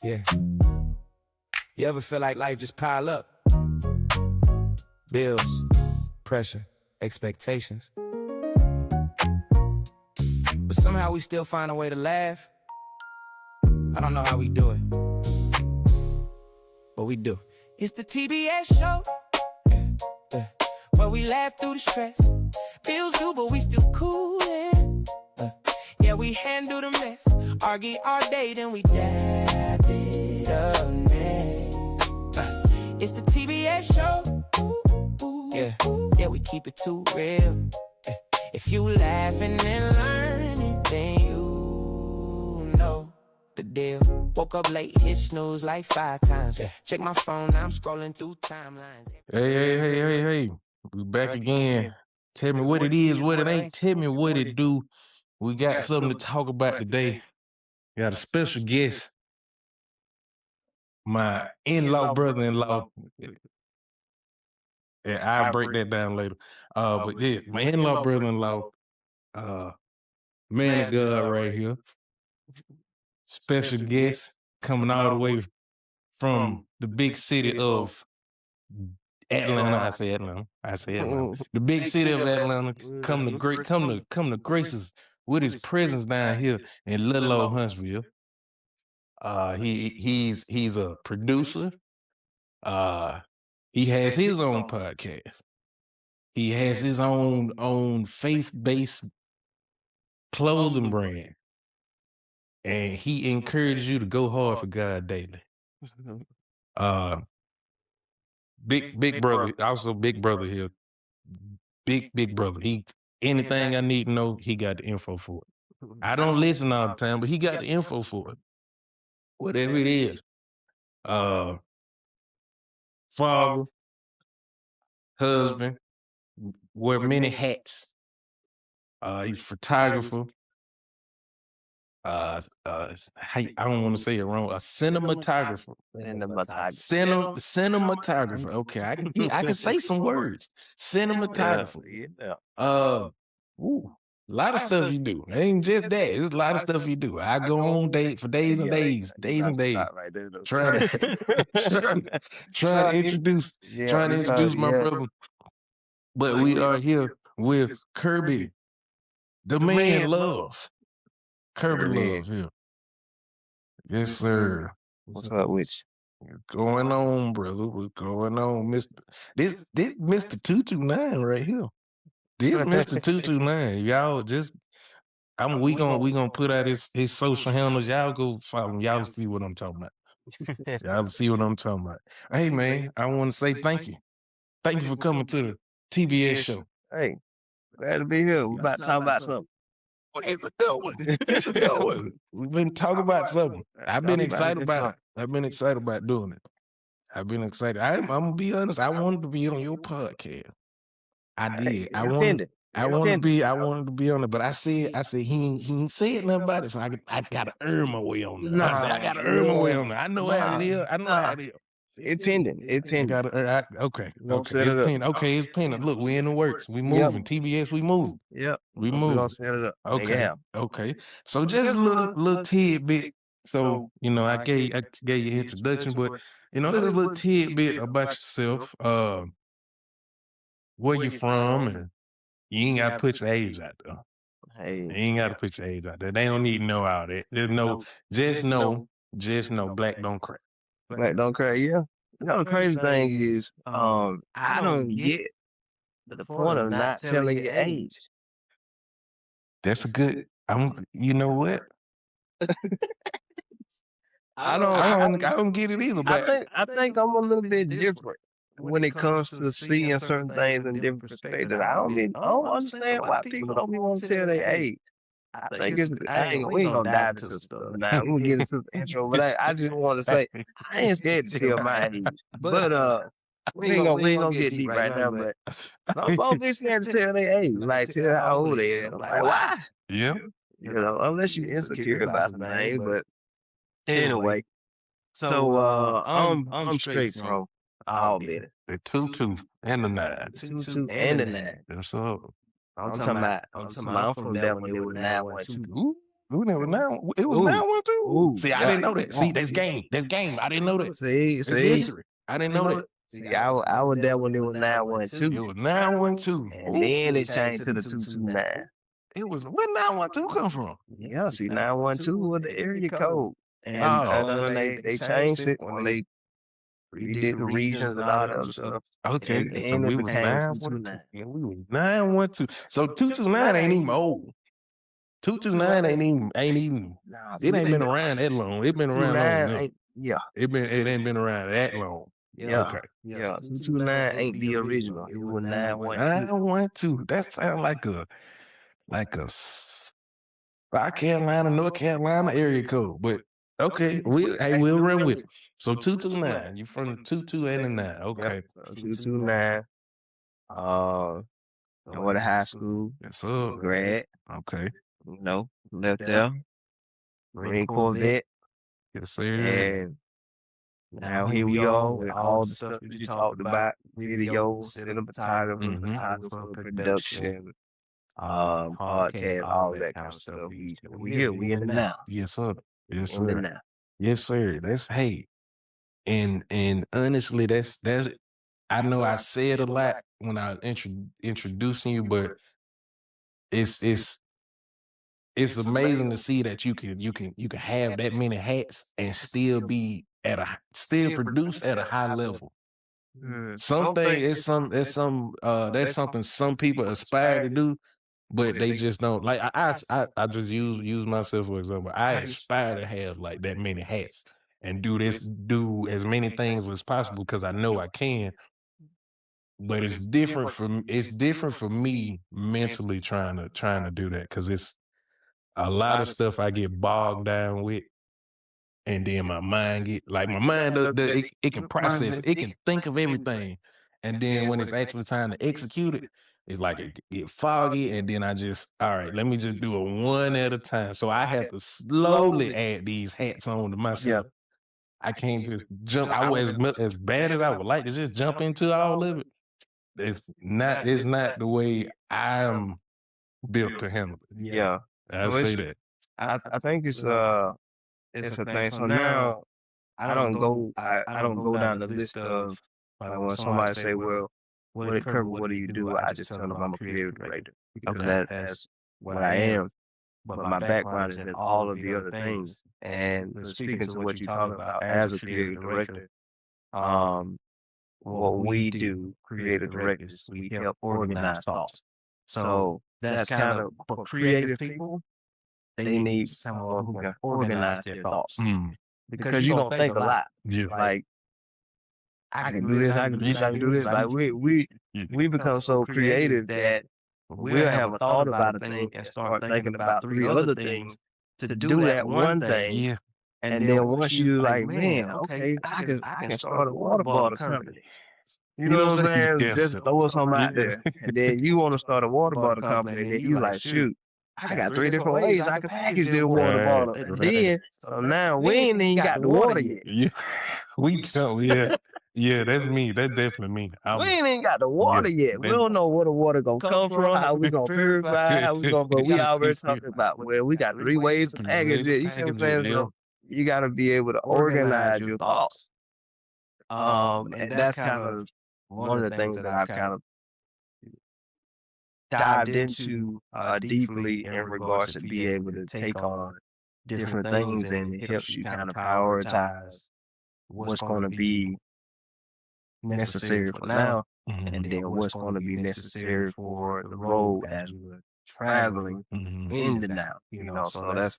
Yeah. You ever feel like life just pile up? Bills, pressure, expectations. But somehow we still find a way to laugh. I don't know how we do it, but we do. It's the TBS show, where we laugh through the stress. Bills due, but we still coolin'. Yeah, we handle the mess. Argue all day, then we dab it up next. It's the TBS show. Yeah, we keep it too real. If you laughing and learning, then you know the deal. Woke up late, hit snooze like 5 times. Check my phone, now I'm scrolling through timelines. Hey. We back again. Tell me what it is, what it ain't. Tell me what it do. We got something to talk about today. Got a special guest. My in-law, brother-in-law. Yeah, I'll break that down later. But yeah, my in-law, brother-in-law, man of God right here. Special guest coming all the way from the big city of Atlanta. I say Atlanta. The big city of Atlanta. Come to grace us with his presence down here in little old Huntsville. He's a producer. He has his own podcast. He has his own faith-based clothing brand. And he encourages you to go hard for God daily. Big brother, also big brother here. Big brother. Anything I need to know, he got the info for it. I don't listen all the time, but he got the info for it. Whatever it is. Father, husband, wear many hats. He's a photographer. I don't want to say it wrong. A cinematographer. Cinematographer. Okay, I can say some words. Cinematographer. A lot of stuff you do. It ain't just that. There's a lot of stuff you do. I go on date for days and days. Trying to introduce my brother. But we are here with Kirby, the man Love. Kirby Love here. Yes, sir. What's up with you? What's going on, brother? What's going on, Mr. This Mr. 229 right here. This Mr. 229. Y'all just we gonna put out his social handles. Y'all go follow him. Y'all see what I'm talking about. Y'all see what I'm talking about. Hey man, I want to say thank you. Thank you for coming to the TBS show. Hey, glad to be here. We're about to talk about something. It's a good one. It's a good one. We've been talking about something. I've been excited about it. I've been excited about doing it. I've been excited. I'm gonna be honest. I wanted to be on your podcast. I did. I wanted to be on it, but I said he ain't said nothing about it, so I gotta earn my way on it. I gotta earn my way on it. I know how it is. How it is. It's pending. Okay. It's pending. Okay, it's pending. Look, we in the works. We moving. TBS, we moving. Yep. We We're moving. gonna set it up. Okay. So just a little tidbit. So, I gave you introduction, but there's a little tidbit about yourself. Where you from, and you ain't gotta put your age out there. Hey. You ain't gotta put your age out there. They don't need to know all that. Just know black don't crack. Black don't crack, yeah. The crazy thing is, I don't get the point of not telling your age. That's a good. You know what? I don't get it either. But I think I'm a little bit different when it comes to seeing certain things in different perspectives. I don't understand why people don't want to tell their age. We ain't gonna dive into stuff now. We'll get into the intro, but I just want to say I ain't scared to tell my age. But we ain't gonna get deep right now. But some folks be scared to tell their age, like tell how old they are. Like why? Yeah. Unless you're insecure about some things. But anyway, so I'm straight from Albany. The 22 and the 9. 22 and the 9. That's up. I'm talking about I'm from Beverly with 912. It was Ooh. 9-1-2. Ooh, See, I yeah. didn't know that. See, that's game. That's game. I didn't know that. See, It's history. I didn't know that. See, I was there when it was 9-1-2. It was 9-1-2. And then it changed to the 229. It was where 9-1-2 come from? Yeah, see, 9-1-2 was the area code. And Oh. when they changed it, when they redid the regions and all that other stuff. Okay, And so then we it was became 9-1-2. 229. Yeah, we was 9-1-2. So 229 ain't even old. 229 ain't even. Nah, It ain't been around that long. It been around long 229 enough. ain't, yeah, It ain't been around that long. yeah, Okay. yeah. 229 ain't the original. It was 9-1-2. 9-1-2. That sound like a South Carolina, North Carolina area code. But okay, we'll run with it. So 229. You from the 22 and the 9. Okay. 229. I went to high school, Yes, sir. grad, Okay. left there, Marine Corps vet, Yes, sir. and now here we are with all the stuff that you talked about, videos, cinematography, photographer, production, podcast, all that kind of stuff. We here, we in the now. Yes, sir. Yes, In the sir. now. Yes, sir. That's and honestly, that's I know I said a lot when I was introducing you, but it's amazing to see that you can have that many hats and still produce at a high level. Something that's something some people aspire to do, but they just don't. Like I just use myself for example. I aspire to have like that many hats and do as many things as possible because I know I can. But it's different for me mentally trying to do that because it's a lot of stuff I get bogged down with. And then my mind it can process, it can think of everything. And then when it's actually time to execute it, it's like it get foggy. And then all right, let me just do it one at a time. So I have to slowly add these hats on to myself. I can't just jump. As bad as I would like to just jump into all of it. It's not the way I'm built to handle it. Yeah. I say that. I think it's a thing. So now I don't go down the list of like when somebody say, well, Kirby, what do you do? I just tell them I'm a creative director because that's what I am. But my background is in all of the other things. And speaking to what you're talking about as a creative director, what we do, creative directors, we help organize thoughts. So that's kind of for creative people. They need someone who can organize their thoughts because you're gonna think a lot. Yeah. Like I can do this, I can do this, I can do this. Like we become so creative that we'll have a thought about a thing and start thinking about 3 other things to do that one thing. Yeah. And then once you like, man, okay, I can start a water bottle company. You know what I'm saying? Yes. Just throw something out there. And then you want to start a water bottle company, and then you like, shoot, I got 3 different ways I can package this water bottle. And then, so now we ain't even got the water yet. Yeah. We don't, yeah. Yeah, that's me. That's definitely me. We ain't even got the water yet. We don't know where the water gonna come from, how we gonna purify, how we gonna, but we already talking about, well, we got 3 ways to package it. You see what I'm saying? So you gotta be able to organize your thoughts. And that's kind of one of the things that I've kind of dived into deeply in regards to be able to take on different things, and it helps you kind of prioritize what's going to be necessary for now, and then what's going to be necessary for the road as we're traveling in the now. You know, so that's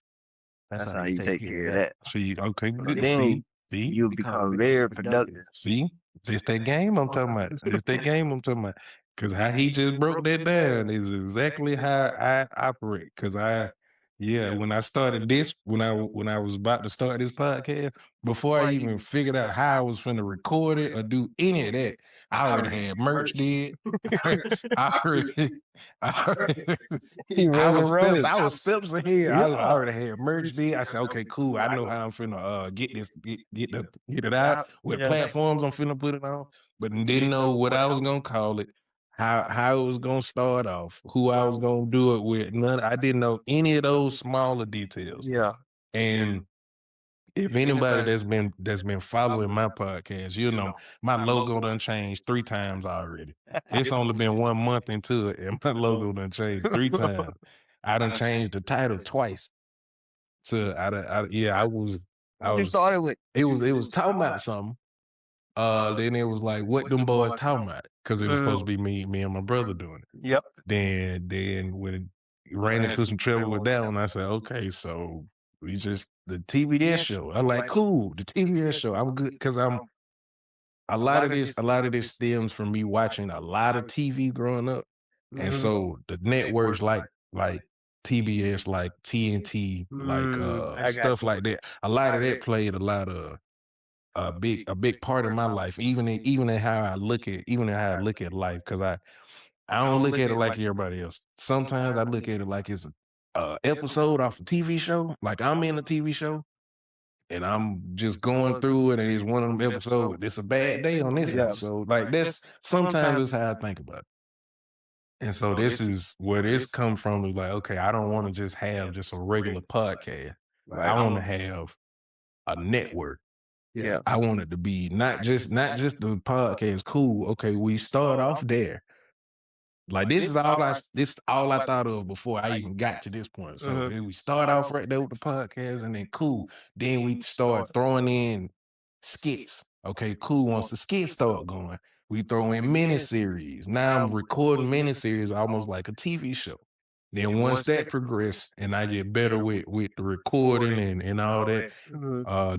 how you take care of that. See, okay, good. Then See, you become very productive. see, it's that game I'm talking about. It's that game I'm talking about. Because how he just broke that down is exactly how I operate. Because when I started this, when I was about to start this podcast, before I even figured out how I was finna record it or do any of that, I already had merch did. I was steps ahead. I already had merch did. I said, okay, cool. I know how I'm finna get it out, what platforms I'm finna put it on, but didn't know what I was gonna call it, how it was gonna start off, who I was gonna do it with. I didn't know any of those smaller details. Yeah. And if anybody that's been following my podcast, you know my logo done changed 3 times already. It's only been 1 month into it, and my logo done changed 3 times. I done changed the title twice. To I was I What you was started with? it was talking about something. Then it was like, what them boys talking about? Because it was supposed to be me and my brother doing it. Yep. Then when it ran into some trouble with that one, I said, okay, so we just the TBS show. I'm like, cool, the TBS show. I'm good because I'm a lot of this stems from me watching a lot of TV growing up. And so the networks like TBS, like TNT, like I got stuff you. like that. A lot of that played a lot of a big part of my life, even in how I look at life, because I don't look at it like everybody else. Sometimes I look at it like it's a episode off a TV show, like I'm in a TV show and I'm just going through it, and it's one of them episodes. It's a bad day on this Yeah. episode. Like that's sometimes it's how I think about it. And so this is where this come from. Is like, okay, I don't want to just have just a regular podcast. I want to have a network. Yeah. I want it to be not just the podcast. Cool. Okay, we start off there. Like this is all I thought of before I even got to this point. So we start off right there with the podcast, and then cool. Then we start throwing in skits. Okay, cool. Once the skits start going, we throw in miniseries. Now I'm recording miniseries almost like a TV show. Then once that progresses and I get better with the recording and all that,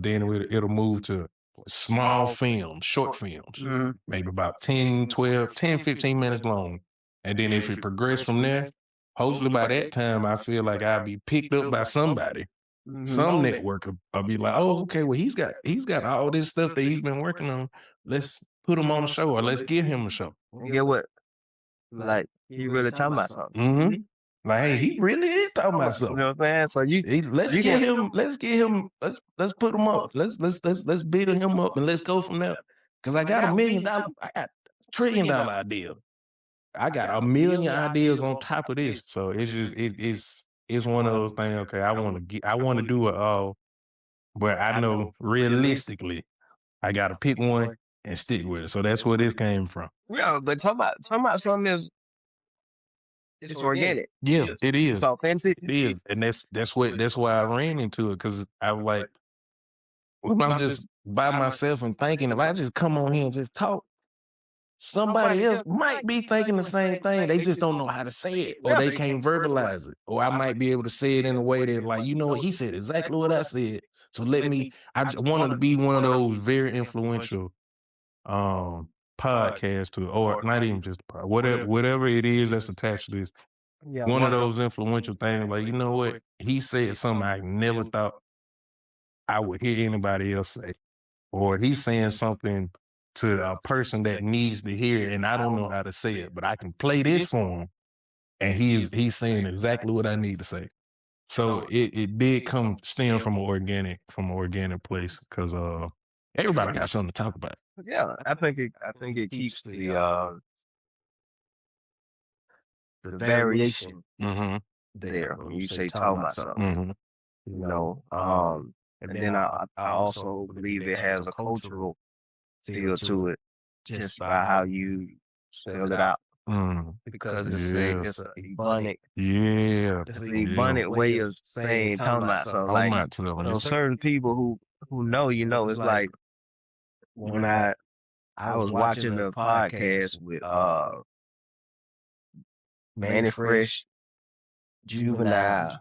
then it'll move to small films, short films, maybe about 10, 12, 10, 15 minutes long. And then if it progresses from there, hopefully by that time, I feel like I'll be picked up by somebody. Some network will be like, oh, okay, well, he's got all this stuff that he's been working on. Let's put him on the show, or let's give him a show. You get what? Like he really talking about something. Mm-hmm. Like, hey, he really is talking about You something. know what I'm saying? So Let's get him. Let's put him up. Let's build him up and let's go from there. Because I got $1 million. I got $1 trillion idea. I got $1 million ideas on top of this. So it's just it's one of those things. Okay, I want to do it all, but I know realistically, I got to pick one and stick with it. So that's where this came from. Yeah, but talking about something it's organic. Yeah, it is. It's authentic. It is, and that's why I ran into it, because I was like, when I'm just by myself and thinking, if I just come on here and just talk, somebody else might be thinking the same thing. They just don't know how to say it, or they can't verbalize it. Or I might be able to say it in a way that, like, you know what, he said exactly what I said. So I wanted to be one of those very influential podcast to, or not even just whatever it is that's attached to this. Yeah, One of those influential things, like, you know what, he said something I never thought I would hear anybody else say, or he's saying something to a person that needs to hear it, and I don't know how to say it, but I can play this for him, and he's saying exactly what I need to say. So it did stem from an organic place, because everybody got something to talk about. Yeah, I think it keeps the variation Mm-hmm. there when you say talking about something. Mm-hmm. You know, and then I also believe it has a cultural feel to it, just by how you spell it out, because it's a ebonic, it's an ebonic way of saying talking about something. Like, so certain people who know, you know, it's like when I was watching the podcast with Manny Fresh, Juvenile,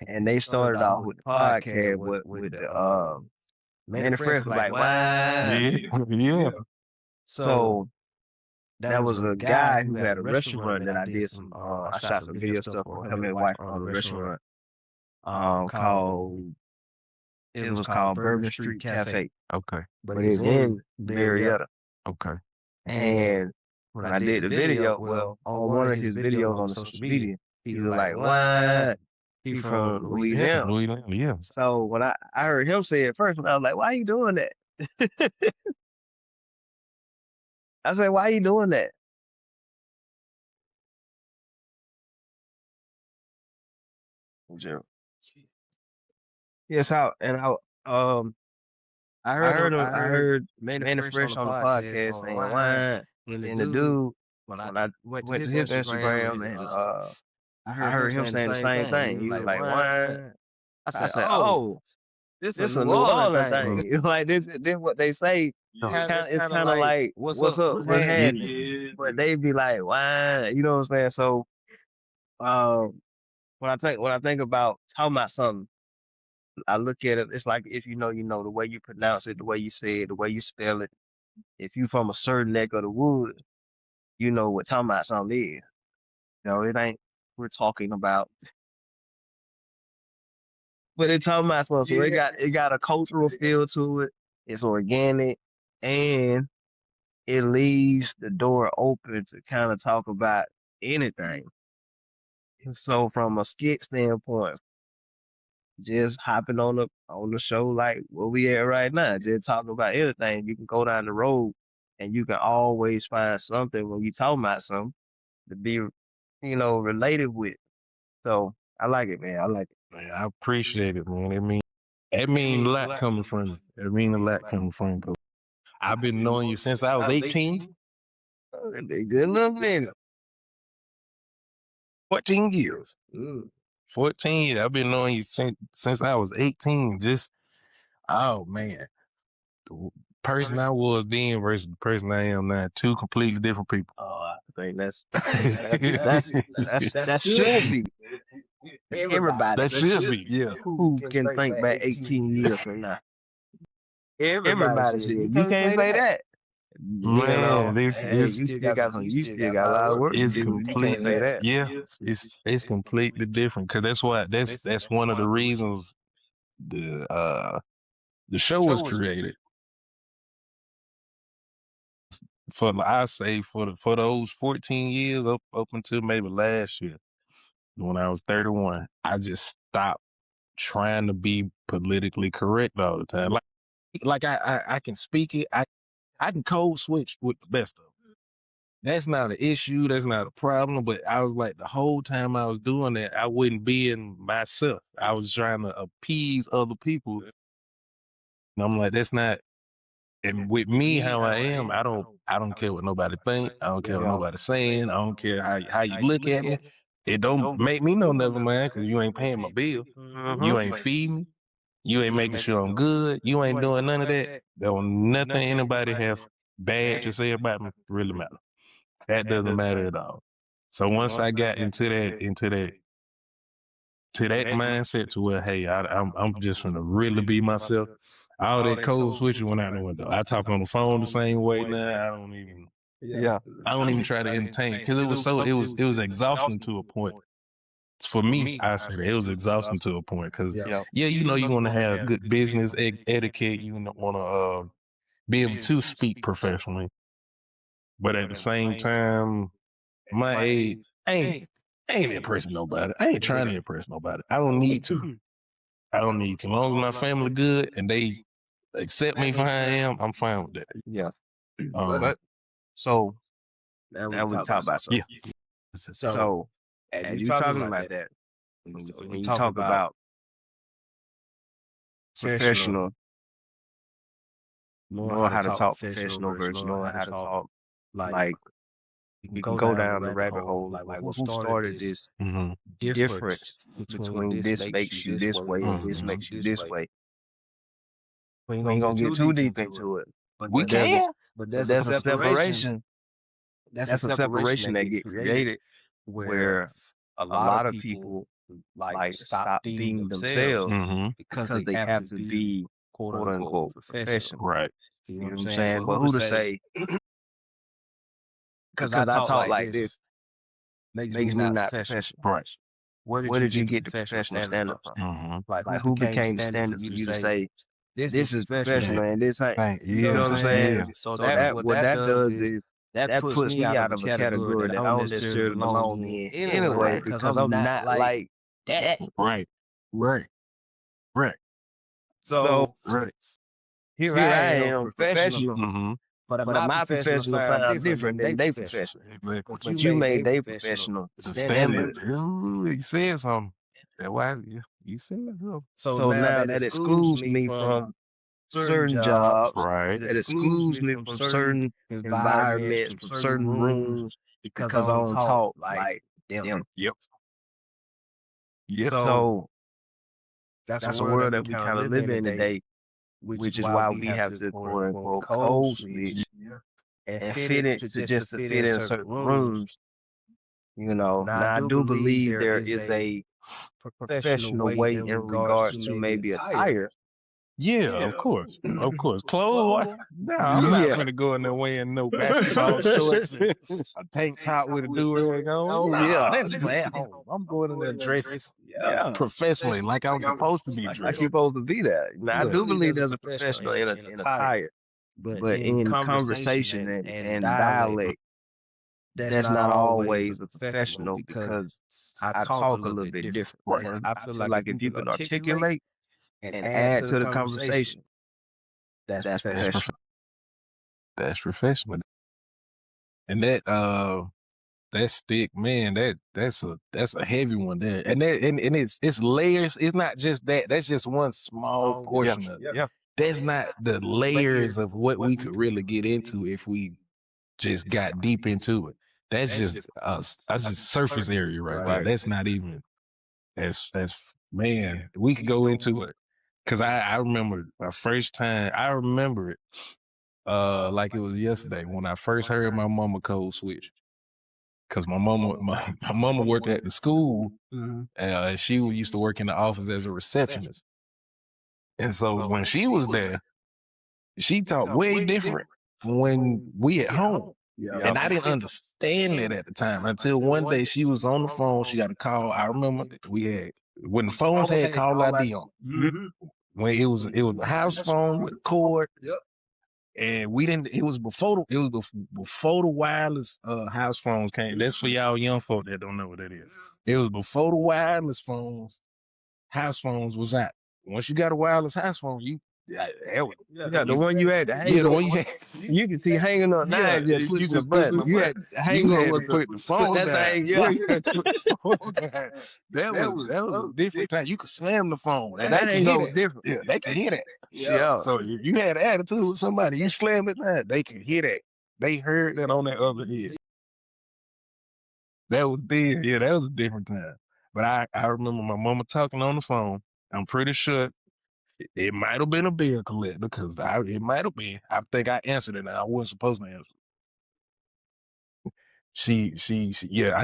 and they started off with the podcast with the Manny Fresh was like, wow. Yeah. So that was a guy who had a restaurant that I did some I shot some video stuff for him and his wife on the restaurant it was called Bourbon Street Cafe. Okay. But it's in Marietta. Okay. And when I did the video, well, on one of his videos on social media, he was like, what? He from Louisiana. Louisiana, yeah. So when I heard him say it first, I was like, why are you doing that? I said, why are you doing that? Sure. Yes, how and I heard Manny Fresh on the podcast saying wine, and the dude when I went to his Instagram and I heard him saying the same thing. He was like wine. I said, oh, this a New Orleans thing. Like this what they say. It's kind of like what's up, what's happening. But they be like wine. You know what I'm saying? So when I think about talking about something, I look at it. It's like if you know the way you pronounce it, the way you say it, the way you spell it. If you from a certain neck of the wood, you know what talking about something is. You know, it ain't we're talking about, but it's talking about something. So it got a cultural feel to it. It's organic, and it leaves the door open to kind of talk about anything. So from a skit standpoint, just hopping on the show like where we at right now, just talking about anything. You can go down the road and you can always find something when you talking about something to be, related with. So I like it, man. I like it. Man, I appreciate it, man. It mean a lot coming from you. It mean a lot coming from you. 'Cause I've been knowing you since I was 18. They good little minute. 14 years. 14 years. I've been knowing you since I was 18. Just, oh man. The person I was then versus the person I am now, two completely different people. Oh, I think that should be. Everybody. That should be, yeah. Who can think back 18 years from now? Everybody should. You can't say that. Man, you still got a lot of work. It's to do. You can't say completely that. yeah. It's completely different because that's one of the reasons the show was created. For those 14 years up until maybe last year when I was 31, I just stopped trying to be politically correct all the time. Like I can speak it. I can code switch with the best of them. That's not an issue. That's not a problem. But I was like, the whole time I was doing that, I wasn't being myself. I was trying to appease other people. And I'm like, that's not. And with me, how I am, I don't care what nobody think. I don't care what nobody's saying. I don't care how you look at me. It don't make me no never mind because you ain't paying my bill. You ain't feeding me. You ain't making sure I'm good. You ain't doing none of that. There was nothing anybody have bad to say about me really matter. That doesn't matter at all. So once I got into that mindset to where, hey, I'm just gonna really be myself. All that code switching went out the window. I talk on the phone the same way now. I don't even try to entertain because it was exhausting to a point. For me, I say that it was exhausting to a point because you want to have good business etiquette. You want to be able to speak professionally, but at the same time, my age, I ain't impressing nobody. I ain't trying to impress nobody. I don't need to. As long as my family good and they accept me for how I am, I'm fine with that. Yeah. So now we talk about something. Yeah. So as you talking about that, when you talk about professional, knowing how to talk professional versus knowing how to talk like you can go down the rabbit hole. Like who started this difference between this makes you this way and this makes you this way? We ain't gonna get too deep into it. We can. But there's a separation. That's a separation that get created where a lot of people like stop being themselves because they have to be quote unquote professional. Right. You know what I'm saying? But who to say? Because I talk like this makes me not professional. Right. Where did you get the professional standard from? Like who became the standard for you to say this is professional and this ain't? You know what I'm saying? Yeah. So what that does is that puts me out of a category that I don't necessarily belong in anyway because I'm not like that. Right. So Right. here I am professional. But my professional sounds different than they professional. But you made they professional The standard. Ooh, you said something. That's why you said it. So now that excludes me from certain jobs, Right. that excludes me from certain environments, from certain rooms, because I don't talk like them. Yep. Yep. So that's a world that we kind of live in today, which is why we have to quote unquote code switch and fit it to just to fit in certain rooms. You know, now I do believe there is a professional way in regards to maybe attire. Yeah, of course. Of course. Clothes? No, I'm not Yeah. gonna go in there wearing no basketball shorts and a tank top with a do-rag on. Oh, Nah, yeah. that's at home. I'm going in there dressed Yeah. professionally, like I'm supposed to be Like dressed. you're supposed to be there. Now, I Yeah. do believe there's a professional in attire, but in conversation and dialect, that's not always a professional because I talk a little bit different. Right. I feel like if you can articulate and add to the conversation, that's professional. That's professional. And that stick, man, that's a heavy one there. And it's layers. It's not just that. That's just one small portion of it. Yeah. That's not the layers of what we could really get into if we just got deep into it. That's just us. That's just surface area right there. That's not even as man, we could go into it. Cause I remember my first time, I remember it like it was yesterday when I first heard my mama code switch. Cause my mama worked at the school, and she used to work in the office as a receptionist. And so when she was there, she talked way different from when we at home. And I didn't understand that at the time until one day she was on the phone. She got a call. I remember when the phones had call ID on. When it was a house phone with a cord. And we didn't. It was before the wireless house phones came. That's for y'all young folk that don't know what that is. It was before the wireless phones. House phones was out. Once you got a wireless house phone, you got the one you had to hang the on. one you had. You can see hanging on now. You just just button. You had to hang You on had with to put the phone that down. thing. Yeah. You had to put the phone down. That was a different time. You could slam the phone, and they That can ain't hear no that. different. Yeah, they can hear that. Yeah. So if you had an attitude with somebody, you slam it down, they can hear that. They heard that on that other ear. That was then. Yeah, that was a different time. But I remember my mama talking on the phone. I'm pretty sure it might have been a bill collector because it might have been. I think I answered it. Now I wasn't supposed to answer.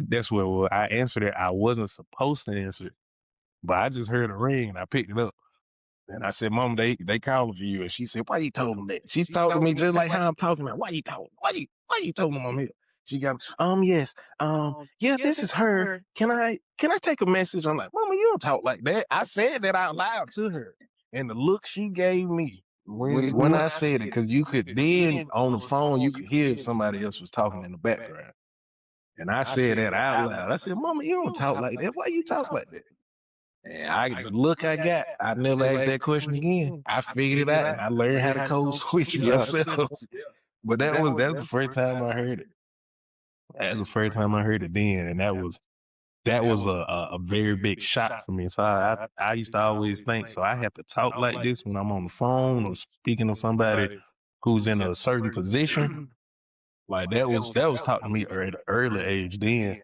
That's what it was. I answered it. I wasn't supposed to answer it, but I just heard a ring and I picked it up. And I said, "Mom, they calling for you." And she said, "Why you told them that?" She talked to me just like how I'm talking about. Why you told? Why you told them I'm here? She got, yes, yeah, this is her. Can I take a message? I'm like, "Mama, you don't talk like that." I said that out loud to her, and the look she gave me when I said it, because you could then on the phone you could hear if somebody else was talking in the background. And I said that out loud. I said, "Mama, you don't talk like that. Why you talk like that?" And the look I got, I never asked that question again. I figured it out and I learned how to code switch myself. But that was the first time I heard it. That was the first time I heard it then, and that was a very big shock for me. So I used to always think, so I have to talk like this when I'm on the phone or speaking to somebody who's in a certain position. Like that was taught to me at an early age then.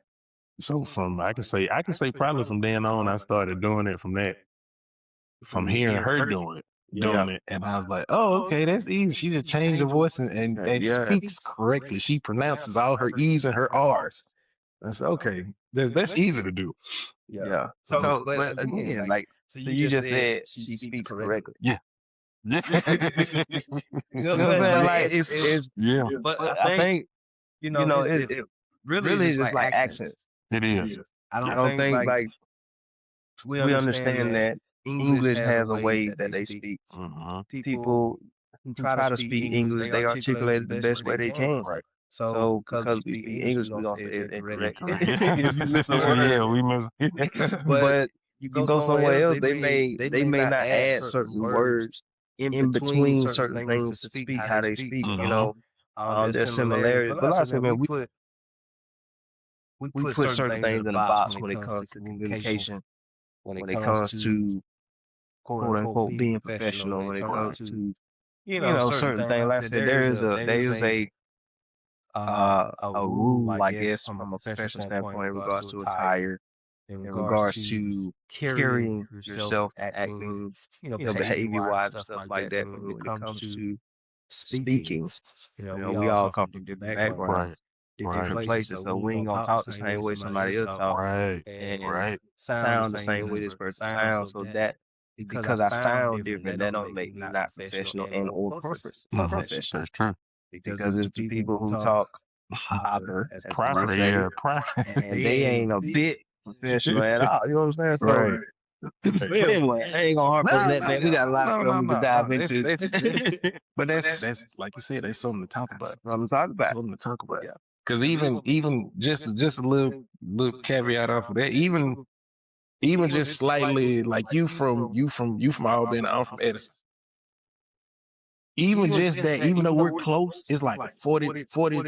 So I can say probably from then on I started doing it from hearing her doing it. And I was like, oh, okay, that's easy. She just changed her voice and speaks correctly. She pronounces all her E's and her R's. I said, okay, that's easy to do. Yeah. So but again, like, so you just said she speaks correctly. Yeah. You know what I'm saying? Like it's Yeah. But I think it really is just like accents. It is. I don't think like we understand that English has a way that they speak. People who try to speak English, they articulate it the best way they can. Right. So because we speak English, we don't say it incorrectly. If you miss a word, yeah, we miss. But you go somewhere else, they may not add certain words in between certain things to speak how they speak. You know, there's similarities. But like I said, man, we put certain things in a box when it comes to communication. when it comes to quote unquote being professional, when it comes to certain things. Like I said, there is a rule, I guess, from a professional standpoint in regards to attire, in regards to carrying yourself, acting, behavior-wise, stuff like that. When it comes to speaking, we all come from different backgrounds, different places, so we ain't gonna talk the same way somebody else talk, and sound the same way this person sounds. So that because I sound different, that don't make me not professional and or professional. That's true. Because it's the people who talk proper, as Proper, they say, yeah, proper. and they ain't a bit professional at all. You know what I'm saying? So, but anyway, I ain't gonna harp on that, man. We got a lot of stuff we can dive into. But that's like you said, that's something to talk about. I'm talking about. Something to talk about. Because even just a little caveat off of that, even just slightly like you from Albany, I'm from Edison. Even just that, even though we're close, it's like a 40,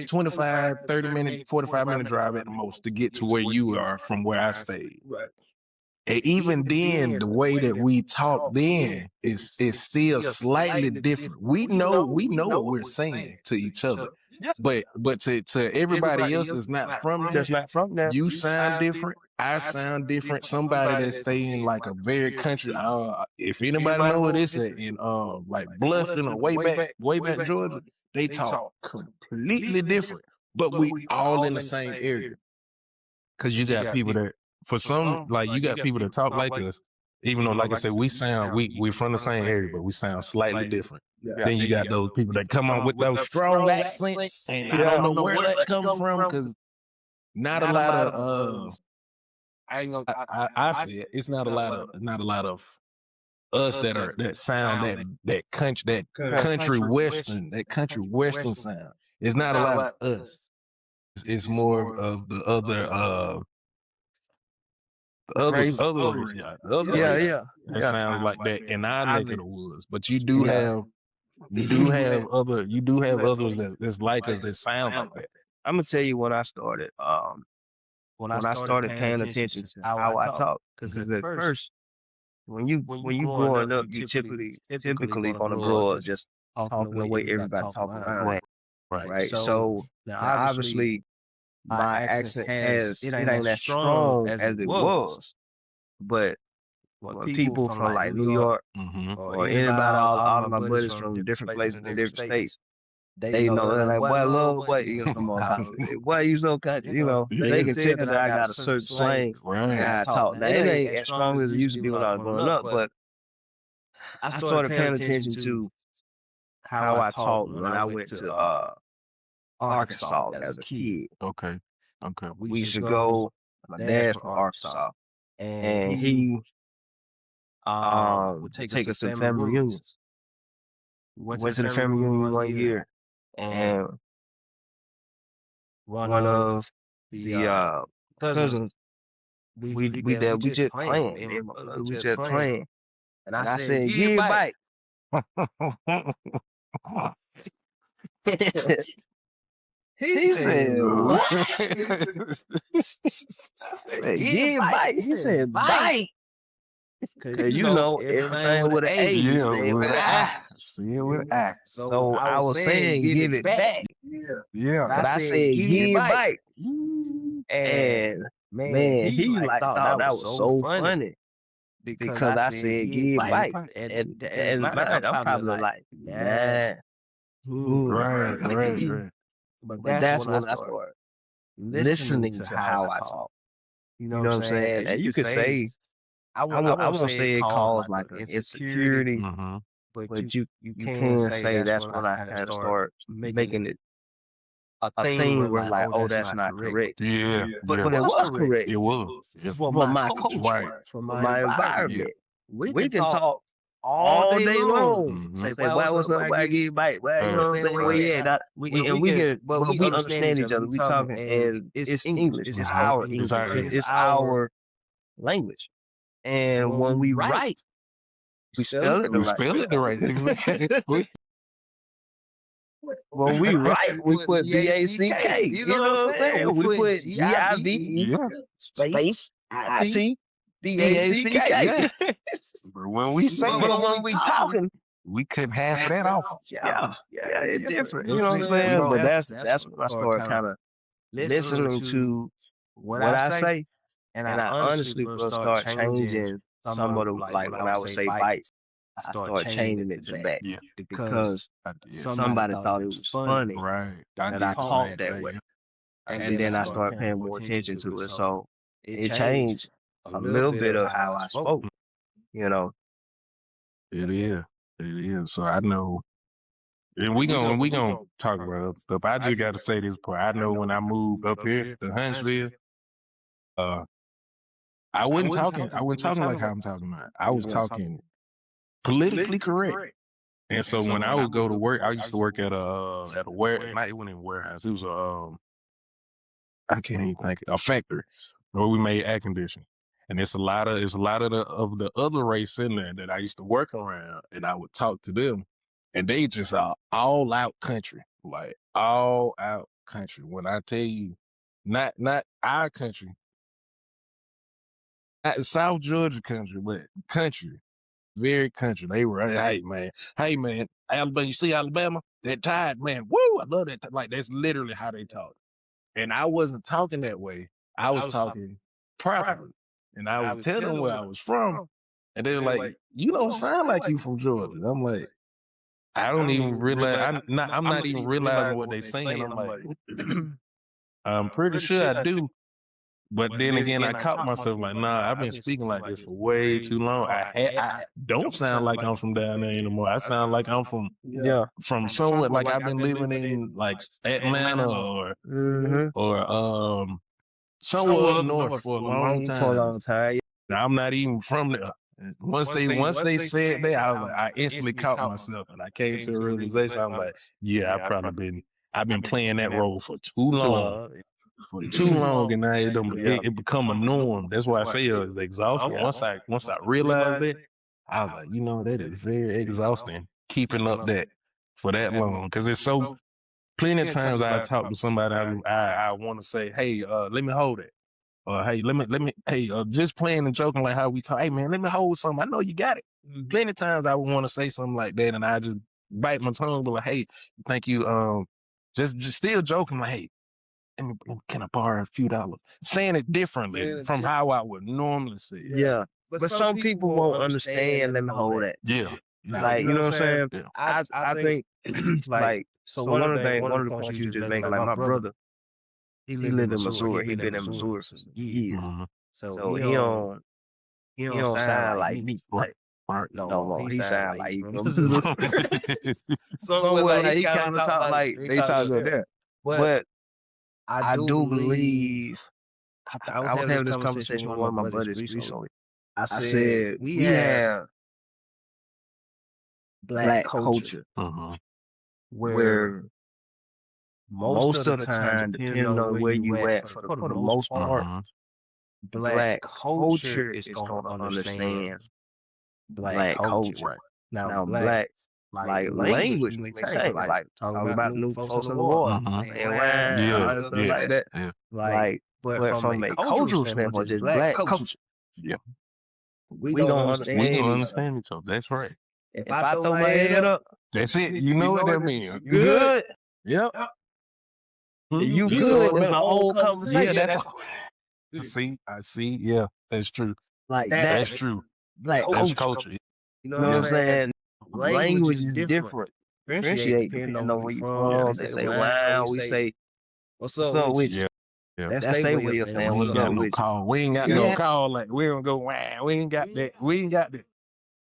25, 30 minute, 45 minute drive at the most to get to where you are from where I stayed. Right. And even then, the way that we talk then is still slightly different. We know what we're saying to each other. But to everybody else that's not from Just there, not from there. you sound different. I sound different. Somebody that stay in like a very country. If anybody know what it's at in like Bluffton or way back Georgia, they talk completely different. But we all in the same area. Cause you got people that for some like you got people that talk like us. Even though, like I said, we from the same area, but we sound slightly different. Then you got those people that come on with those strong accents, and I don't know where that comes from because not a lot of. I say it, it's not a lot of us that sound that country western sound. It's not a lot of us. It's more of the other race. That sounds like that in our neck of the woods. But you do have others that's like us that sound like that. I'm gonna tell you when I started. When I started paying attention to how I talk, because at first, when you growing up, you typically gonna grow up just talking the way everybody talking around. Right. So now obviously my accent it ain't as strong as it was. But when people from like New York or anybody, all of my buddies from different places in different states, they know they're like, boy, you know, boy, you so country, you know. They can tell that I got a certain slang and how I talk. Now, it ain't as strong as it used to be when I was growing up, but I started paying attention to how I talked when I went to Arkansas as a kid. Okay. We used to go. My dad's from Arkansas, and he would take us to family reunions. We went to the family reunion one year, and one of the cousins, we just playing. We just playing, and I said, "Give it back." He said, "What?" "Give bite." He said, "Bite." Cause you know everything with an A. Yeah, Say it with an I. See it with an act. So I was saying, "Give it back." Yeah. But I said, "Give it back." And man, he like thought that was so funny because I said, "Give it back." And man, I'm probably like, "Nah." Right. But that's when I started listening to how I talk. You know what I'm saying? And you could say, I won't say it caused like an insecurity, but you can say that's when I kind of start making it a thing where like, oh, that's not correct. Yeah. But it was correct. It was. Yeah. From my culture, Right. from my environment. We can talk all day long. Say, what's up, why give you bite? You know what I'm saying? Well, yeah, we understand each other. We talking, and it's English. It's our English. It's our language. And when we write, we spell it the right. Exactly. When we write, we put BACK. You know what I'm saying? We put GIV, space, IT. BACK. Yeah. But when we say But it, when we talking, we cut half of that off. yeah, it's different. You That's know what I'm it. saying? We But don't- that's when I started kind of listening to what I say, and I honestly will start changing some of the like when I would say bites, I start changing it to that Yeah. because Yeah. somebody thought it was funny Right. that I talked that way, and then I started paying more attention to it. So it changed a little bit of how I spoke. You know, It is. It is. So I know, and we gonna talk about other stuff. I just got to say this part. I know when I moved up here to Huntsville, I wasn't talking like how I'm talking about. I was talking politically correct. And so when I would go to work, I used to work at a not even in a warehouse. It was I can't even think, a factory where we made air conditioning. And it's a lot of the other race in there that I used to work around, and I would talk to them, and they just are all out country, like all out country. When I tell you, not our country, not South Georgia country, but country, very country. They were, hey man, Alabama. You see Alabama? That Tide, man. Woo, I love that. Like that's literally how they talk. And I wasn't talking that way. I was talking properly. And I was telling them where I was from. And they were like, you don't sound like you from Georgia. I'm like, I don't even realize, I'm not even realizing what they're saying. I'm like, I'm pretty sure I do. But then again, I caught myself like, nah, I've been speaking like this for way too long. I don't sound like I'm from down there anymore. I sound like I'm from somewhere, like I've been living in like Atlanta or somewhere up north for a long time. Now, I'm not even from there. Once they said that, I instantly caught myself, and I came to a realization. I'm like, yeah, I've been playing that role for too long. And now it become a norm. That's why I say it's exhausting. Once I realized it, I was like, you know, that is very exhausting keeping up that for that long, because it's so plenty of times I talk to somebody, I want to say, hey, let me hold it. Or hey, let me, hey, just playing and joking like how we talk. Hey man, let me hold something. I know you got it. Plenty of times I would want to say something like that, and I just bite my tongue, but like, hey, thank you. Just still joking like, hey, can I borrow a few dollars? Saying it differently from how I would normally say it. Yeah. But some people won't understand. Let me hold that. Yeah. Like, you know what I'm saying? Yeah. I think like so one of the points you just make, like my brother, he lived in Missouri. He been in Missouri for years. Mhm. So he don't sound like me. Like, no more. He sound like he from Missouri. So like, he kind of talk like they talk good there. But I do believe I was having this conversation with one of my buddies recently. I said we have black culture where most of the time, depending on where you at, for the most part, black culture is going to understand black culture. Right. Now black like language may change, like talking about new folks in the water, and like that. Yeah. Like, but from a cultural standpoint, just black culture. Yeah. We don't understand. We don't understand each other. That's right. If I throw my head up, that's it. You know what that means. You good? Yep. You good? That's a whole conversation. Yeah, I see. Yeah, that's true. Like that's true. Like that's culture. You know what I'm saying? Language is different. Differentiate depending on where you from. They say wow. We say what's up with you? Yeah. That's their way of saying what's up with you. We ain't got no call. Like we don't go wow. We ain't got that. We ain't got that.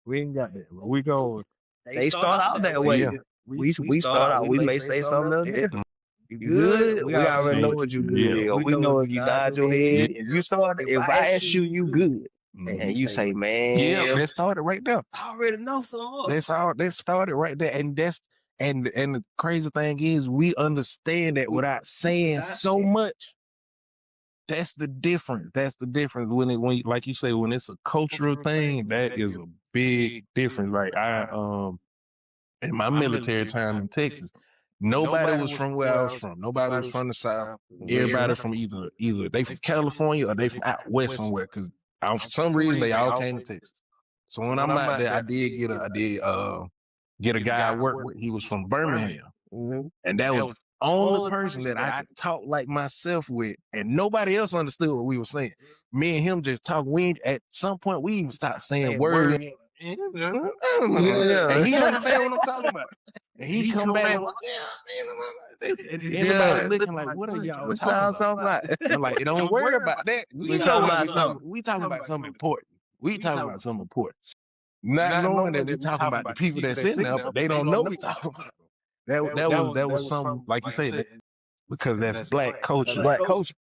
We go. They start out that way. Yeah. We start out. We may say something else different. You good? We already know what you good. Or we know if you nod your head. If you start, if I ask you, you good. And you say, man, that started right there. I already know so much. That started right there, and and the crazy thing is, we understand that without saying so much. That's the difference. When like you say, when it's a cultural thing, that is a big difference. Like in my military time in Texas, nobody was from where I was from. Nobody was from the South. Everybody from either they from California or they from out west somewhere, because For some reason, they all came to Texas. So when I'm out there, I did get a guy I worked with. He was from Birmingham. And that was the only person that I could talk like myself with, and nobody else understood what we were saying. Me and him just talk. At some point, we even stopped saying words. And he understand what I'm talking about. And he come back like, everybody looking like, what are y'all talking about? I'm like, don't worry about that. We know what we're talking. We talking about something important. We talking about something important. Not knowing that we talking about the people that's sitting there, but they don't know we talking about. That was something, like you say, because that's black culture. Black culture.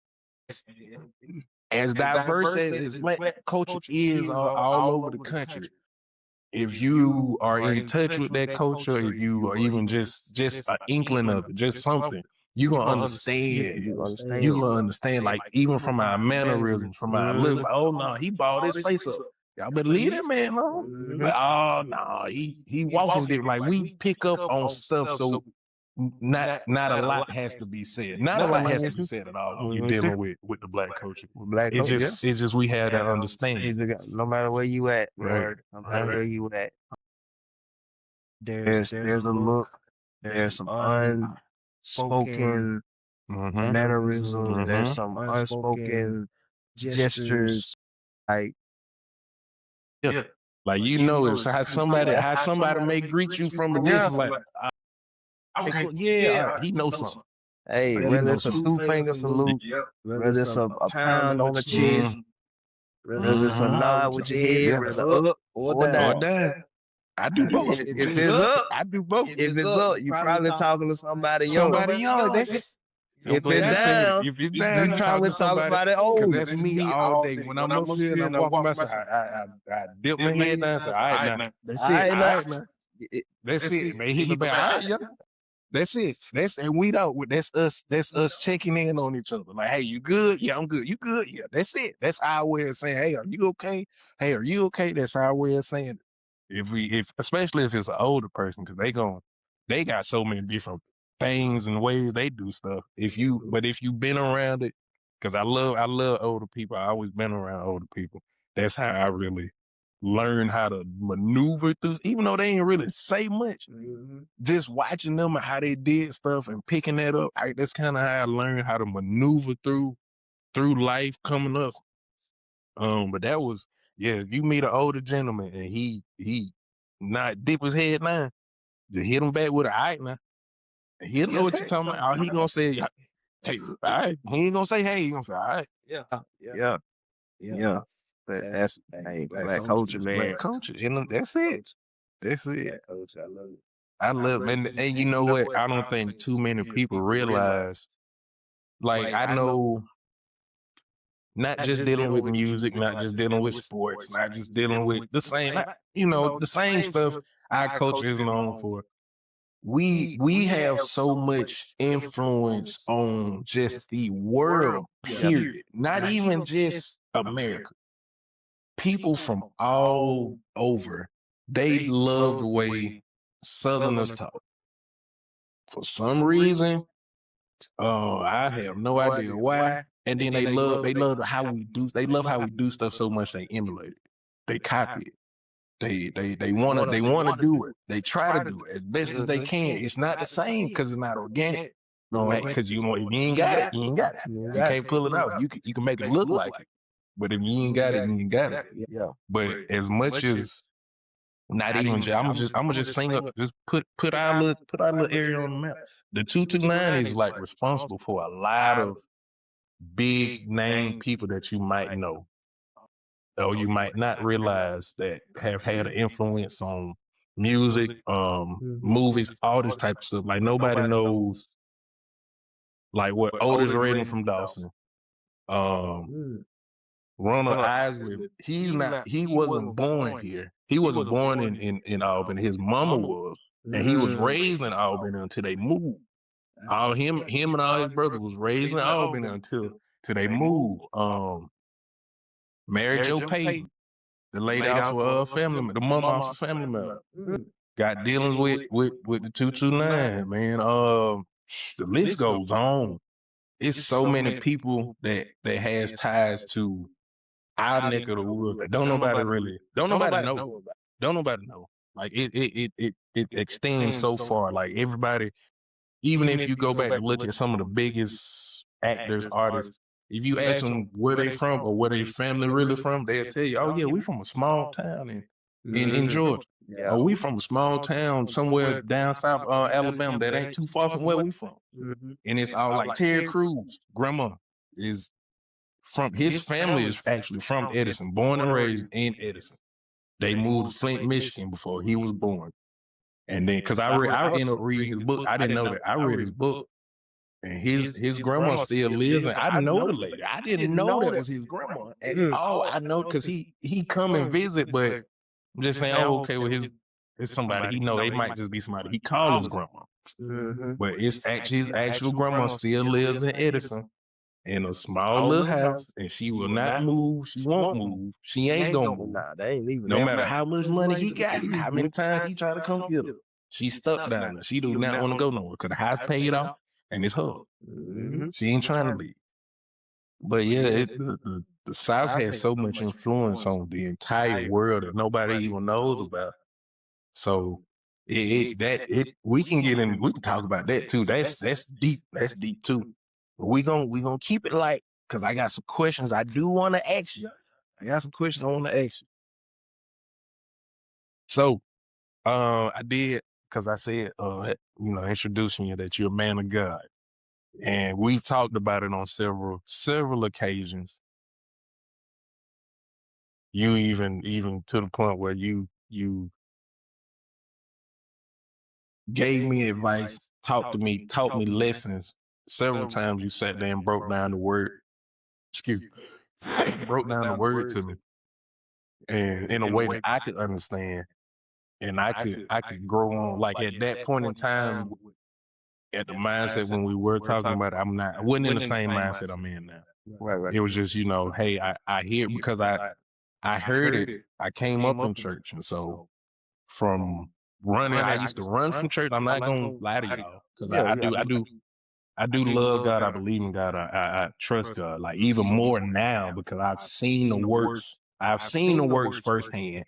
As diverse as black culture is all over the country, if you are in touch with that culture, if you are even just an inkling of it, just something, you're gonna understand. You're gonna understand, like even from our mannerisms, from our look. Like, oh no, he balled his face up. Y'all better leave that man alone. But oh no, he walking different. Like we pick up on stuff, so not a lot has to be said. Not a lot has to be said at all when you're dealing with the black culture. It's just we have that understanding. No matter where you at, Right. no matter where you at, there's a look, there's some unspoken mannerisms, there's some unspoken gestures, like Like it's how somebody may greet you from a distance. Like, he knows something. hey, whether it's a 2-finger salute, whether it's a pound on the chest, whether it's a nod with your head, whether up or down. I do both. If it's up, I do both. if it's up, you probably talking to somebody young. If it's down, you you probably talking about it old. Because that's me all day. When I'm up here and I'm walking myself, I dip my head down and say, all right, now. That's it. All right, now. That's it. Man, he be back. All right, yeah. That's it. And we don't. That's us checking in on each other. Like, hey, you good? Yeah, I'm good. You good? Yeah. That's it. That's our way of saying, hey, are you okay? Hey, are you okay? That's our way of saying it. Especially if it's an older person, because they got so many different things and ways they do stuff. If you've been around it, because I love older people. I always been around older people. That's how I really learn how to maneuver through, even though they ain't really say much. Just watching them and how they did stuff and picking that up. That's kind of how I learned how to maneuver through life coming up. But that was, if you meet an older gentleman and he not dip his head now, just hit him back with an all right now. He'll know what you're talking about. All he gonna say, hey, all right. He ain't gonna say hey, he gonna say, all right. Yeah. But that's black culture, man. Black culture. And that's it. That's it. I love it. And you know what? I don't think too many people realize, like, I know, not just dealing with music, not just dealing with sports, not just dealing with the same, the same stuff our culture is known for. We have so much influence on just the world, period. Not even just America. People from all over, they love the way Southerners talk. For some reason, I have no idea why. And then they love how we do. They love how we do stuff so much they emulate it. They copy it. They want to do it. They try to do it as best as they can. It's not the same because it's not organic. Because if you ain't got it, you ain't got it. You can't pull it out. You can make it look like it, but if you ain't got it, you ain't got it. Yeah. But as much as not even, I'm just saying up. Just put our little area on the map. The 229 is like responsible for a lot of big name people that you might know, or you might not realize that have had an influence on music, movies, all this type of stuff. Like nobody knows, like what Otis Redding from Dawson, Ronald Isley. He wasn't born here. He wasn't born in Albany. His mama was, and he was raised in Albany until they moved. All him and all his brothers was raised in Albany until they moved. Mary Jo Payton, the lady off of family, the mama off of Family Member, got dealings with the 229, man. The list goes on. It's so many people that has ties to our neck of the woods that don't nobody know. Don't nobody know. Like it extends so far. Like everybody, even if you go back and look at some of the biggest actors, artists, if you ask them where they from or where their family really from, they'll tell you, "Oh yeah, we from a small town in Georgia. Yeah. Oh, we from a small town somewhere down south Alabama that ain't too far from where we from." And it's all like Terry Crews, grandma is from his family is actually from Edison, born and raised in Edison. They moved to Flint, Michigan before he was born. And then, cause I ended up reading his book. I didn't know that. I read his book, and his grandma still lives. And I know the lady. I didn't know that was his grandma at all. I know because he come and visit, but I'm just saying, oh, okay, well, it's somebody he know. They might just be somebody he calls his grandma. But it's actually his actual grandma still lives in Edison in a small little house, and she will not move. She won't move. She ain't gonna move. Nah, they ain't leaving. No matter how much money he got, how many times he try to come get her, she's stuck down there. She do not want to go nowhere because the house paid off and it's her. She ain't trying to leave. But yeah, the South has so much influence on the entire world that nobody even knows about. So we can talk about that too. That's deep. That's deep too. But we gonna keep it light because I got some questions I do want to ask you. I got some questions I want to ask you. So, I did because I said, introducing you that you're a man of God, and we've talked about it on several occasions. You even to the point where you gave me advice, taught me lessons. Several times you sat there and broke down the word. Broke down the word to me, and in a way that I could understand. And I could grow on. Like at that point in time, at the mindset when we were talking about it, I wasn't in the same mindset I'm in now. Right. It was just, hey, I hear it because I heard it. I came up in church, and so from running, I used to run from church. I'm not gonna lie to y'all because I do love God. I believe in God. I trust God. Like even more now because I've seen the works. I've seen the works firsthand.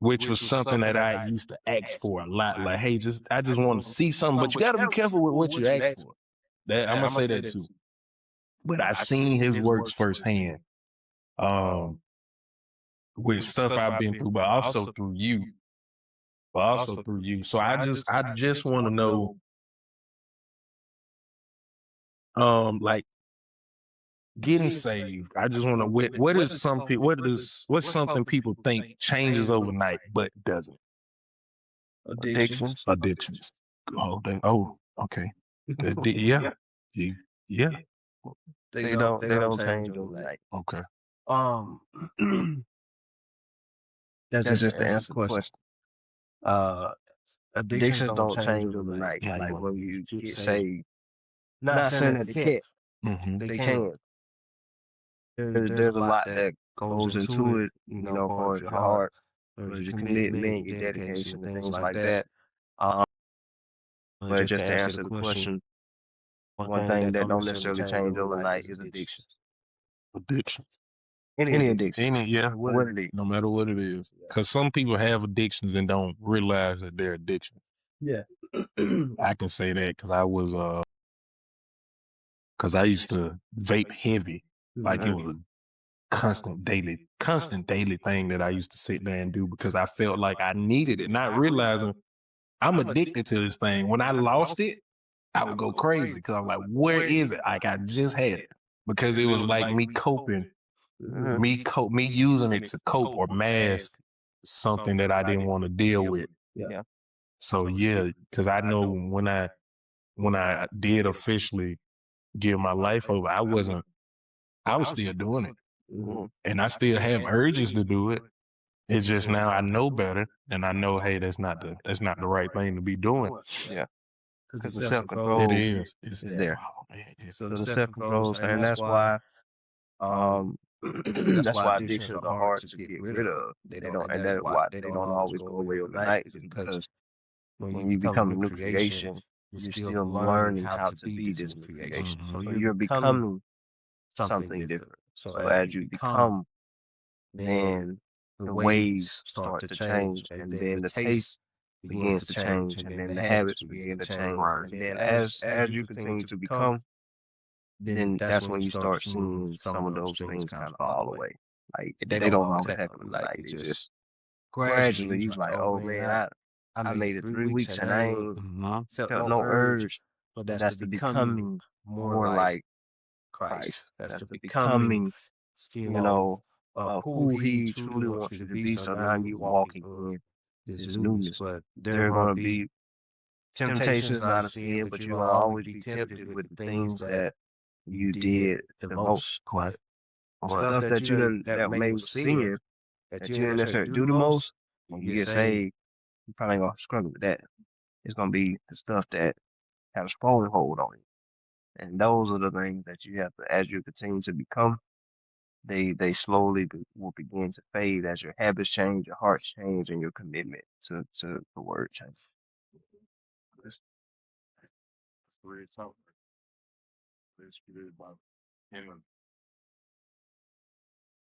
Which was something that I used to ask for a lot. Like, hey, I just want to see something, but you got to be careful with what you ask for. I'm gonna say that too. But I seen his works firsthand, with stuff I've been through, but also through you. So I just want to know, like getting saved. I just want to what's something people think changes overnight but doesn't. Addictions. Oh, okay. Yeah. They don't change overnight. Okay. That's just to answer the question. Addictions don't change overnight. Yeah, Like you when you get saved. Not saying that they can't. Mm-hmm. They can. There's a lot that goes into it, for your heart, for your commitment, your dedication, and things like that. But just to answer the question, one thing that don't necessarily change overnight is addictions. Addictions. Any addiction. What it is. No matter what it is. Because some people have addictions and don't realize that they're addictions. Yeah. I can say that because I was because I used to vape heavy. Like it was a constant daily thing that I used to sit there and do because I felt like I needed it, not realizing I'm addicted to this thing. When I lost it, I would go crazy because I'm like, where is it? Like I just had it because it was like me coping, me using it to cope or mask something that I didn't want to deal with. Yeah. So yeah, because I know when I did officially give my life over, I was still doing it. And I still have urges to do it. It's just now I know better, and I know, hey, that's not the right thing to be doing. Yeah. Because the self-control It is. It's there. Oh, man, it's- So the self-control, and that's why addictions are hard to get rid of. They don't, and that's why they don't always go away overnight. Is because when you become a new creation, you're still learning how to be this new creation. So you're becoming something different. So as you become then the ways start to change, and then the taste begins to change, and then the habits begin to change. And then as you continue to become, then that's when you start seeing some of those things kind of fall away. Like they don't always happen like they just gradually. You like, oh man, I made it 3 weeks and I ain't felt no urge. But that's the becoming more like Christ. That's the becoming, you know, of who He truly wants you to be. So now you walking in this newness. But there are going to be temptations not to sin, but you're going to always be tempted with the things that you did the most. Right. Or stuff that you done that may was sin that you didn't necessarily do the most. When you get saved, you probably ain't gonna struggle with that. It's gonna be the stuff that have a strong hold on you. And those are the things that you have to, as you continue to become, they slowly will begin to fade as your habits change, your hearts change, and your commitment to the word change. That's real talk. Let's get it about him.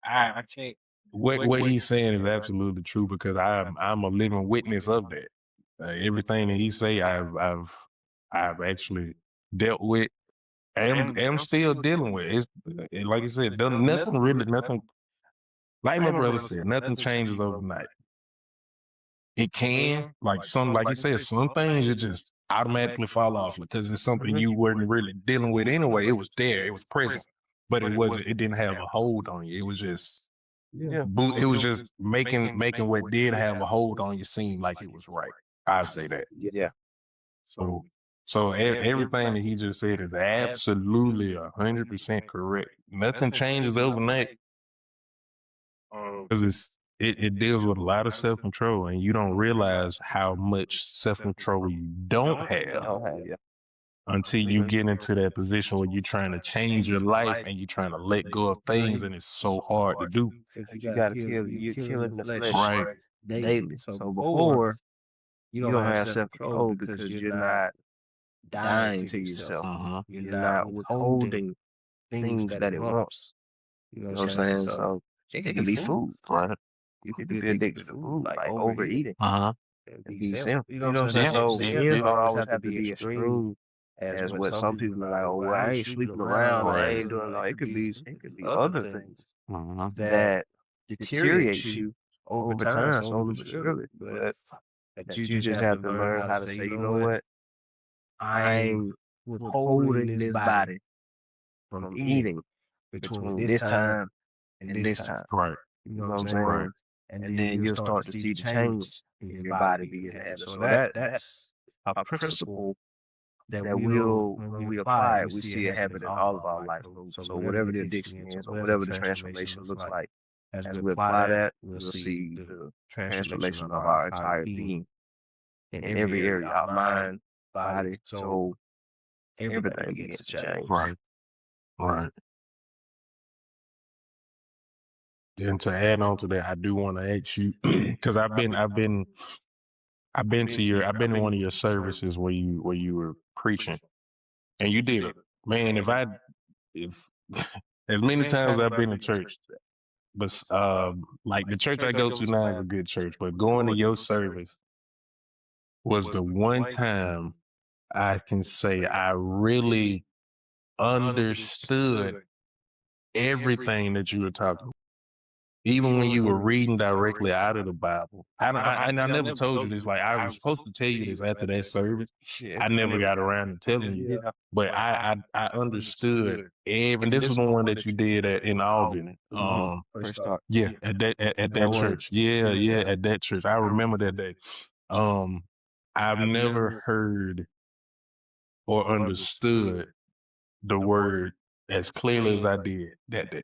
I can't. What he's saying is absolutely true because I'm a living witness of that. Everything that he say, I've actually dealt with. I'm still dealing with. It's like I said, nothing. Like my brother said, nothing changes overnight. It can, like you said, some things you just automatically fall off because it's something you weren't really dealing with anyway. It was there, it was present, but it wasn't. It didn't have a hold on you. It was just. Yeah. It was just making what did have a hold on you seem like it was right. I say that. Yeah. So everything that he just said is absolutely 100% correct. Nothing changes overnight because it deals with a lot of self control, and you don't realize how much self control you don't have Yeah. until you get into that position where you're trying to change your life and you're trying to let go of things, and it's so hard to do. You gotta kill. You're killing the flesh Right. daily. So before you don't have self control because you're not dying to yourself. Uh-huh. You're not withholding things that it wants. You know what I'm saying? So it can be food. Right. You could be addicted to food, like overeating. Uh-huh. And be simple. You know what I'm saying? So it don't always have to be extreme as what some people are like, oh, well, I ain't sleeping around, I ain't doing no. It could be other things Uh-huh. that deteriorates you over time, slowly but surely. But that you just have to learn how to say, you know what? I'm withholding this body from eating between this time and this time. Right. You know what I'm saying? And then you'll start to see the change in your body begin to happen. So that's a principle that we'll, when we apply it, we see it happen in all of our life. So whatever the addiction is, or whatever the transformation looks like, as we apply that, we'll see the transformation of our entire being in every area, our mind, body, soul, everything begins to change. Right. Right. And to add on to that, I do want to ask you because I've been in one of your services where you were preaching, and you did it, man. If as many times I've been in church, but like the church I go to now is a good church, but going to your service was the one time I can say I really understood everything that you were talking about. Even when you were reading directly out of the Bible. I never told you this. Like, I was supposed to tell you this after that service. I never got around to telling you. But I understood and this is the one that you did in Albany. First start. Yeah, at that church. Yeah, at that church. I remember that day. I've never heard or understood the word as clearly as I did that day.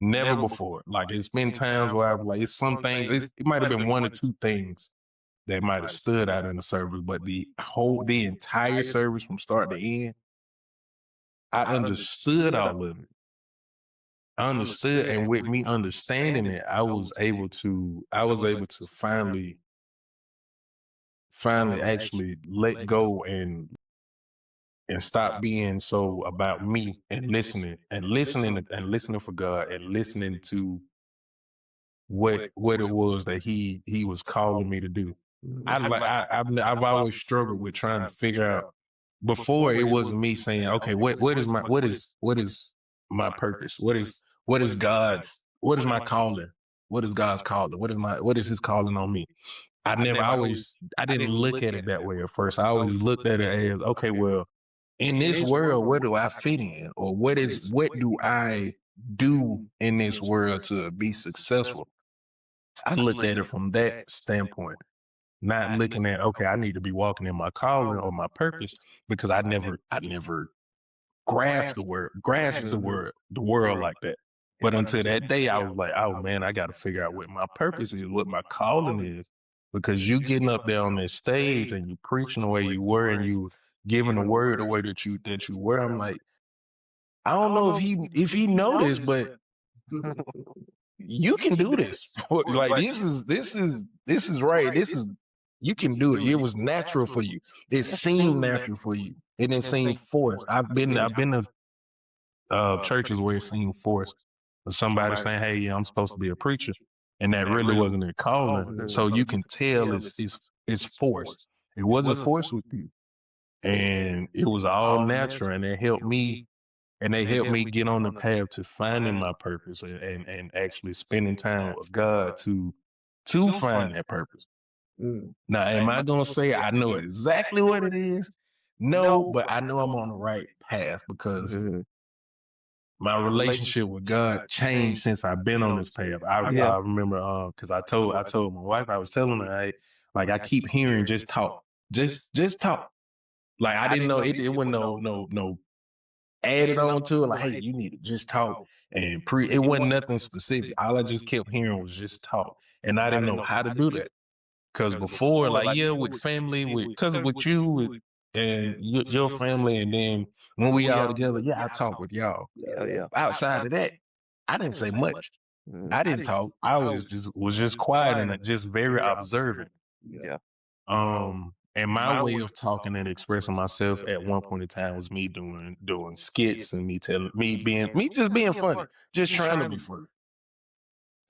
Never before. Like, it's been times where I've like, it's some things, it might have been one or two things that might have stood out in the service, but the entire service from start to end, I understood all of it. I understood, and with me understanding it, I was able to finally actually let go and stop being so about me and listening for God and listening to what it was that he was calling me to do. I've always struggled with trying to figure out. Before, it wasn't me saying, okay, what is my purpose? What is my calling? What is God's calling? What is his calling on me? I didn't look at it that way at first. I always looked at it as, okay, well, in this world, where do I fit in? Or what do I do in this world to be successful? I looked at it from that standpoint, not looking at, okay, I need to be walking in my calling or my purpose, because I never grasped the world like that. But until that day, I was like, oh man, I got to figure out what my purpose is, what my calling is, because you getting up there on this stage and you preaching the way you were and you giving the word the way that you were. I'm like, I don't know if he know this, but you can do this. Like this is right. You can do it. It was natural for you. It seemed natural for you. It didn't seem forced. I've been to churches where it seemed forced. Somebody saying, "Hey, yeah, I'm supposed to be a preacher," and that really wasn't their calling. So you can tell it's forced. It wasn't forced with you, and it was all natural, and it helped me. And they helped me get on the path to finding my purpose and actually spending time with God to find that purpose. Now, am I gonna say I know exactly what it is? No, but I know I'm on the right path, because my relationship with God changed since I've been on this path. I remember because I told my wife, I was telling her, I keep hearing just talk. Just talk. Like I didn't know it wasn't no added on to it, like, hey, you need to just talk and it wasn't nothing specific. All I just kept hearing was just talk. And I didn't know how to do that. Because before, like, yeah, with family, with you and your family, and then when we all together, yeah, I talk with y'all. Yeah. Outside of that, I didn't say much. I didn't talk. I was just quiet and just very observant. Yeah. And my way of talking and expressing myself at one point in time was me doing skits and me just being funny, just trying to be funny.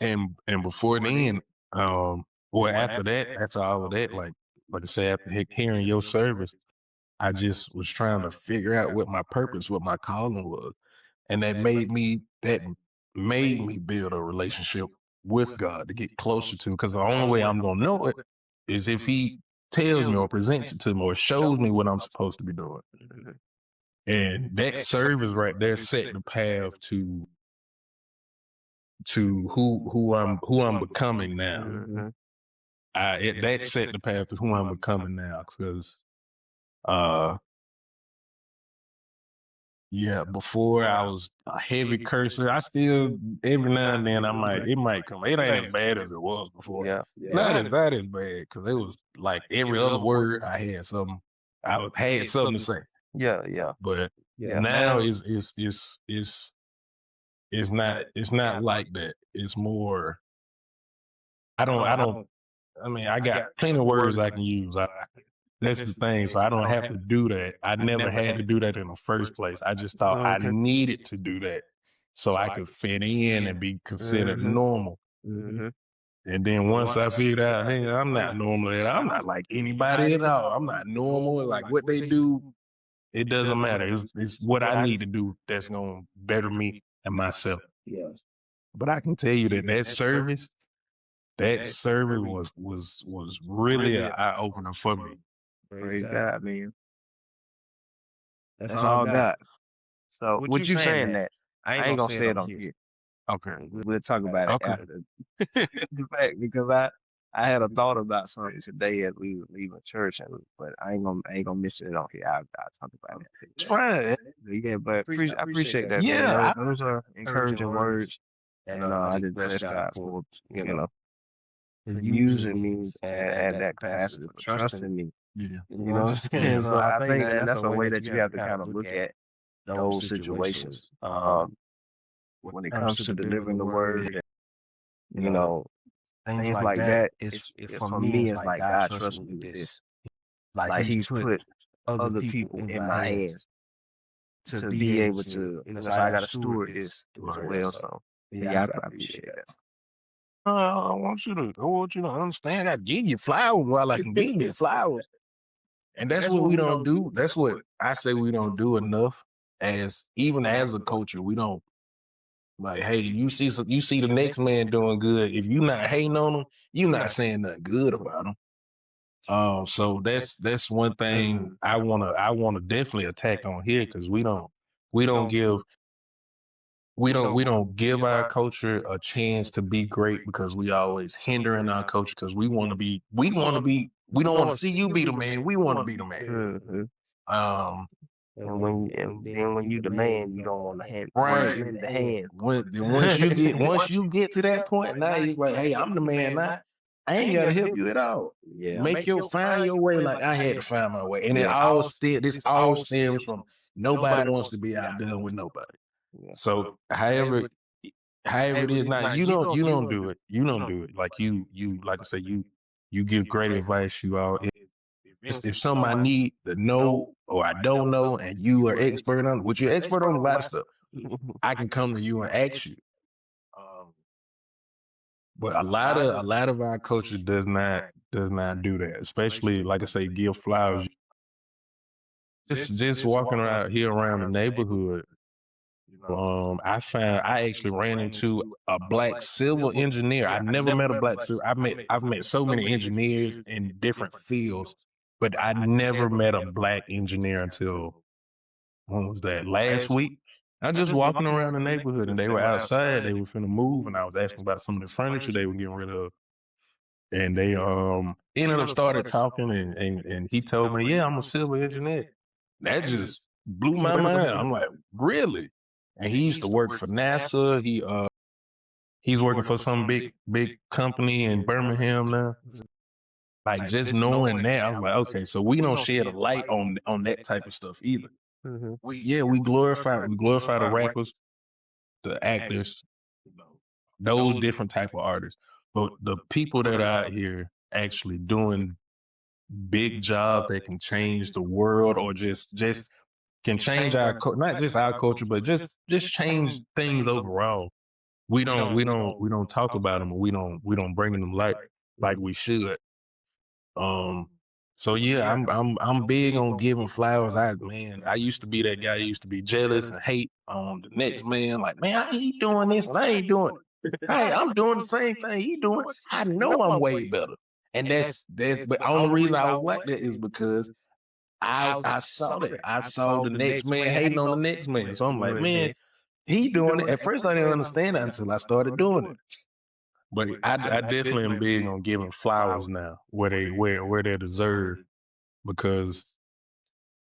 And before then, after all of that, like I said, after hearing your service, I just was trying to figure out what my purpose, what my calling was. And that made me build a relationship with God to get closer to, because the only way I'm gonna know it is if he tells me or presents it to me or shows me what I'm supposed to be doing. And that service right there set the path to who I'm becoming now. That set the path to who I'm becoming now, because before I was a heavy cursor. I still, every now and then, it might come. It ain't as bad as it was before. Not as bad, because it was like every other word I had something to say. But now it's not like that. It's more. I got plenty of words I can use. That's the thing. So I don't have to do that. I never had to do that in the first place. I just thought I needed to do that so I could fit in and be considered normal. And then once I figured out, hey, I'm not normal at all. I'm not like anybody at all. I'm not normal. Like what they do, it doesn't matter. It's what I need to do that's going to better me and myself. But I can tell you that service was really an eye opener for me. Praise God, man. That's all God. So, what you saying that? I ain't gonna say it on here. Okay. We'll talk about it after the fact, because I had a thought about something today as we were leaving church, but I ain't gonna mention it on here. I'll talk about it. It's fine. Yeah, but I appreciate that. Yeah, man. Those are encouraging words, and I just bless God for using me at that capacity, for trusting me. Yeah. You know what I'm saying? So I think that's a way that you have to kind of look at those situations. When it comes to delivering the word, things like that, for me, it's like God trusts me with this. Like He's put other people in my hands to be able to, so I got to steward this as well. So, yeah, I appreciate that. I want you to understand. I give you flowers while I can give you flowers. And that's what we don't do. That's what I say we don't do enough even as a culture. We don't like, hey, you see the next man doing good. If you not hating on him, you not saying nothing good about him. So that's one thing I wanna definitely attack on here because we don't give we don't give our culture a chance to be great because we always hindering our culture because we don't want to see you be the man. We want to be the man. Mhm. Um, And then when you demand, you don't want to have right. in the hand. Once you get to that point, now it's like, hey, I'm the man now. I ain't gotta help you at all. Yeah. Find your way like I had to find my way. And this all stems from nobody wants to be outdone with nobody. Yeah. So however it is now, you don't do it. You don't do it. Like you like I say, you give great advice. You all if something I need to know or I don't know and you are expert on, which you're expert on a lot of stuff, I can come to you and ask you. But a lot of our culture does not do that. Especially like I say, give flowers. Just walking around here around the neighborhood. I actually ran into a black civil engineer. I never met a black civil. I've met so many engineers in different fields, but I never met a black engineer until when was that? Last week. I was just walking around the neighborhood and they were outside. They were finna move, and I was asking about some of the furniture they were getting rid of. And they ended up started talking, and he told me, "Yeah, I'm a civil engineer." That just blew my mind. I'm like, really? And he used to work for NASA. He's working for some big company in Birmingham now. Like just knowing that, I was like, okay, so we don't shed a light on that type of stuff either. Mhm. Yeah, we glorify the rappers, the actors, those different type of artists. But the people that are out here actually doing big jobs that can change the world or just can change not just our culture, but just change things overall. We don't talk about them, or we don't bring them like we should. So yeah, I'm big on giving flowers. I used to be that guy. I used to be jealous and hate on the next man. Like, man, how he doing this and I ain't doing it. Hey, I'm doing the same thing he doing. I know I'm way better. And but the only reason I was like that is because I saw that. I saw the next man hating on the next man. So I'm like, man, he doing it. At first I didn't understand it until I started doing it. But I definitely am big on giving flowers now where they're deserved because,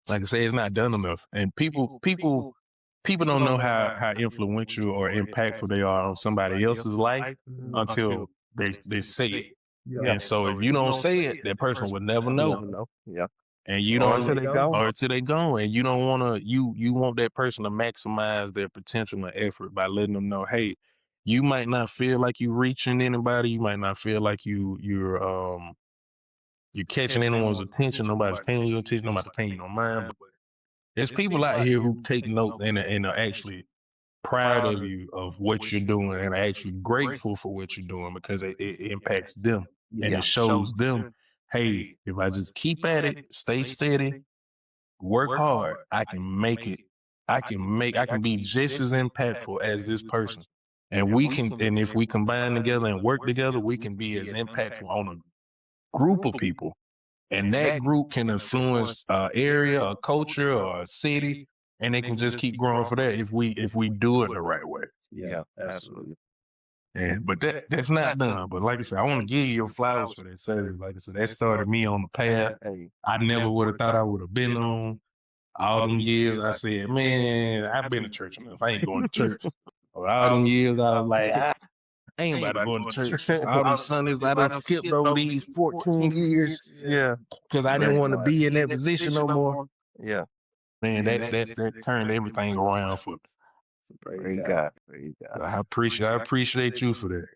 like I say, it's not done enough, and people don't know how influential or impactful they are on somebody else's life until they say it. Yeah. And so if you don't say it, that person will never know. No. Yeah. And you Or don't until they go. or until they go, and you don't want to you want that person to maximize their potential and effort by letting them know, hey, you might not feel like you reaching anybody, you might not feel like you're catching anyone's attention, nobody's paying you attention, nobody's paying you no mind. But there's people out here who take note and are actually proud of you of what you're doing and are actually grateful for what you're doing because it impacts them and it shows them, hey, if I just keep at it, stay steady, work hard, I can make it. I can be just as impactful as this person. And if we combine together and work together, we can be as impactful on a group of people. And that group can influence a area, a culture, or a city, and it can just keep growing for that if we do it the right way. Yeah. Absolutely. And but that's not done. But like I said, I want to give you your flowers for that service. Like I said, that started me on the path Hey. I never would have thought I would have been on. All them years I said, man, I've been to church enough. I ain't going to church. For all them years I was like, I ain't about to go to church. All them Sundays I done skipped over these 14 years. Yeah. Because I didn't want to be in that position no more. Yeah. Man, that turned everything around for me. Praise God. Praise God. I appreciate you for that.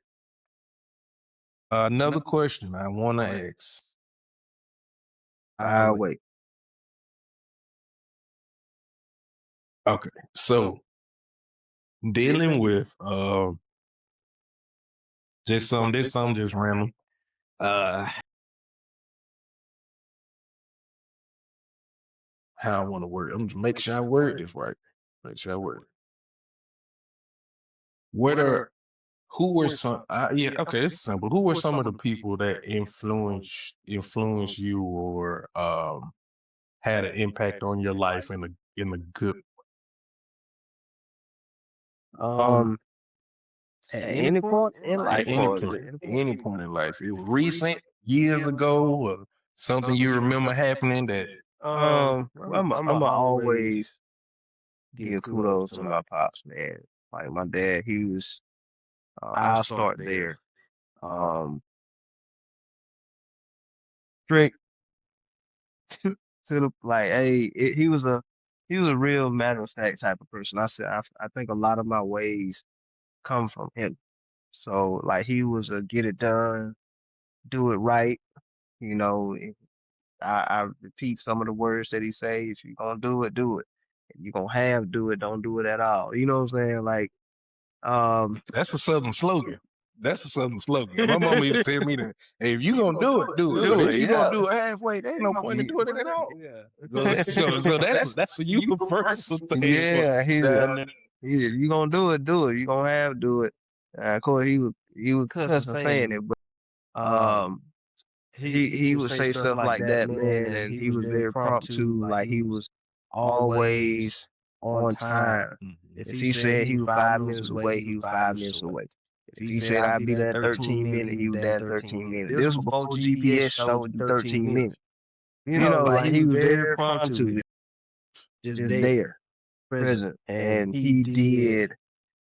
Another question I want to ask. Wait. Okay, so dealing with Just some. This some just random. How I want to word. I'm just make sure I word this right. Make sure I word. Who were some? Yeah, okay, it's simple. Who were some of the people that influenced you or had an impact on your life in a good? At any point in life, Any point in life, it was recent, years ago, or something you remember happening that. I'm always give kudos to my pops, man. Like my dad, he was. I'll start there. Strict to the like, hey, he was a real matter of fact type of person. I think a lot of my ways come from him. So like he was a get it done, do it right. You know, I repeat some of the words that he say. If you're gonna do it, do it. If you're gonna do it, don't do it at all. You know what I'm saying? Like, That's a Southern slogan. That's a Southern slogan. My mama used to tell me that, hey, if you gonna do it, do it. But if you gonna do it halfway, there ain't no point in doing it at all. Yeah. So that's a universal thing. Yeah, you gonna do it, do it. You gonna do it. Of course, he was cussing saying it, but he would say stuff like that, man, and he was very prompt to, like, he was always on time. If he said he was 5 minutes away, he was 5 minutes away. If he said I'd be there in 13 minutes, he was there in 13 minutes. This was before GPS showed you 13 minutes. You know, like he was very prompt to it. Just there, present, and he did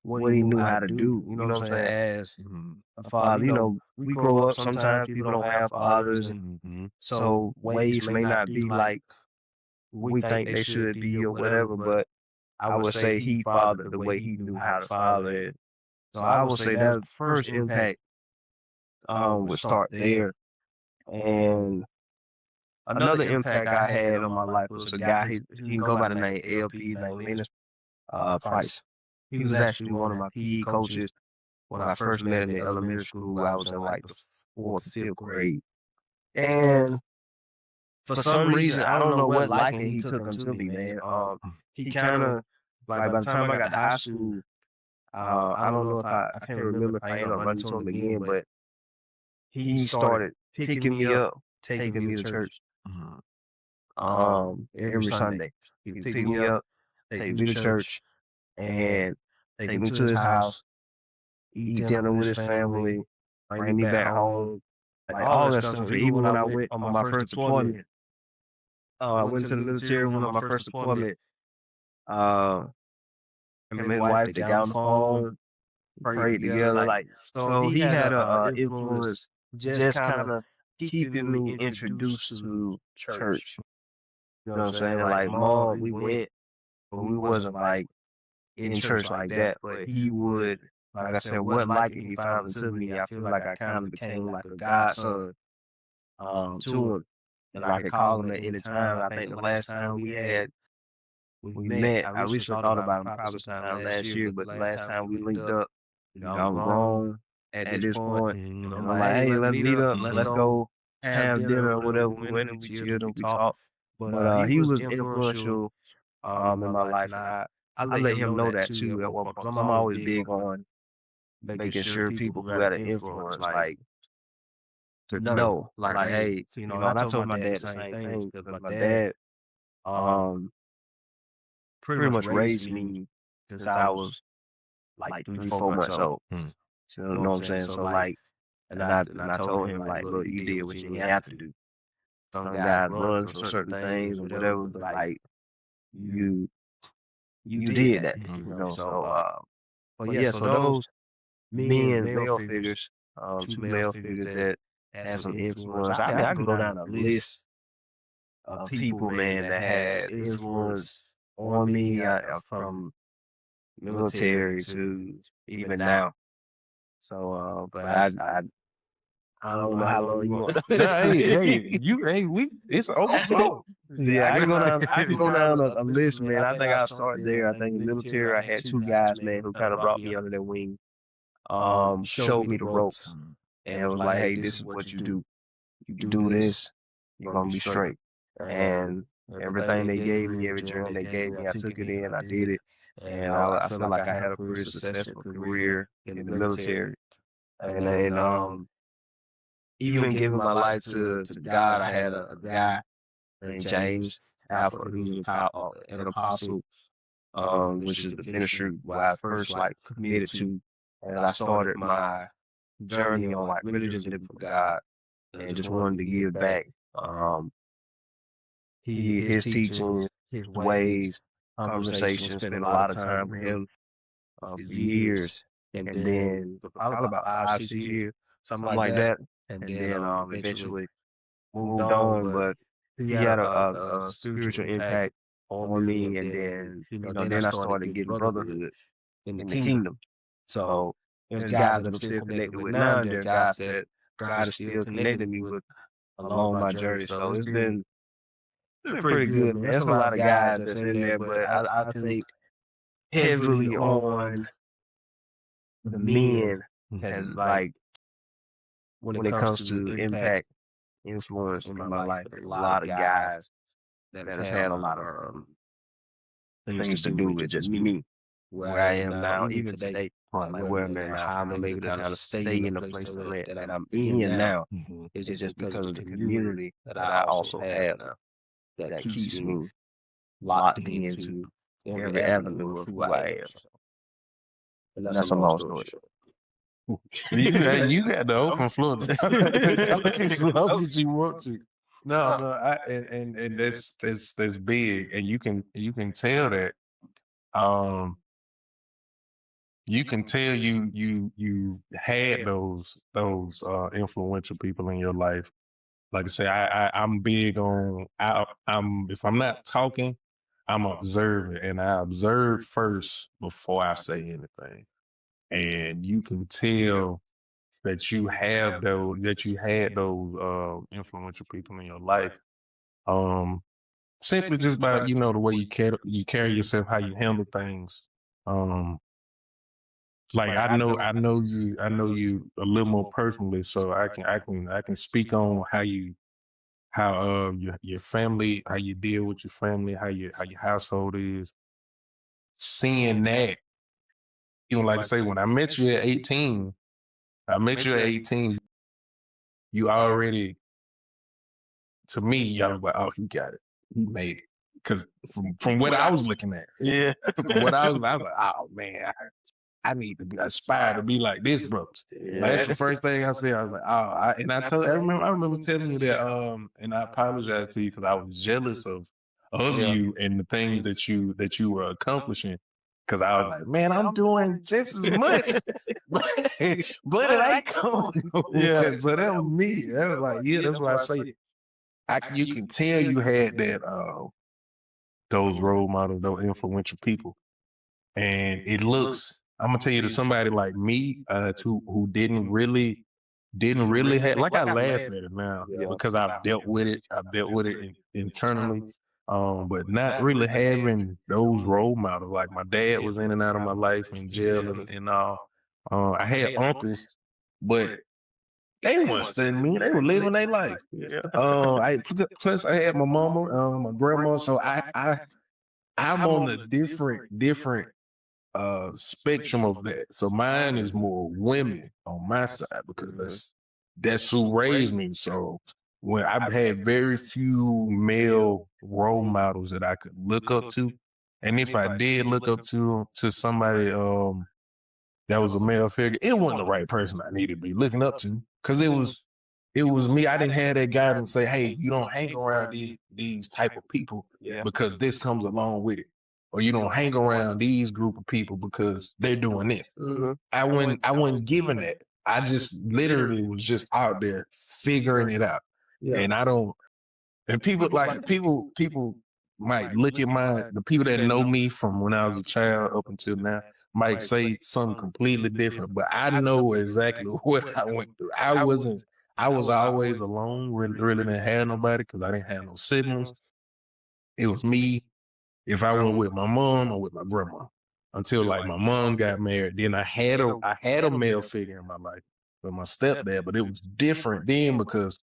what he knew how to do. You know what I'm saying? As a father, you know, we grow up. Sometimes people don't have fathers, and so ways may not be like we think they should be or whatever. But I would say he fathered the way he knew how to father. So I would say that first impact would start there, and another impact I had on my life was a guy, he can go by the name LP, named Linus Price. He was actually one of my PE coaches when I first met him in elementary school. I was in like the 4th, 5th grade. And for some reason, I don't know what liking he took to me, man. He kind of, like by the time I got to high school, I don't know if I can't remember if I ended up running to him again, but he started picking me up, taking me to church. Every Sunday. He would pick me up, take me to church, and take me to his house, eat dinner with his family, bring me back home, like all that stuff. Even when I went on my first deployment, I went to the military on my first deployment. Him and his wife, they got on the phone, prayed together. Like, so he had a influence just kind of keeping me introduced to church. You know what I'm saying? Like, Mom, we went, but we wasn't like in church like that. But he would, like I said, what like it he found to me. I feel like I kind of became like a godson to him. And I could call him at any time. I think the last time we met, I recently thought about him probably sometime last year, but the last time we linked up, you know, I'm grown at this point. And I'm like, hey, let's meet up, let's go have dinner or whatever. We went and we chilled and we talked. But he was influential in my life. And I let him know that too at one point. 'Cause I'm always big on making sure people who had an influence, like, to know, like, hey, you know, and I told my dad the same thing, because my dad pretty much raised me since I was like 3, 4 months old. So, you know what I'm saying? So like, and I told him, like, look, you did what you have to do. Some guys run for certain things or whatever, but like you did that, you know. So but yeah, so those male figures, 2 male figures that had some influence. I mean, I can go down a list of people, man, that had influence on me, from military to even now. So, but I don't know how long you want. It's overflow. Yeah, I can go down a list, man. I think I'll start there. I think in the military, I had 2 guys, man, who kind of brought me under their wing. showed me the ropes and it was like, hey, this is what you do. You do this, you're gonna be straight. And everything they gave me, every journey they gave me, I took it in, I did it, and I feel like I had a pretty successful career in the military. And even giving my life to God, I had a guy named James Alford, who's an apostle, which is the ministry where I first like committed to, and I started my journey on like really just living for God and just wanted to give back. His teachings, his ways, conversations, spent a lot of time with him for years, and then probably about 5, 6 years, something like that, and then eventually moved on. But he had a spiritual impact on me, and then I started getting brotherhood in the kingdom. So there's guys that I'm still connected with now, and there's guys that God is still connecting me with along my journey. So it's been pretty good, man. There's a lot of guys that's in there, but I think heavily on the men as like when it comes to impact, influence in my life. A lot of guys that has had a lot of things to do with just me, where I am now, even today, like where I'm at now, how I'm able to kind of stay in the place that I'm in now. It's just because of the community that I also have now that keeps me locked into every avenue of who I am. And that's a long story short. You got the open floor to talk as long as you want to. No, and that's big, and you can tell that. You can tell you had those influential people in your life. Like I say, I'm big on I'm if I'm not talking, I'm observing, and I observe first before I say anything. And you can tell that you had those influential people in your life. Simply just by the way you carry yourself, how you handle things. Like I know you a little more personally, so I can speak on how your family, how you deal with your family, how your household is. Seeing that, like I say, when I met you at 18, you already, to me, y'all was like, oh, he got it, he made it. Because from what I was looking at, from what I was like, oh man, I need to aspire to be like this, bro. Like, that's the first thing I said. I was like, oh, I remember telling you that, and I apologize to you because I was jealous of you and the things that you were accomplishing. Because I was like, man, I'm doing just as much, but it ain't coming. Yeah, so that was me. That was like, yeah, that's why I say, you can tell you had that, those role models, those influential people, and it looks. I'm gonna tell you, to somebody like me, who didn't really have, like, I laugh at it now because I've dealt with it. I've dealt with it internally, but not really having those role models. Like, my dad was in and out of my life in jail and all. I had uncles, but they weren't studying me. They were living their life. Plus I had my mama, my grandma. So I'm on a different spectrum of that. So mine is more women on my side because that's who raised me. So when I've had very few male role models that I could look up to, and if I did look up to somebody that was a male figure, it wasn't the right person I needed to be looking up to, because it was me. I didn't have that guy to say, hey, you don't hang around these type of people because this comes along with it. Or you don't hang around these group of people because they're doing this. I wasn't given that. I just literally was just out there figuring it out. And people might look at the people that know me from when I was a child up until now might say something completely different, but I know exactly what I went through. I was always alone, really didn't have nobody because I didn't have no siblings. It was me. If I went with my mom or with my grandma, until like my mom got married. Then I had a male figure in my life with my stepdad, but it was different then because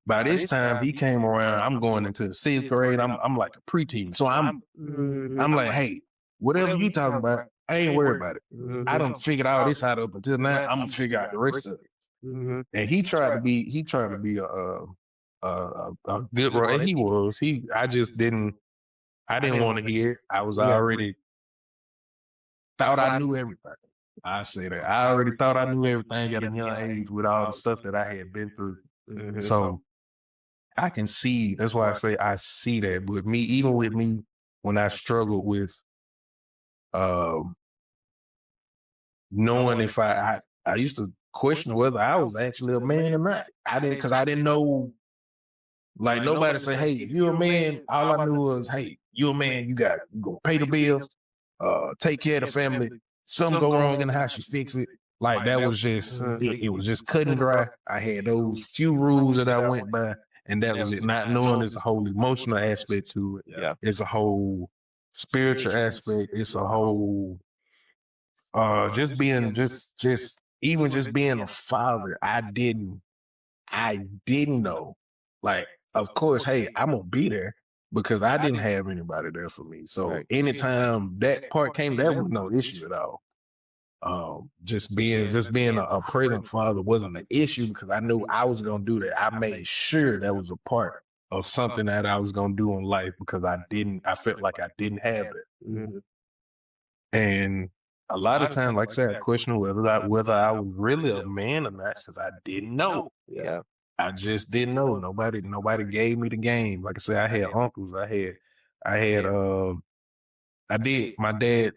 by this time he came around. I'm going into the 6th grade. I'm like a preteen, so I'm like, hey, whatever you talking about, I ain't worried about it. I done figured all this out up until now. I'm gonna figure out the rest of it. And he tried to be a good role, and he was. I just didn't. I didn't want to hear it. I was already thought I knew everything. I say that I already thought I knew everything at a young age with all the stuff that I had been through. So I can see. That's why I say I see that with me. Even with me, when I struggled with knowing if I used to question whether I was actually a man or not. I didn't know. Like nobody say, hey, you a man. All I knew was, hey, you a man. You gonna pay the bills, take care of the family. Something go wrong in the house, you fix it. Like that was just it was just cut and dry. I had those few rules that I went by, and that was it. Not knowing there's a whole emotional aspect to it. Yeah. It's a whole spiritual aspect. It's a whole just being being a father. I didn't know. Like, of course, hey, I'm gonna be there because I didn't have anybody there for me. So anytime that part came, that was no issue at all. Just being a present father wasn't an issue because I knew I was gonna do that. I made sure that was a part of something that I was gonna do in life because I felt like I didn't have it. And a lot of times, like I said, I questioned whether I was really a man or not because I didn't know. Yeah. I just didn't know. Nobody gave me the game. Like I said, I had uncles. I did. My dad,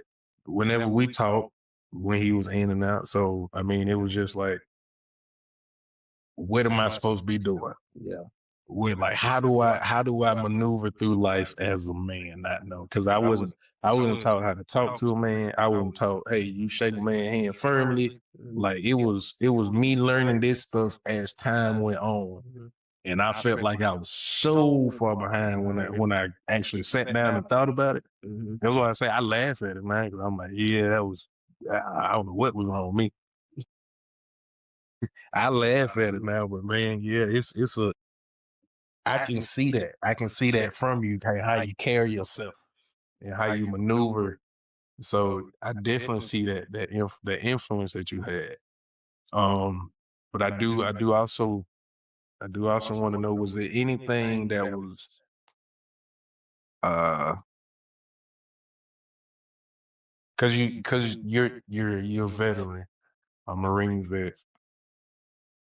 whenever we talked, when he was in and out. So, I mean, it was just like, what am I supposed to be doing? Yeah. With like, how do I maneuver through life as a man? Not know. Cause I wasn't taught how to talk to a man. I wasn't taught, hey, you shake a man's hand firmly. Like it was me learning this stuff as time went on. And I felt like I was so far behind when I actually sat down and thought about it. That's why I say I laugh at it, man. Cause I'm like, yeah, that was, I don't know what was wrong with me. I laugh at it now, but man, yeah, it's a, I can see that. I can see that from you, how you carry yourself and how you maneuver. So I definitely see that influence that you had. But I do also want to know, was there anything that was because you're a veteran, a Marine vet.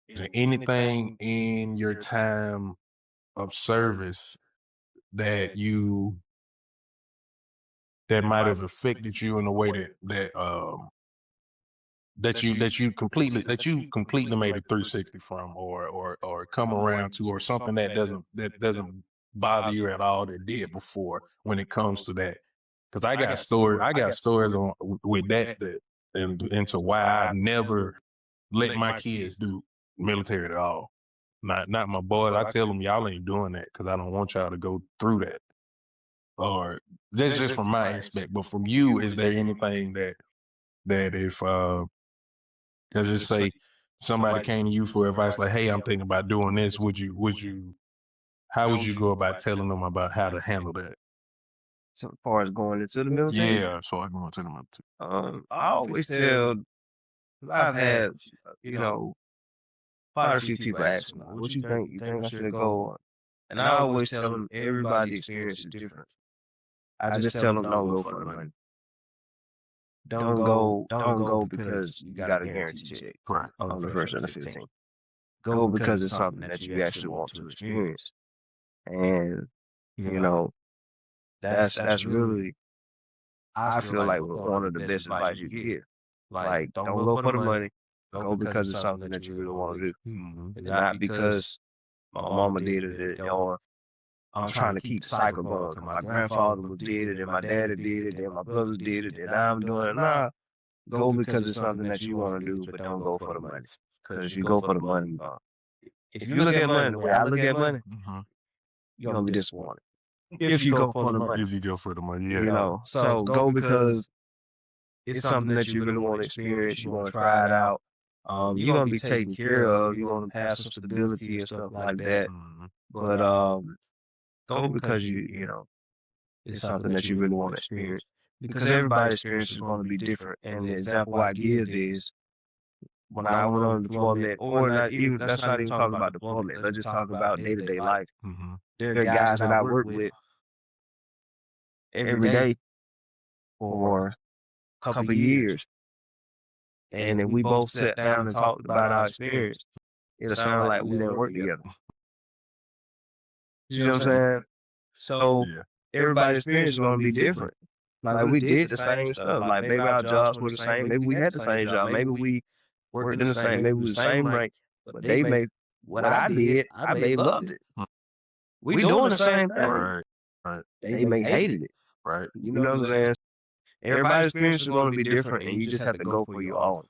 Is there anything in your time of service that might have affected you in a way that you completely made a 360 from or come around to, or something that doesn't bother you at all that did before when it comes to that? Because I got stories on with that and into why I never let my kids do military at all. Not my boys. I tell them, y'all ain't doing that because I don't want y'all to go through that. Or that's just from my aspect. But from you, is there anything that if let's just say somebody came to you for advice, like, hey, I'm thinking about doing this, how would you go about telling them about how to handle that? So as far as going into the military, Yeah, so I going to them too. I always tell. I've had, quite a few people ask me, "What you think? You think I should go?" And I always tell them everybody's experience is different. I just tell them don't go for the money. Don't go because you got a guarantee check Right. on the first and the 15th. Go because it's something that you actually want to experience. And that's really, I feel like, one of the best advice you get. Like, don't go for the money. Go because it's something that you really want to do. And not because my mama did it or I'm trying to keep the cycle going. 'Cause my grandfather did it and my daddy did it and my brother did it and I'm doing it. Nah, go because it's something that you want to do, but don't go for the money. Because you go for the money. If you look at money the way I look at money, you're going to be disappointed. If you go for the money. If you go for the money, yeah. So go because it's something that you really want to experience. You want to try it out. You're gonna be taken care of. You want to have some stability and stuff like that. But go because you know it's something that you really want to experience. Because everybody's experience is going to be different. And the example I give is when I went on deployment, or not even that's not even talking about deployment. Let's just talk about day-to-day life. There are guys that I work with every day for a couple of years. And if we both sat down and talked about our experience, it'll sound like we didn't work together. You know what I'm saying? So everybody's experience is going to be different. Like we did the same stuff. Like maybe our jobs were the same. Maybe we had the same job. Maybe we worked in the same. Maybe we were the same rank. But they made what I did. I may loved it. We doing the same thing. Right. They may hated it. Right. You know what I'm saying? Everybody's experience is going to be different, and you just have to go for your own.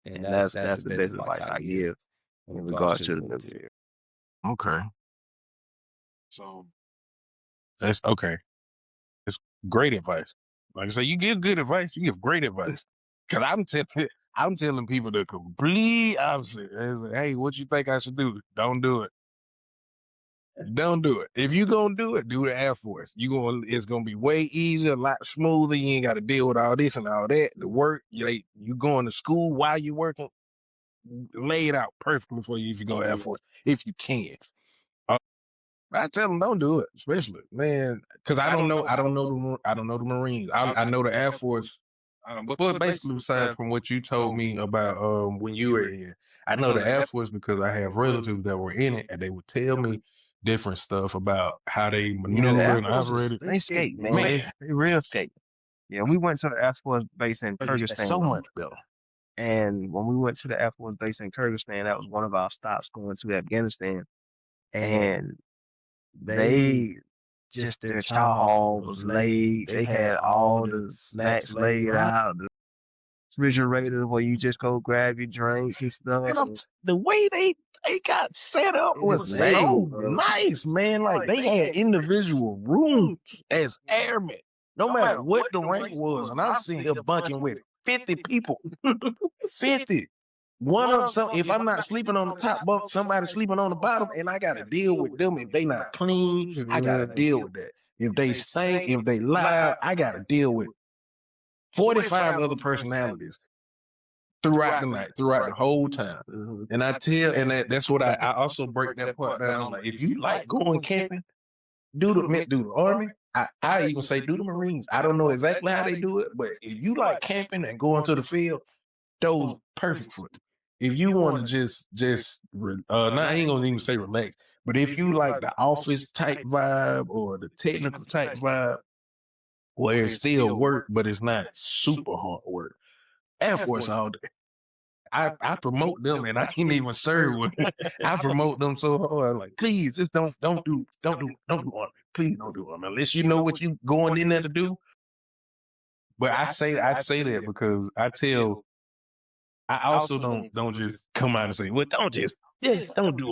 And that's the best advice I give in regards to the military. Okay. So That's okay. It's great advice. Like I say, you give good advice, you give great advice. Cause I'm telling people the complete opposite. It's like, hey, what you think I should do? Don't do it. Don't do it. If you gonna do it, do the Air Force. It's gonna be way easier, a lot smoother. You ain't gotta deal with all this and all that. The work, you going to school while you working, lay it out perfectly for you if you go Air Force, if you can. I tell them don't do it, especially man, because I don't know the Marines. I know the Air Force. But basically, besides from what you told me about when you were in, I know the Air Force because I have relatives that were in it, and they would tell me different stuff about how they maneuver and operate. They skate, man. They real skate. Yeah, we went to the Air Force base in Kyrgyzstan. So much better. And when we went to the Air Force base in Kyrgyzstan, that was one of our stops going to Afghanistan. And they just their chow hall was laid. They had all the snacks laid out. The refrigerator where you just go grab your drinks and stuff. The way they got set up was so nice, man. Like they had individual rooms as airmen, no matter what the rank was. And I'm sitting here bunking with 50 people. 50. One of some, if I'm not sleeping on the top bunk, somebody sleeping on the bottom, and I gotta deal with them. If they not clean, I gotta deal with that. If they stink, if they loud, I gotta deal with 45 other personalities throughout the night, throughout the whole time. And I tell, and that's what I also break that part down. Like, if you like going camping, do the Army. I even say do the Marines. I don't know exactly how they do it, but if you like camping and going to the field, those perfect for it. If you want to I ain't gonna even say relax, but if you like the office type vibe or the technical type vibe, where it's still work, but it's not super hard work, Air Force all day. I promote them, and I can't even serve with them. I promote them so hard. Like, please, just don't do Army. Please don't do Army unless you know what you going in there to do. But I say that because I also don't just come out and say, well, don't do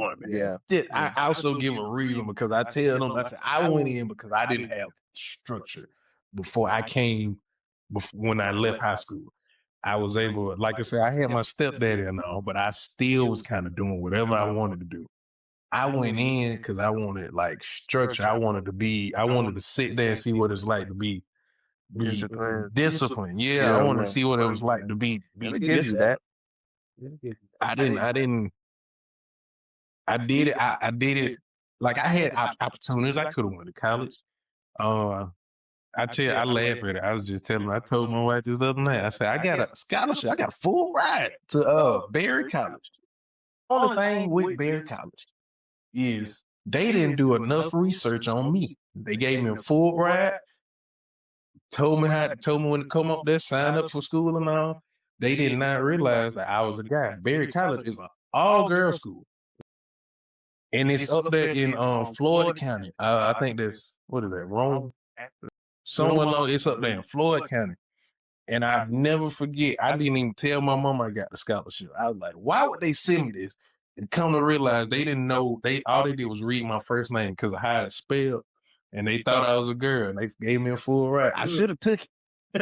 Army. Yeah. I also give a reason because I tell them, I said, I went in because I didn't have structure before I came, when I left high school. I was able, like I said, I had my stepdaddy and all, but I still was kind of doing whatever I wanted to do. I went in because I wanted like structure. I wanted to sit there and see what it's like to be disciplined. Yeah, I wanted to see what it was like to be that. I did it. Like I had opportunities. I could have went to college. I laugh at it. I was just telling her, I told my wife this other night, I said, I got a scholarship. I got a full ride to Berry College. Only thing with Berry College is they didn't do enough research on me. They gave me a full ride, told me when to come up there, sign up for school and all. They did not realize that I was a guy. Berry College is an all-girl school. And it's up there in Floyd County. I think that's, what is that, Rome? It's up there in Floyd County. And I never forget, I didn't even tell my mom I got the scholarship. I was like, why would they send me this? And come to realize they didn't know, all they did was read my first name because of how it's spelled. And they thought I was a girl, and they gave me a full ride. I should have took it.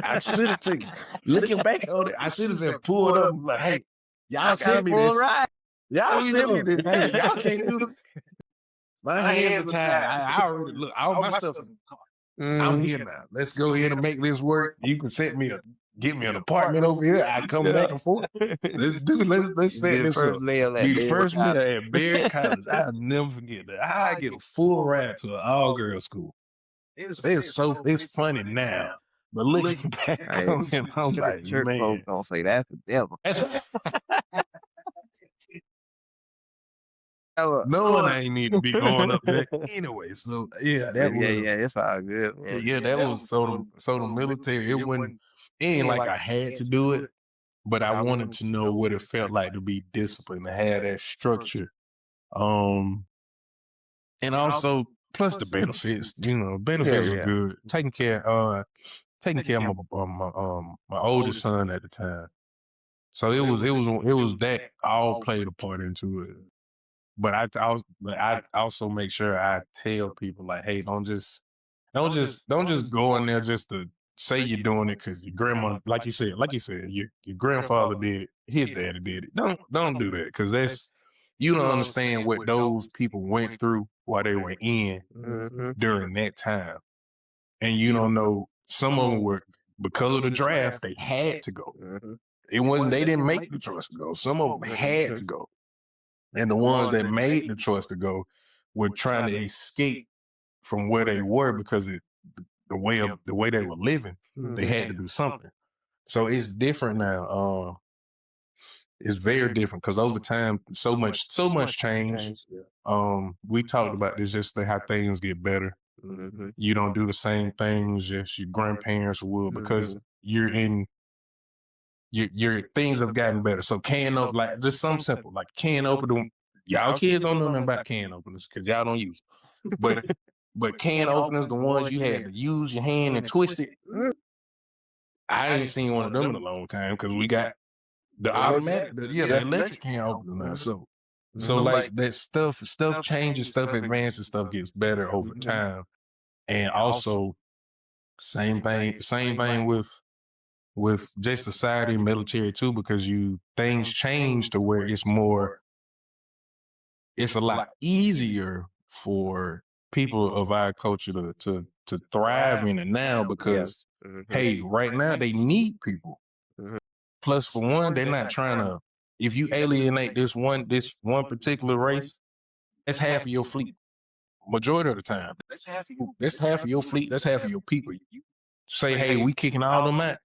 I should have taken. Looking back on it, I should have said pulled up. Like, hey, y'all sent me this. Y'all sent me this. Hey, y'all can't do this. My hands are tied. I already look. All my stuff. I'm here now. Let's go ahead and make this work. You can get me an apartment over here. I come back and forth. Let's set this up. Be the first meal at Barry College. I'll never forget that. I get a full ride to an all-girl school. It's funny now. But looking back on it, I'm like, church man. folks don't say that's the devil. Knowing I ain't need to be going up there anyway. So yeah, it's all good. Man. Yeah, that was so the military. It ain't like I had to do it, but I wanted to know what it felt like to be disciplined, to have that structure. And also plus the benefits. Benefits were good. Taking care of my oldest son at the time. So it was that all played a part into it. But I also make sure I tell people like, hey, don't just go in there just to say you're doing it because your grandma, like you said, your grandfather did it, his daddy did it. Don't do that because you don't understand what those people went through while they were in during that time, and you don't know some of them were because of the draft they had to go. It wasn't they didn't make the choice to go. Some of them had to go. And the ones that made the choice to go were trying to escape from where they were because the way they were living, they had to do something. So it's different now. It's very different because over time, so much change. We talked about this just how things get better. You don't do the same things as your grandparents would because you're in. Your things have gotten better. So can open, like just something simple, like can opener. Y'all kids don't know nothing about can openers because y'all don't use them. But can openers, the ones you had to use your hand and twist it. I ain't seen one of them in a long time because we got the automatic, the electric can opener now. So like that stuff changes, stuff advances, stuff gets better over time. And also same thing with just society and military too, because things change to where it's a lot easier for people of our culture to thrive in it now because hey, right now they need people. Plus for one, they're not trying to, if you alienate this one particular race, that's half of your fleet. Majority of the time. That's half of your fleet, that's half of your people. Say, hey, we kicking all them out.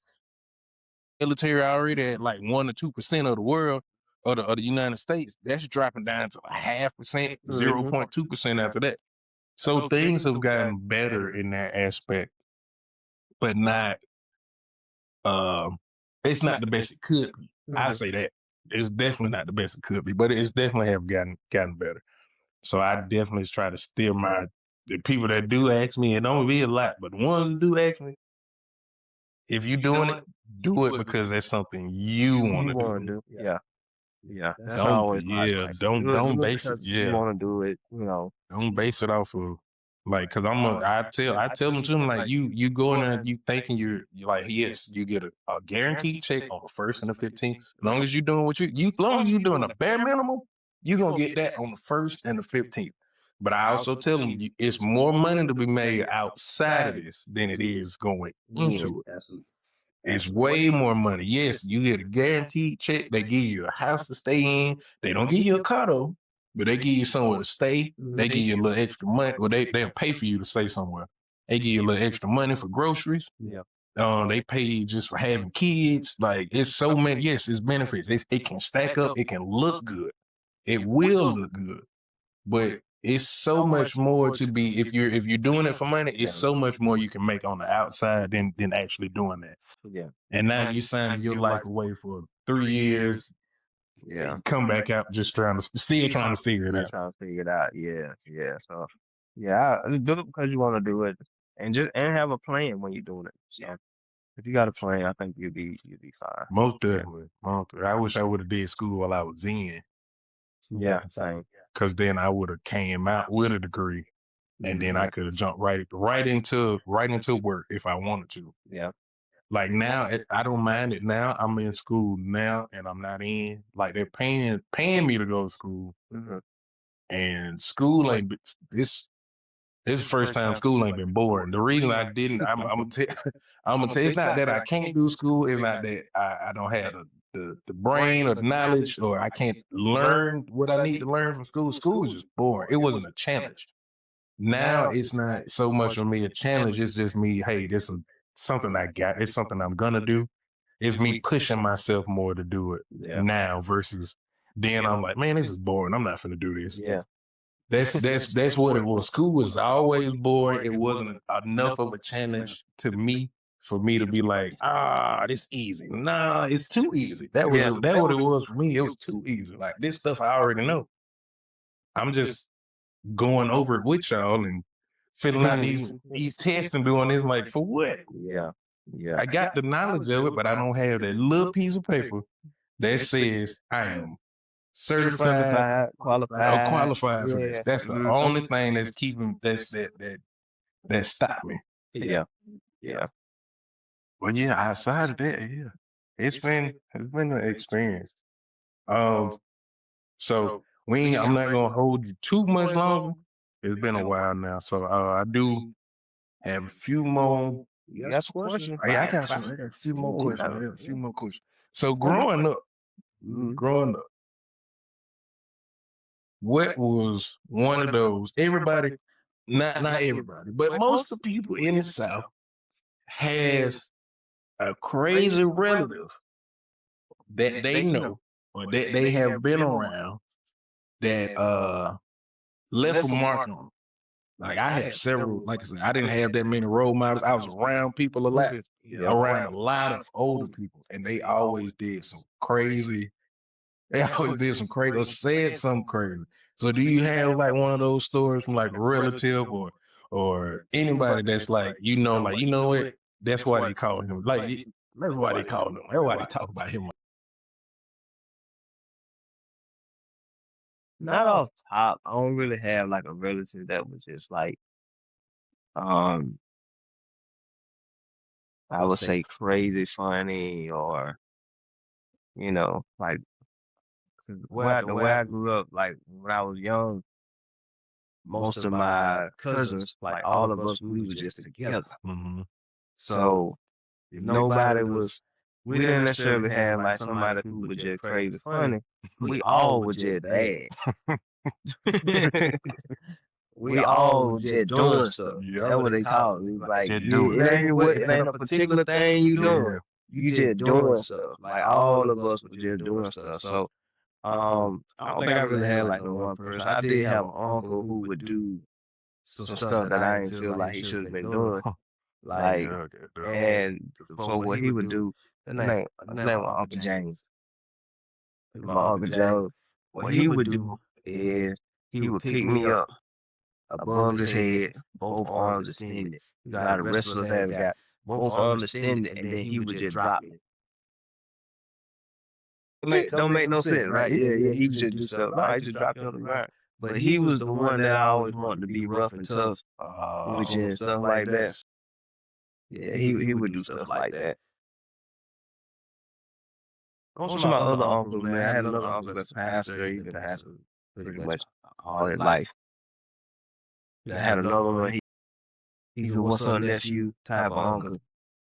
Military already at like 1 or 2% of the world of the United States, that's dropping down to 0.5%, 0.2% after that. So things have gotten better in that aspect, but not it's not the best it could be. I say that. It's definitely not the best it could be, but it's definitely have gotten better. So I definitely try to steer the people that do ask me, it don't be a lot, but the ones that do ask me, if you're doing it, do it because that's something you want to do. Yeah. That's always don't base it. You want to do it, Don't base it off of like, cause I tell them too, like you go in there, you thinking you're like, yes, you get a guaranteed check on the 1st and the 15th. As long as you're doing as long as you're doing a bare minimum, you're gonna get that on the 1st and the 15th. But I also tell them it's more money to be made outside of this than it is going into it. It's way more money. Yes, you get a guaranteed check. They give you a house to stay in. They don't give you a car though, but they give you somewhere to stay. They give you a little extra money. Well, they'll pay for you to stay somewhere. They give you a little extra money for groceries. They pay you just for having kids. Like it's so many. Yes, it's benefits. It can stack up. It can look good. It will look good, but it's so much more to be if you're doing it for money. It's so much more you can make on the outside than actually doing that. And now you signing your life away for 3 years. Come back out still trying to figure it out. So do it because you want to do it, and have a plan when you're doing it. So if you got a plan, I think you'll be fine. Most definitely. I wish I would have did school while I was in. Yeah, same. Because then I would have came out with a degree, and then I could have jumped right into work if I wanted to. Yeah. Like now, I don't mind it now. I'm in school now, and I'm not in. Like they're paying me to go to school, and school ain't this. This is the first time school ain't been boring. The reason I didn't, I'm gonna tell, it's not that I can't do school. It's not that I don't have the brain or the knowledge, or I can't learn what I need to learn from school. School was just boring. It wasn't a challenge. Now it's not so much for me a challenge. It's just me. Hey, this is something I got. It's something I'm gonna do. It's me pushing myself more to do it now versus then. I'm like, man, this is boring. I'm not finna do this. Yeah. That's what it was. School was always boring. It wasn't enough of a challenge to me for me to be like, this easy. Nah, it's too easy. That what it was for me. It was too easy. Like this stuff I already know. I'm just going over it with y'all and filling out these tests and doing this. Like for what? Yeah. I got the knowledge of it, but I don't have that little piece of paper that says I am certified qualified, qualified for this. That's the only thing that's keeping that stop me. Yeah. Well, yeah, outside of that, it's been an experience. So I'm not gonna hold you too much longer. It's been a while now, so I do have a few more. You got some questions? I got a few more questions. So growing up, what was one of those? Everybody, not everybody, but most of the people in the South has a crazy relative that they know or that they have been around that left a mark on them. Like I have several, like I said, I didn't have that many role models. I was around people a lot, around a lot of older people, and they always did some crazy. They always did some crazy or said something crazy. So do you have like one of those stories from like a relative or anybody that's like, you know what? That's why they call him. Like that's why they call him. That's why they talk about him. Not off top. I don't really have like a relative that was just like, I would say crazy funny or, like the way I grew up, like when I was young, most of my cousins, like all of us, we were just together. So we didn't necessarily have like somebody who was just crazy funny. We all were just bad. We all just doing stuff. That's what they call it. It's like it ain't a particular thing you doing. You just doing stuff. Like all of us were just doing stuff. So I don't think I really had like no one person. I did have an uncle who would do some stuff that I didn't feel like he should have been doing. Like, and for what he would do, his name was Uncle James. My Uncle James, what he would do is he would pick me up above his head, both arms extended. You know how the wrestlers have got both arms extended, and then he would just drop me. Don't make no sense, right? Yeah. He just do stuff. No, he just dropped you on the ground. But he was the one that I always wanted to be rough and tough, which and stuff like that. Yeah, he would do stuff like that. Most of my other uncles, man, I had another uncle that's a pastor. He's been a pastor pretty much all his life. I had another one. He's a what's up nephew type of uncle.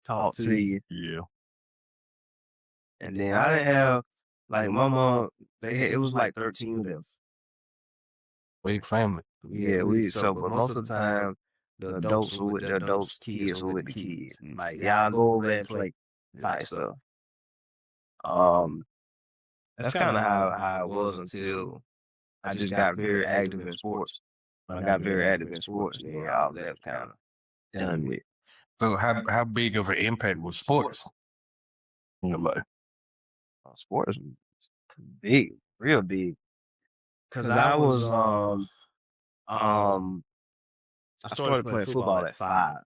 Talk to you. Yeah. And then I didn't have like my mom. It was like 13 of them. Big family. Yeah, but most of the time the adults were with the adults, kids were with the kids. Like y'all go over there and play type stuff. That's kind of how it was until I just got very active in sports. When I got very active in sports, then all that was kind of done with. So how big of an impact was sports in your life? Sports was big, real big. Cause I was I started playing football at 5.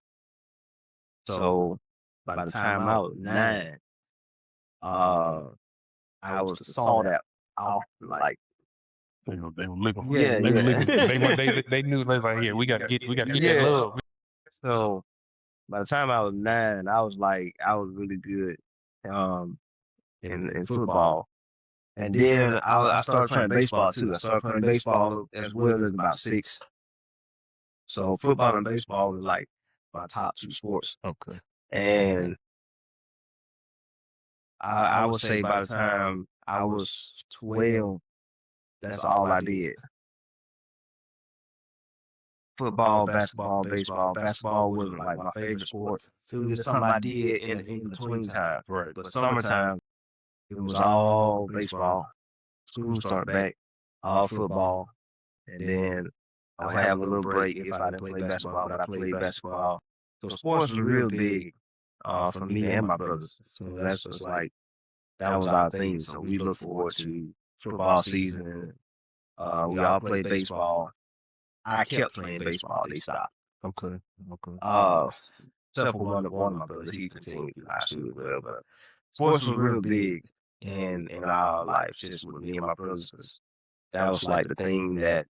So by the time I was 9, I was saw that off like they were looking. Yeah. They knew they was like, here, we gotta get that love. So by the time I was 9, I was really good in football. And then I started playing baseball too. I started playing baseball as well as about 6. So football and baseball was like my top 2 sports. Okay. And I would say by the time I was 12, that's all I did. Football, basketball, baseball. Basketball wasn't like my favorite sport. It was just something I did in between time. Right. But summertime, it was all baseball. School started back, all football. And then I'll have a little break if I didn't play basketball, but I played basketball. So sports was real big for me and my brothers. So that's just like, that was our thing. So we look forward to football season. We all played baseball. I kept playing baseball. They stopped. Okay. Except for one of my brothers, he continued to high school as well. But sports was real big in our life, just with me and my brothers. 'Cause that was like the thing that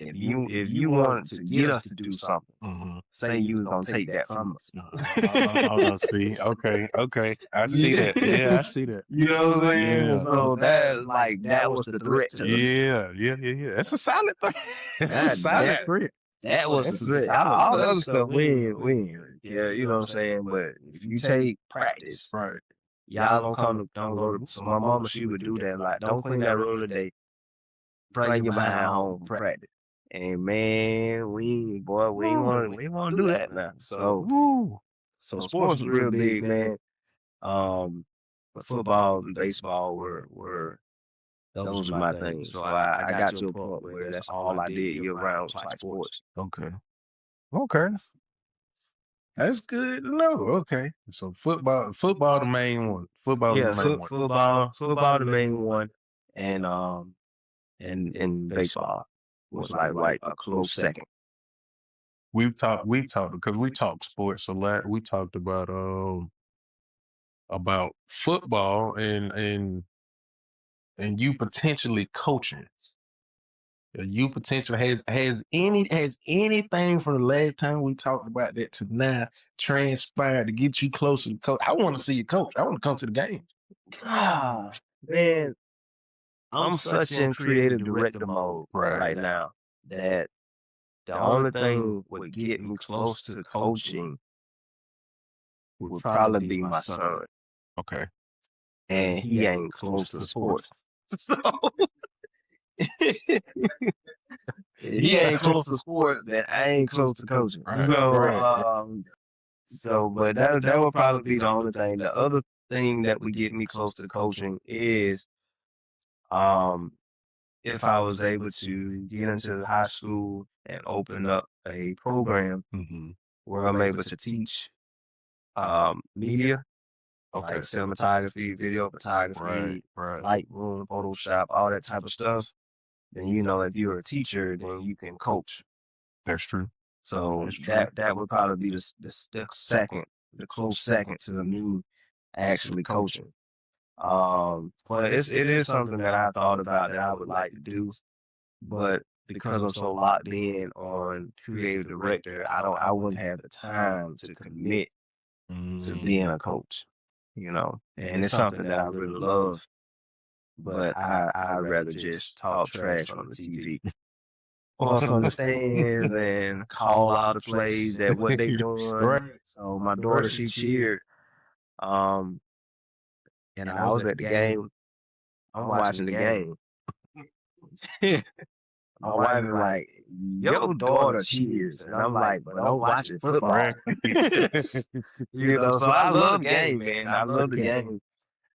if you wanted to get us to do something, say you was gonna take that from us. I see. Okay. I see that. Yeah, I see that. You know what I'm saying? Yeah. So that was the threat to us. Yeah. That's a solid thing. It's a solid threat. That was the threat. All the other stuff, we yeah, you know what I'm saying? But if you take practice, Right. y'all don't go to, so my mama, she would do that, like, don't clean that road today. Bring your behind home, practice. And man, we ain't want to do that now. So sports was real big, man. But football and baseball were those were my things. So I got to a point where that's all I did year round was like sports. Okay. That's good to know. Okay. So football the main one. Football Yeah, the main one. football the main one, and baseball was like a close second. We've talked because we talked sports a lot. We talked about football and you potentially coaching. You potentially has anything from the last time we talked about that to now transpired to get you closer to coach. I want to see you coach. I want to come to the game. Man, I'm such in creative director mode right now that the only thing would get me close to coaching would probably be my son. Okay. And he ain't close to sports. So if he ain't close to sports, then I ain't close to coaching. Right. But that would probably be the only thing. The other thing that would get me close to coaching is if I was able to get into high school and open up a program where I'm able to teach media, like cinematography, video photography, Lightroom, Photoshop, all that type of stuff, then if you're a teacher, then you can coach. That's true. So that would probably be the close second to me actually coaching. But it is something that I thought about that I would like to do, but because I'm so locked in on creative director, I wouldn't have the time to commit to being a coach, and it's something that I really love, but I'd rather just talk trash on the TV. Or from the stands and call out the plays at what they doing. Right. So my daughter, she cheered. And I was at the game. I'm watching the game. My wife is like, your daughter cheers. And I'm like, but I'm watching football. So I love the game, man. I love the game.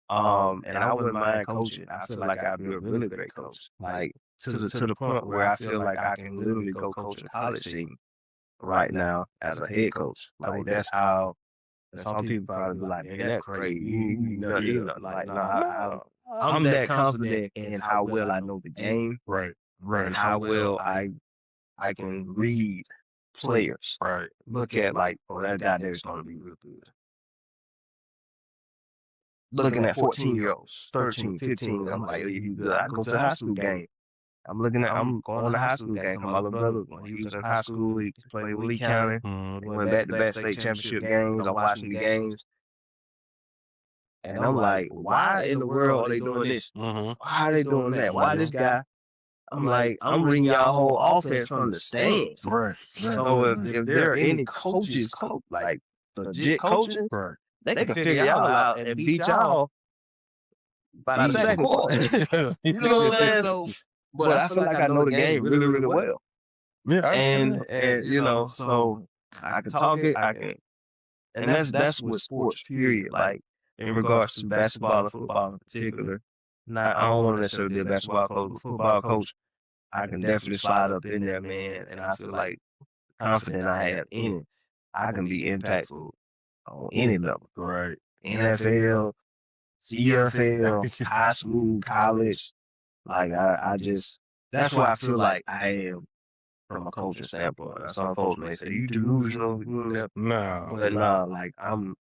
And I wouldn't mind coaching. I feel like I'd be a really great coach. Like to the point where I feel like I can literally go coach a college team right now as a head coach. Like that's how some people probably be like, man, that's crazy. I'm that confident in how well I know the game. Right. And how well I can read players. Right. Look at like, oh, that guy there's gonna be real good. Looking at 14-year-olds, 13, 15, I'm like, oh, you good. I go to a high school game. I'm going to high school game. 'Cause my little brother, when he was in high school, he played with Lee County. They went back to back state championship games. I'm watching the games. And I'm like, why in the world are they doing this? Why are they doing that? Why this guy? I'm like, I'm reading y'all whole offense from the stands. Right. So if there are any coaches, like legit coaching, Right. they can figure y'all out and beat y'all by the second quarter. You know what I'm saying? So, but I feel like I know the game really, really well. Yeah. And you know, so I can talk it, and that's with sports, period. Like in regards to basketball and football in particular. I don't want to necessarily be a basketball coach, but football coach, I can definitely slide up in there, man. And I feel like confident I have in it, I can be impactful on any level. Right. NFL, CFL, high school, college. Like I just, that's why I feel like I am from a coaching standpoint. Some folks may say you delusional, No. but nah, like I'm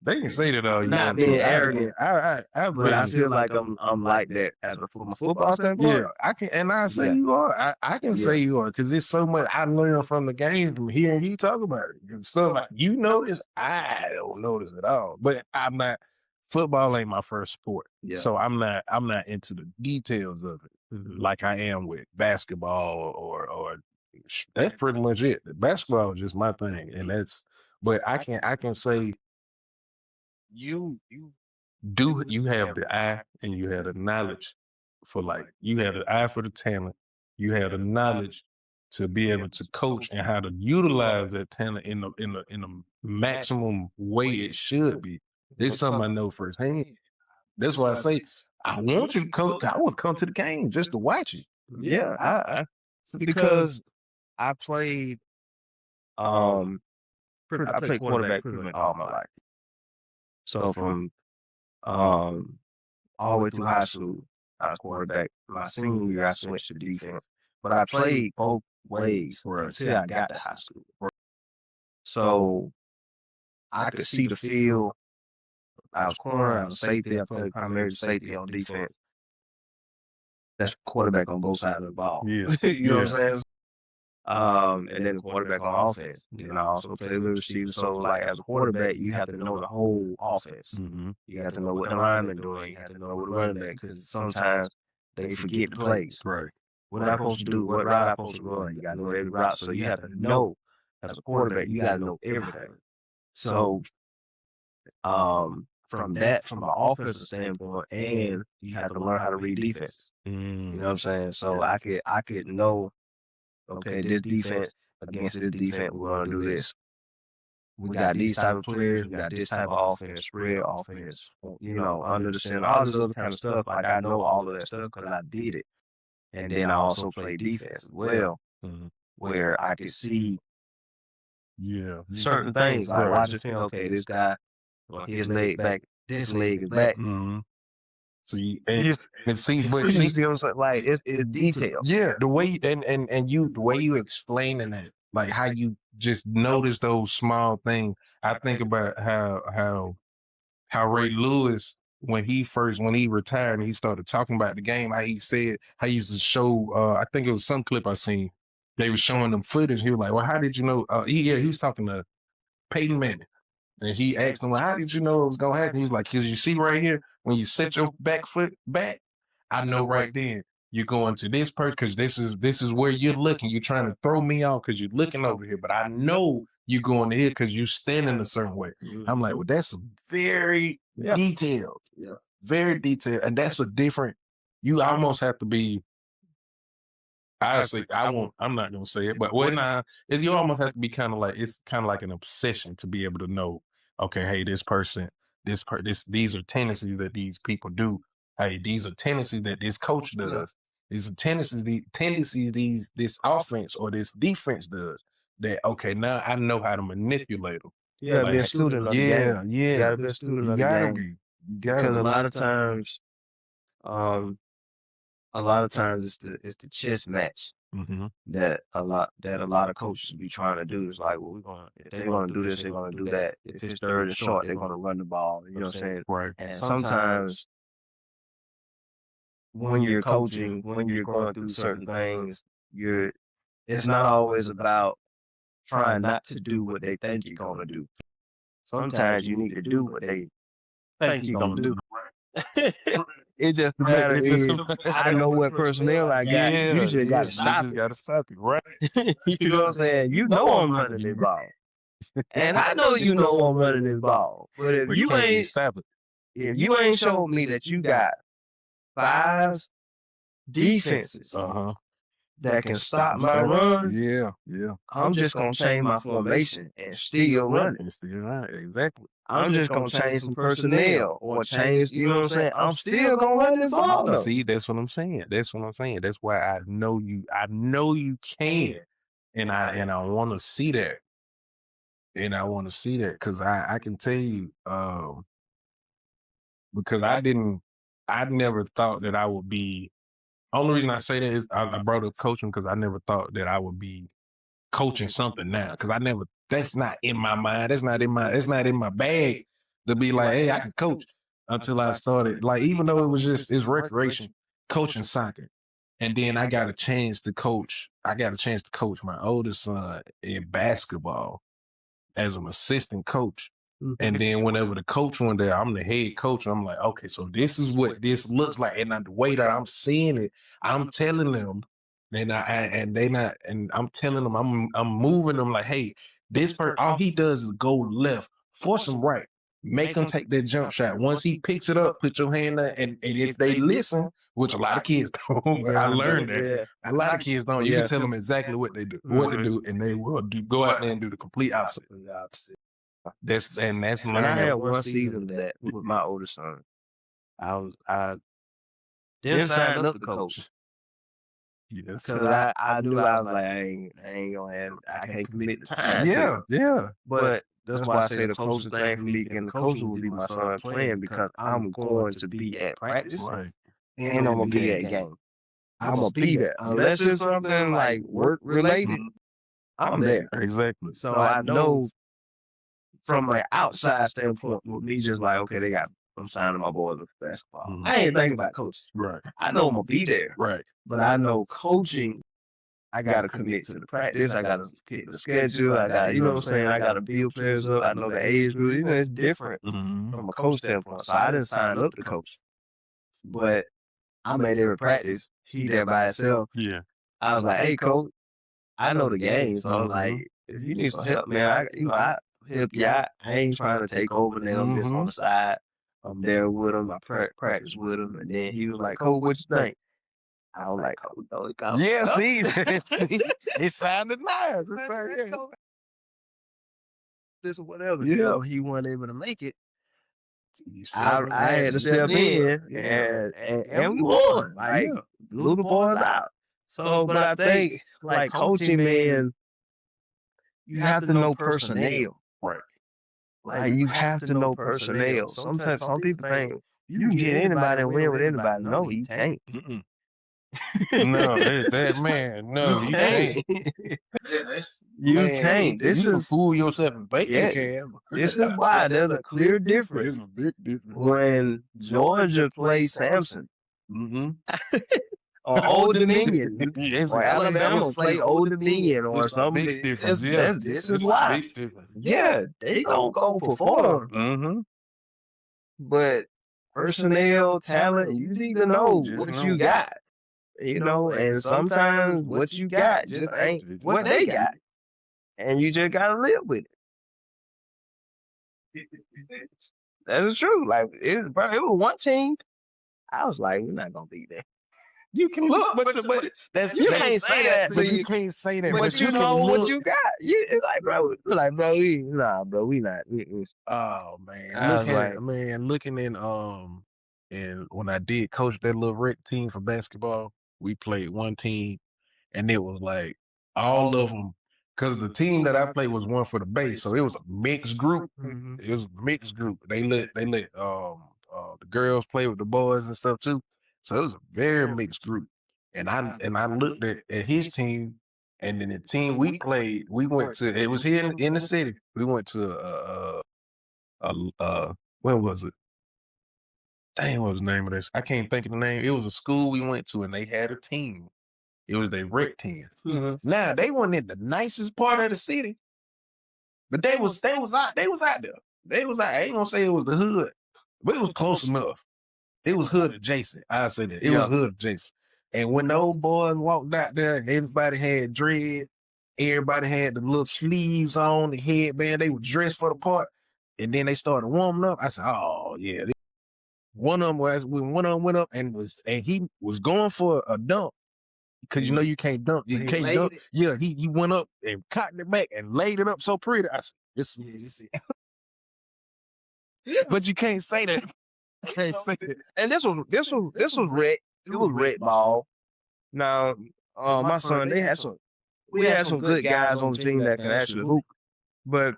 They can say that all you not want being to. arrogant, I but I really, feel like I'm like that as from a football standpoint. yeah, I can, and I say Yeah. you are. I can say you are because there's so much I learn from the games from hearing you talk about it. And stuff like you notice, I don't notice at all. But I'm not. Football ain't my first sport, Yeah. so I'm not into the details of it like I am with basketball or that's pretty much it. Basketball is just my thing, and that's. But I can say you have the eye and you have the knowledge for like you have the eye for the talent, you have the knowledge to be able to coach and how to utilize that talent in the maximum way it should be. It's something I know firsthand. That's why I say I want you to coach. I want to come to the game just to watch it. Yeah, I because I played I played quarterback pretty much all my life. So from all the way through high school, I was quarterback. My senior year, I switched to defense, but I played both ways until I got to high school. So I could see the field. I was corner, I was safety. I played primary safety on defense. That's quarterback on both sides of the ball. Yes. You know what I'm saying? And then the quarterback on offense. And I also play the receiver. So, like, as a quarterback, you have to know the whole offense. You have to know what the lineman doing. You have to know what the running back, because sometimes they forget the plays. Right. What am I supposed to do? What route am I supposed to run? You got to know every route. So you have to know, as a quarterback, you got to know everything. So, from an offensive standpoint, and you have to learn how to read defense. You know what I'm saying? So I could know, okay, this defense against this defense, we're gonna do this. We got these type of players, we got this type of offense, spread offense, you know, under the center, all this other kind of stuff. Like I know all of that stuff because I did it. And then I also play defense as well, where I could see certain things. Like watching film, okay, this guy, his leg back, this leg is back. So you see, but You see what I'm saying? Like it's detailed. yeah, the way the way you explaining it, like how you just notice those small things. I think about how Ray Lewis when he retired and he started talking about the game, how he said how he used to show. I think it was some clip I seen. They were showing them footage. He was like, "Well, how did you know?" He was talking to Peyton Manning. And he asked him, well, how did you know it was going to happen? He was like, because you see right here, when you set your back foot back, I know right then you're going to this person because this is where you're looking. You're trying to throw me off because you're looking over here. But I know you're going to here because you're standing a certain way. I'm like, well, that's very detailed. Yeah. Very detailed. And that's a different, you almost have to be, I'm not going to say it, but you almost have to be kind of like, it's kind of like an obsession to be able to know, okay, hey, these are tendencies that these people do. Hey, these are tendencies that this coach does. These are tendencies this offense or this defense does. That, okay, now I know how to manipulate them. You gotta be a student of the game. Yeah. You gotta be a student of the game. Because a lot of times it's the chess match that a lot of coaches be trying to do. It's like, well, if they're gonna do this, they're gonna do that. If it's third and short, they're gonna run the ball. You know what I'm saying? Right. And sometimes when you're coaching, when you're going through certain things, it's not always about trying not to do what they think you're gonna do. Sometimes you need to do what they think you're gonna do. It just a matter It's just is, I know what personnel I got. You just gotta stop it. gotta stop it, right? You know what I'm saying? You know I'm running this ball. And I know you know I'm running this ball. But if But you can't ain't stop it. if you ain't showed me that you got 5 defenses Uh-huh. that can stop my run, Yeah. I'm just gonna change my formation and still run it. It's still right, exactly. I'm just gonna change some personnel or change, you know what I'm saying? I'm still gonna run this ball though. See, that's what I'm saying. That's why I know you can. And I want to see that. And I want to see that because I can tell you, because I never thought that I would be. Only reason I say that is I brought up coaching because I never thought that I would be coaching something now. Because that's not in my mind. That's not in my bag to be like, hey, I can coach until I started. Like, even though it's recreation, coaching soccer. And then I got a chance to coach. I got a chance to coach my oldest son in basketball as an assistant coach. And then whenever the coach one day, I'm the head coach. And I'm like, okay, so this is what this looks like. And the way that I'm seeing it, I'm telling them, and I'm telling them, I'm moving them like, hey, this person, all he does is go left, force him right, make him take that jump shot. Once he picks it up, put your hand there, and if they listen, which a lot of kids don't, I learned that. Yeah. A lot of kids don't. You can tell them exactly what they do, and they will go out there and do the complete opposite. That's And I learning. had one season of that with my oldest son. I didn't sign up to coach Yes. because I knew I was like, I ain't gonna have, I can't commit the time. to it. Yeah. But that's why I say the closest thing for me getting the coaching would be my son playing because I'm going to be at practice Right. and I'm gonna be at game. I'm gonna be there unless it's something like work related. I'm there. Exactly. So I know from an outside standpoint, with me just like, okay, I'm signing my boys for basketball. Mhm. I ain't thinking about coaching. Right. I know I'm gonna be there, Right. but I know coaching, I gotta commit to the practice. I gotta get the schedule. I got, you know what I'm saying? I gotta build players up. I know the age group. You know, it's different Mm-hmm. from a coach standpoint. So I didn't sign up to coach, but I'm at every practice. He there by himself. Yeah. I was like, hey, coach, I know the game, so I was like, if you need some help, man, I help you out. I ain't trying to take over now. I'm just on the side. I'm there with him. I practice with him, and then he was like, "Coach, what you think?" I was like, "Coach, no, it comes." Yeah. See, it sounded nice. This or whatever. Yeah. You know, he wasn't able to make it. I had to step in, and we won. Like, blew the boys out. So, but I think, like, coaching, man, you have to know personnel. Right. Like, you have to know personnel. Sometimes some people think you can get anybody and win with anybody. No, you can't. Mm-mm. No, it's that man. No, you can't. You Man, can't. This you can is fool yourself in bacon, Yeah. Cam. this is why there's a clear difference There's a big difference. when Georgia plays Samson Mm-hmm. or Old Dominion. Yes, Or Alabama play Old Dominion or It's a something. big difference. This Yeah. is why. Big difference. Yeah, they gonna go perform, Mm-hmm. but personnel, talent, you need to know Just what know. you got. You know, and sometimes what you got just ain't what they got. And you just gotta live with it. That is true. Like, it was one team. I was like, we're not gonna be there. You can look, but that's You can't say that. But you can't say that. But you can know what look. you got. It's like, bro, we not. Oh man, I was looking in and when I did coach that little rec team for basketball, we played one team, and it was like all of them. Because the team that I played was one for the base, so it was a mixed group. Mhm. It was a mixed group. They let the girls play with the boys and stuff too. So it was a very mixed group. And I looked at his team, and then the team we played, we went to, it was here in the city. We went to where was it? dang, what was the name of this? I can't think of the name. It was a school we went to, and they had a team. It was their rec team. Now they weren't in the nicest part of the city, but they was out there. They was out. I ain't gonna say it was the hood, but it was close enough. It was hood adjacent. I say that. It was hood adjacent. And when the old boys walked out there, and everybody had dread, everybody had the little sleeves on, the headband, they were dressed for the part. And then they started warming up. I said, "Oh yeah." One of them went up and he was going for a dunk because you know you can't dunk. You can't dunk. Yeah, he went up and cocked it back and laid it up so pretty. I said, "This is it." But you can't say that. Can't say that. And this was rec. It was rec ball. Now, my son, we had some good guys on the team that can actually hoop, but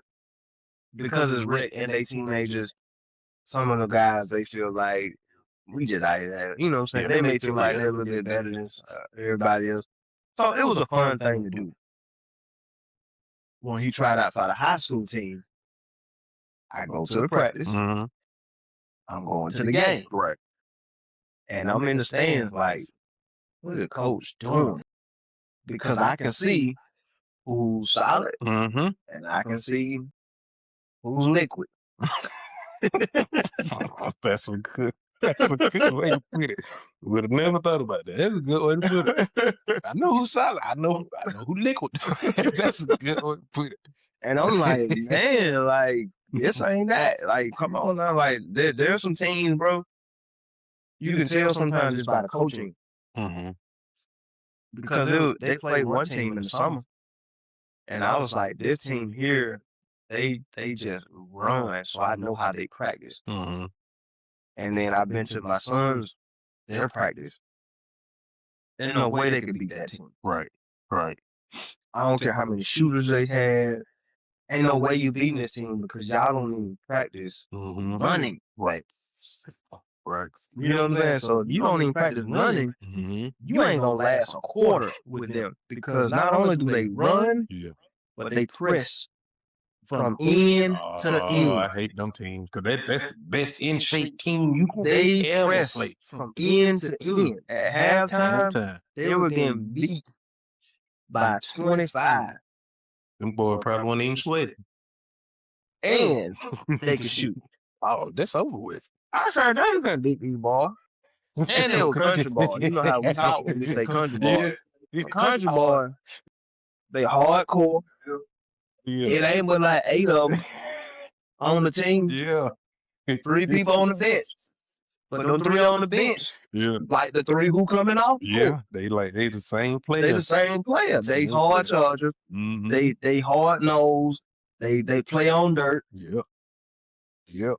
because it's rec and they teenagers, some of the guys they feel like we just out here, you know what I'm saying? They may feel like they're a little bit better than everybody else. So it was a fun thing to do. When he tried out for the high school team, I go to the practice. Mhm. I'm going to the game. Right. And I'm in the stands like, what is the coach doing? Because I can see who's solid Mm-hmm. and I can see who's liquid. That's a good way to put it. Would have never thought about that. That's a good way to put it. I know who's solid. I know who liquid. That's a good way to put it. And I'm like, man, like, this ain't that. Like, come on now. Like, there's some teams, bro. You can tell sometimes just by the coaching. Mm-hmm. Because they played one team in the summer. And I was like, this team here, they just run. So I know how they practice. Mm-hmm. And then I've been to my son's, their practice. There's no way they could beat that team. Right. Right. I don't care how many shooters they had. Ain't no way you beating this team because y'all don't even practice running. Right. Right. You know what I'm saying? So if you don't even practice running, Mm-hmm. you ain't gonna last a quarter with them because not only do they run, Yeah. but they press from end to end. I hate them teams because that's the best in shape team you can They ever press play. from end to end. At halftime, they were getting beat by 25. Them boys probably weren't even sweating. And they could shoot. Oh, that's over with. I said, they was gonna beat these boys. And they were country boys. You know how we talk when we say country boys. Yeah. Country boys, they hardcore. Yeah. It ain't but like 8 of them on the team. Yeah. 3 people on the bench. But those 3 on the bench, Yeah. like the 3 who coming off. Yeah. They the same players. They the same player. They hard chargers. Mm-hmm. They hard nose. They play on dirt. Yep. Yep.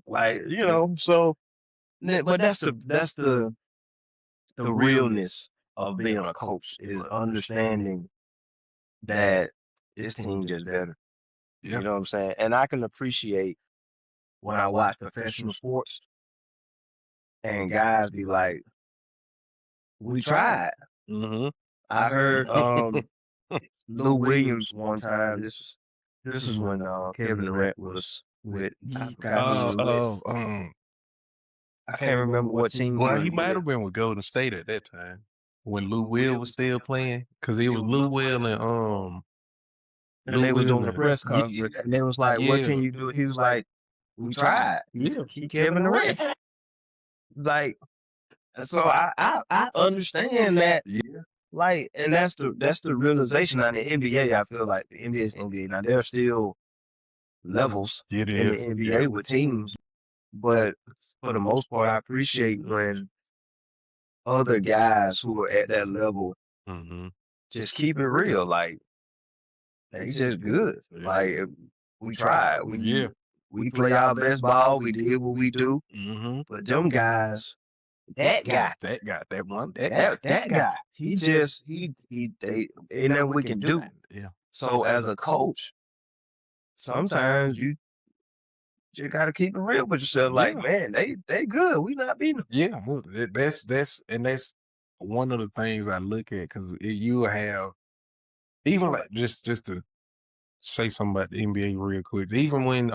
Like, you know, so but that's the realness of being a coach is understanding that this team just better. Yeah. You know what I'm saying? And I can appreciate when I watch professional sports and guys be like, we tried. Mm-hmm. I heard Lou Williams one time. This is when Kevin Durant was with. I can't remember what team. Well, he was might with. have been with Golden State at that time when Lou Will was still playing, because it was Lou Will and And they was Will on the and- press Yeah. conference, and they was like, "What Yeah. can you do?" He was like, "We tried." Yeah. He Kevin Durant. Like, so I understand that. Yeah. Like, and that's the realization. Now, in the NBA, I feel like the NBA is NBA. Now, there are still levels It in the is. NBA with teams, but for the most part, I appreciate when other guys who are at that level Mm-hmm. just keep it real. Like, they just good. Yeah. Like, we tried. Yeah. We play our best ball. We did what we do. Mm-hmm. But them guys, that guy, That guy, that one, that guy, he ain't nothing we can do. Yeah. So as a coach, sometimes you just gotta keep it real with yourself. Like, Yeah. man, they good. We not beating them. Yeah, well, that's one of the things I look at, because you have, even like just to say something about the NBA real quick, even when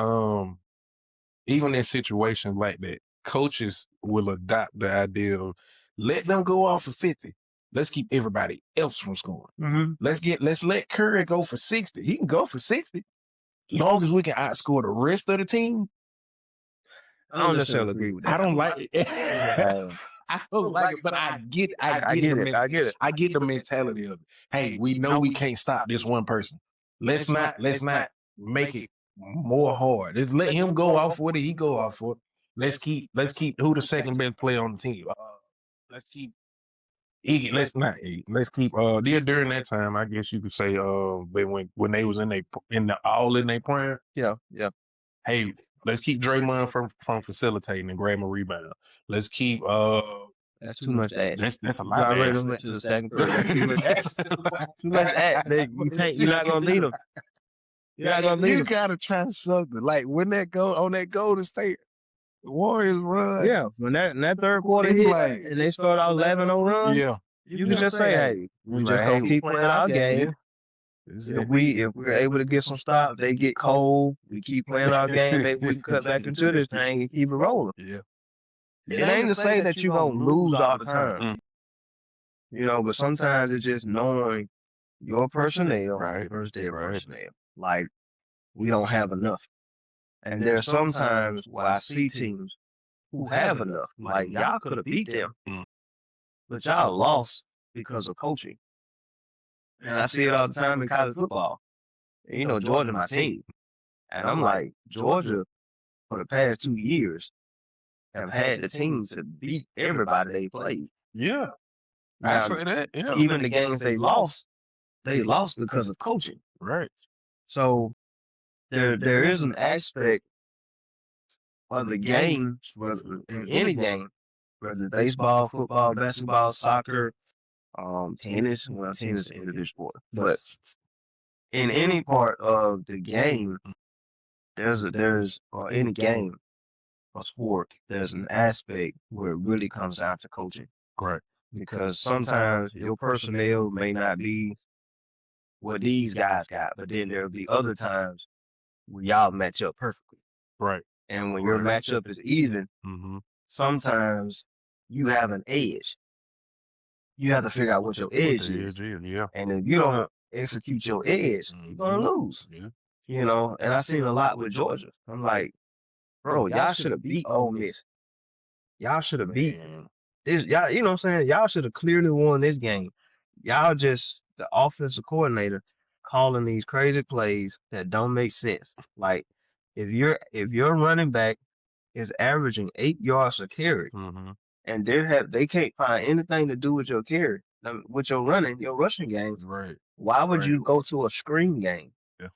even in situations like that, coaches will adopt the idea of let them go off for 50. Let's keep everybody else from scoring. Mm-hmm. Let's let Curry go for 60. He can go for 60. As long as we can outscore the rest of the team. I don't necessarily agree with that. I don't like it. I don't like it, but I get the mentality of it. Hey, we know we can't stop this one person. Let's not make it more hard. Let's let him go off what he go off for. Let's keep who the second best player on the team. Let's keep Iggy. Let's keep during that time, I guess you could say when they was in their prime. Yeah. Hey, let's keep Draymond from facilitating and grabbing a rebound. Let's keep That's too much ass. that's a You lot of already ass. went to the second period. That's too much ass. Too much ass. You're not gonna lead them. You're not gonna lead You them. gotta try something. Like when that Golden State Warriors run. Yeah, when that third quarter It's hit like- and they start out 11-0 run, Yeah. you can just say, hey, we It's just like, gonna hey, keep playing our game. This If we're able to get some stops, they get cold. We keep playing our game. Maybe we can cut back into this thing and keep it rolling. Yeah. It ain't to say that you're gonna lose all the time. Mm. You know, but sometimes it's just knowing your personnel Right, versus their right. personnel. Like, we don't have enough. And there's sometimes where I see teams who have enough. Like, y'all could have beat them, Mm. but y'all lost because of coaching. And I see it all the time in college football. And, you know, Georgia my team. And I'm like, Georgia, for the past 2 years, have had the team to beat everybody they played. Yeah. Now, I say that. Yeah. even the games they lost because of coaching. Right. So there is an aspect of the game, whether in any game, whether it's baseball, football, basketball, soccer, tennis. Well, tennis is an individual sport, but in any part of the game, or any game or sport, there's an aspect where it really comes down to coaching. Right. Because sometimes your personnel may not be what these guys got, but then there'll be other times where y'all match up perfectly. Right. And when your matchup is even, Mm-hmm. sometimes you have an edge. You have to figure out what your edge is. Yeah. And if you don't execute your edge, you're going to lose. Yeah. You know, and I seen a lot with Georgia. I'm like, bro, y'all should have beat Ole Miss. Y'all should have beat this. Y'all, you know what I'm saying? Y'all should have clearly won this game. Y'all just, the offensive coordinator, calling these crazy plays that don't make sense. Like, if your running back is averaging 8 yards a carry, Mm-hmm. and they can't find anything to do with your carry, with your rushing game, Right. why would Right. you go to a screen game? Yeah.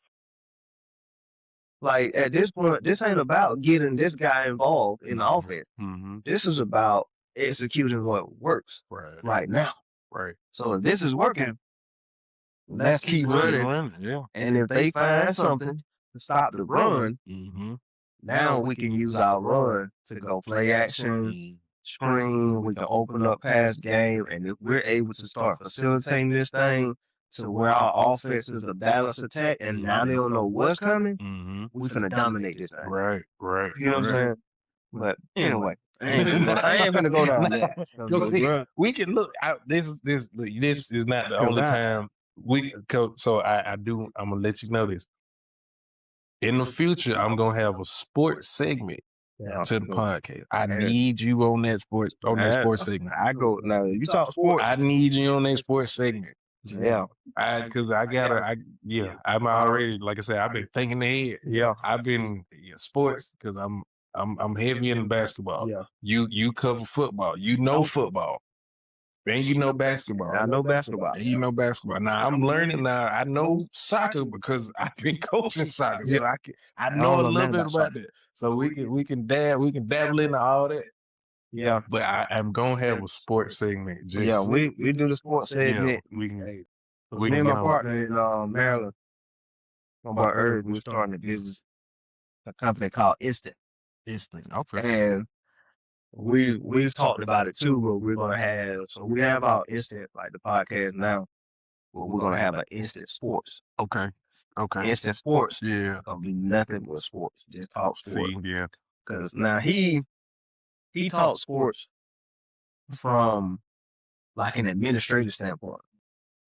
Like, at this point, this ain't about getting this guy involved in the offense. Mm-hmm. This is about executing what works right now. Right. So if this is working, let's keep running. Yeah. And if they find something to stop the run, Mm-hmm. now we can use our run to go play action, screen. We can open up pass game, and if we're able to start facilitating this thing to where our offense is a balanced attack, and now they don't know what's coming, Mm-hmm. we're gonna dominate this thing. Right. Right. You know what I'm saying? But anyway, I ain't gonna go down that. We can look. This is not the only time we. So I'm gonna let you know this. In the future, I'm gonna have a sports segment to the podcast. I need you on that sports segment. I go now. You talk sports. I need you on that sports segment. Yeah, Because I'm already, like I said, I've been thinking ahead. yeah, I've been sports because I'm heavy in basketball. yeah. You cover football. You know football. And you know basketball. I know basketball. And you know basketball. Now I'm learning now. I know soccer because I've been coaching soccer. So I know a little bit about that. So we can dabble into all that. Yeah, But I'm gonna have a sports segment. Just we do the sports segment. we can Me we and can my partner in Maryland, my boy Irv, we're starting a business, a company called Instant. okay. And we've talked about it too, but we're gonna have we have our Instant, like the podcast now, but we're gonna have an Instant Sports. Okay. Instant Sports Yeah. gonna be nothing but sports, just talk sports. See, yeah. Because now he taught sports from like an administrative standpoint.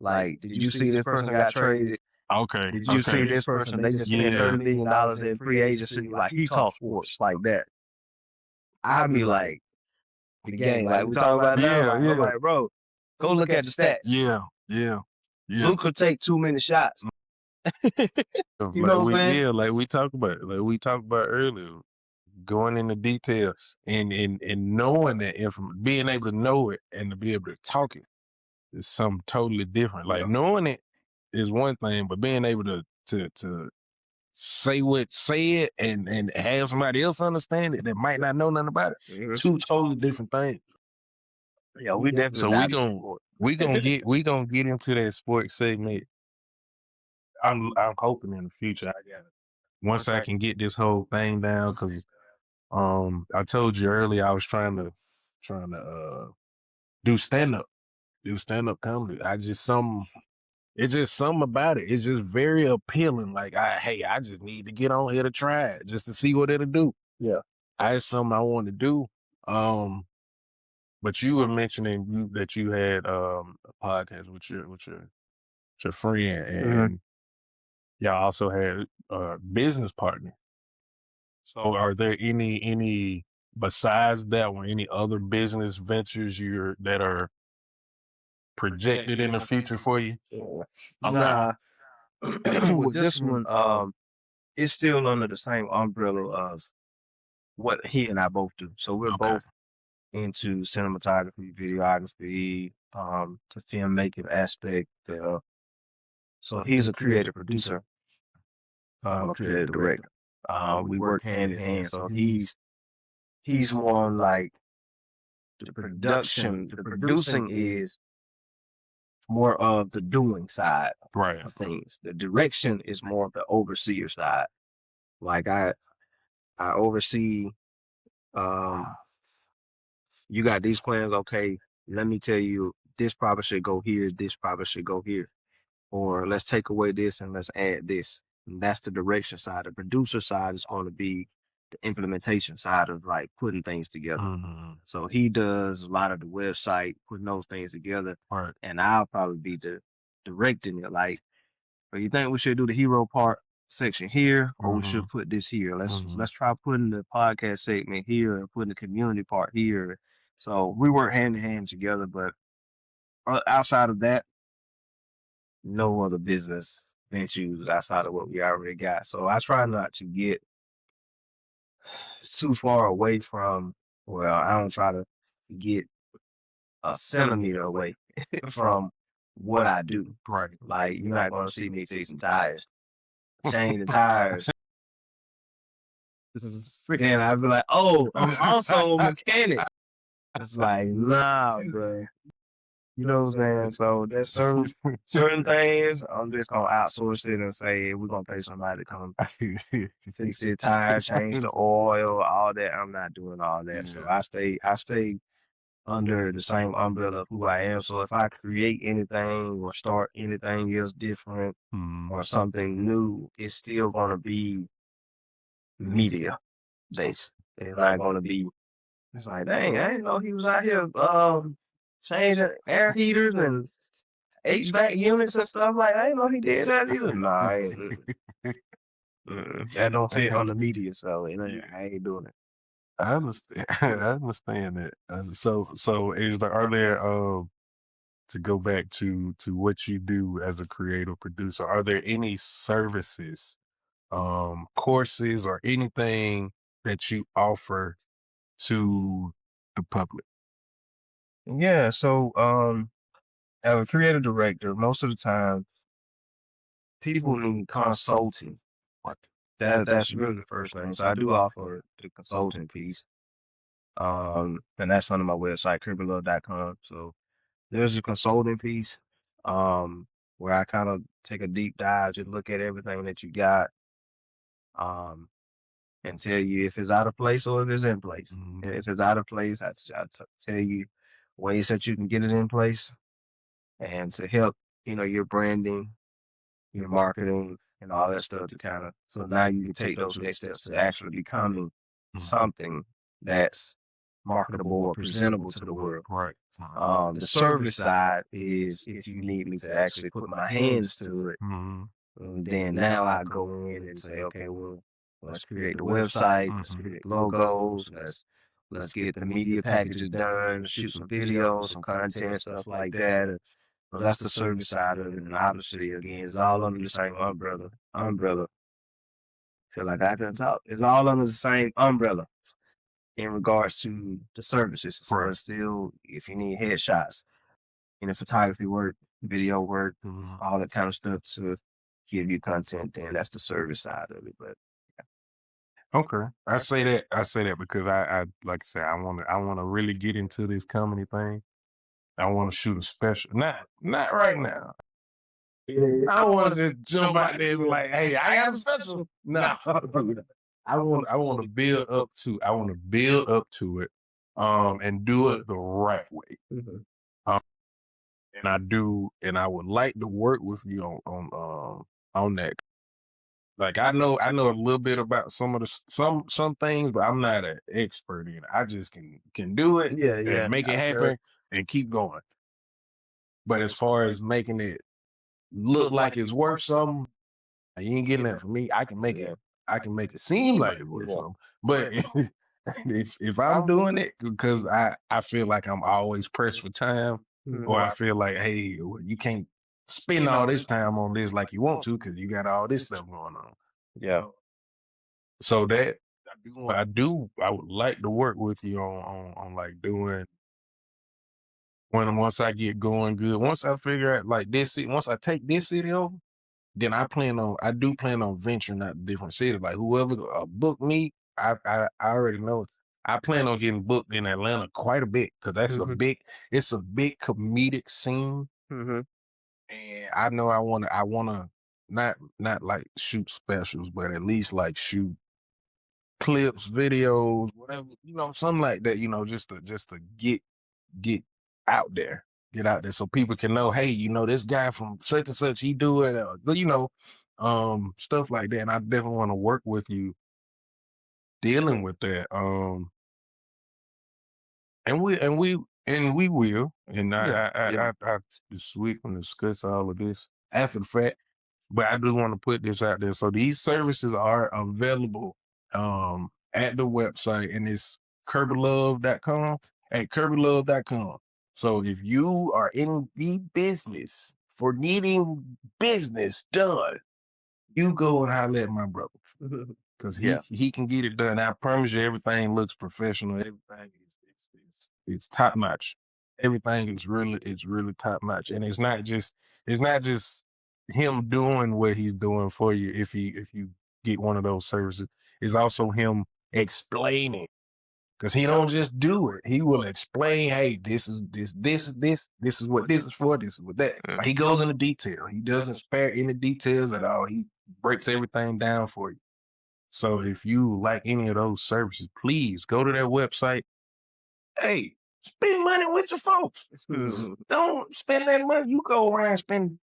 Like, did you see this person got traded? Okay. Did you see this person? They just spent Yeah. $30 million in free agency. Like, he taught sports like that. I'd be like, the game, like we talk about now. Yeah, Like, I'm like, bro, go look at the stats. Yeah. Luke could take too many shots. You know what I'm saying? Yeah, like we talked about earlier, going into detail and knowing that information, being able to know it and to be able to talk it is something totally different. Like knowing it is one thing, but being able to say it and have somebody else understand it that might not know nothing about it, two totally different things. Yeah, we definitely. So we gonna get into that sports segment. I'm hoping in the future I got it. Once I can get this whole thing down, because I told you earlier I was trying to do stand up comedy. It's just something about it. It's just very appealing. Like I just need to get on here to try it just to see what it'll do. Yeah. It's something I want to do. But you were mentioning that you had a podcast with your friend, and y'all also had a business partner. So are there any besides that one, any other business ventures that are projected in the future for you? Nah. With this one, it's still under the same umbrella of what he and I both do. So we're both into cinematography, videography, the filmmaking aspect. So he's a creative producer. I'm a creative director. We work hand in hand. So he's more on like the production. The producing is more of the doing side of things. The direction is more of the overseer side. Like I oversee. You got these plans, okay? Let me tell you, this probably should go here. This probably should go here, or let's take away this and let's add this. And that's the direction side. The producer side is going to be the implementation side of like putting things together. So he does a lot of the website, putting those things together, and I'll probably be the directing it. Like, but you think we should do the hero part section here, or we should put this here? Let's try putting the podcast segment here and putting the community part here. So we work hand in hand together, but outside of that, no other business ventures outside of what we already got. So I try not to get too far away from, well, I don't try to get a centimeter away from what I do. Right. Like, you're not going to see me fixing tires, changing tires. This is freaking, I'd be like, oh, I'm also a mechanic. It's like, nah, bro. You know what I'm saying? So there's certain things I'm just gonna outsource it and say we're gonna pay somebody to come fix the tire, change the oil, all that. I'm not doing all that. So I stay under the same umbrella of who I am. So if I create anything or start anything else different or something new, it's still gonna be media based. It's not gonna be. It's like, dang, I didn't know he was out here changing air heaters and HVAC units and stuff. Like, I didn't know he did that either. Nah, I ain't. That don't fit on the media, so I ain't doing it. I understand. I understand that. So are there to go back to what you do as a creative producer? Are there any services, courses, or anything that you offer to the public? Yeah. So as a creative director, most of the time, people need consulting. That's really the first thing. So I do offer the consulting piece. And that's under my website, kirbyLove.com. So there's a consulting piece where I kind of take a deep dive, just look at everything that you got, and tell you if it's out of place or if it's in place. And if it's out of place, I tell you ways that you can get it in place and to help, your branding, your marketing, and all that stuff to kind of, so now you can take those next steps to actually becoming something that's marketable or presentable to the world. Right. The service side is if you need me to actually put my hands to it, then now I go in and say, okay, well, let's create the website, let's create logos, let's get the media packages done, shoot some videos, some content, stuff like that. So that's the service side of it. And obviously, again, it's all under the same umbrella. Feel like I can talk. It's all under the same umbrella in regards to the services. So Right. it's still, if you need headshots, photography work, video work, all that kind of stuff to give you content, then that's the service side of it. But Okay. I say that because I like I said, I wanna really get into this comedy thing. I wanna shoot a special. Not right now. I want to just jump out there and be like, hey, I got a special. No. I want to build up to it, and do it the right way. And I would like to work with you on that. Like I know a little bit about some of the some things, but I'm not an expert in it. I just can do it and make it happen and keep going. But as far as making it look like it's worth something, you ain't getting that from me. I can make it seem like it's worth something. But if I'm doing it because I feel like I'm always pressed for time, or I feel like, hey, you can't spend all this time on this like you want to because you got all this stuff going on. yeah, So that I would like to work with you on like doing once I get going good. Once I figure out like once I take this city over, then I do plan on venturing out to different cities. Like whoever book me, I already know. I plan on getting booked in Atlanta quite a bit because that's it's a big comedic scene. And I know I wanna not like shoot specials, but at least like shoot clips, videos, whatever, something like that, just to get out there. Get out there so people can know, hey, this guy from such and such, he do it, stuff like that. And I definitely want to work with you dealing with that. And we will. And I this week we can discuss all of this after the fact. But I do want to put this out there. So these services are available at the website, and it's KirbyLove.com at KirbyLove.com. So if you are in the business for needing business done, you go and holler at my brother. Because he can get it done. I promise you, everything looks professional. Everything is top notch. Everything is really top notch. And it's not just him doing what he's doing for you if you get one of those services. It's also him explaining. Because he don't just do it. He will explain, hey, this is what this is for, this is what that. Like, he goes into detail. He doesn't spare any details at all. He breaks everything down for you. So if you like any of those services, please go to their website. Hey, spend money with your folks. Don't spend that money. You go around spend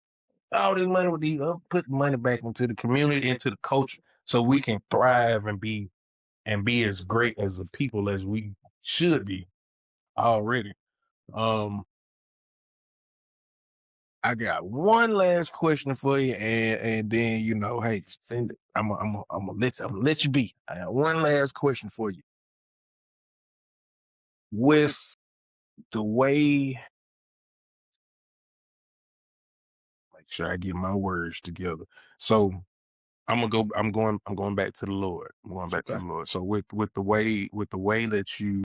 all this money with these, put money back into the community, into the culture, so we can thrive and be as great as a people as we should be already. I got one last question for you, and then hey, send it. I'm gonna let you be. I got one last question for you. With the way, make sure I get my words together. So I'm going back to the Lord. I'm going back to the Lord. So with the way that you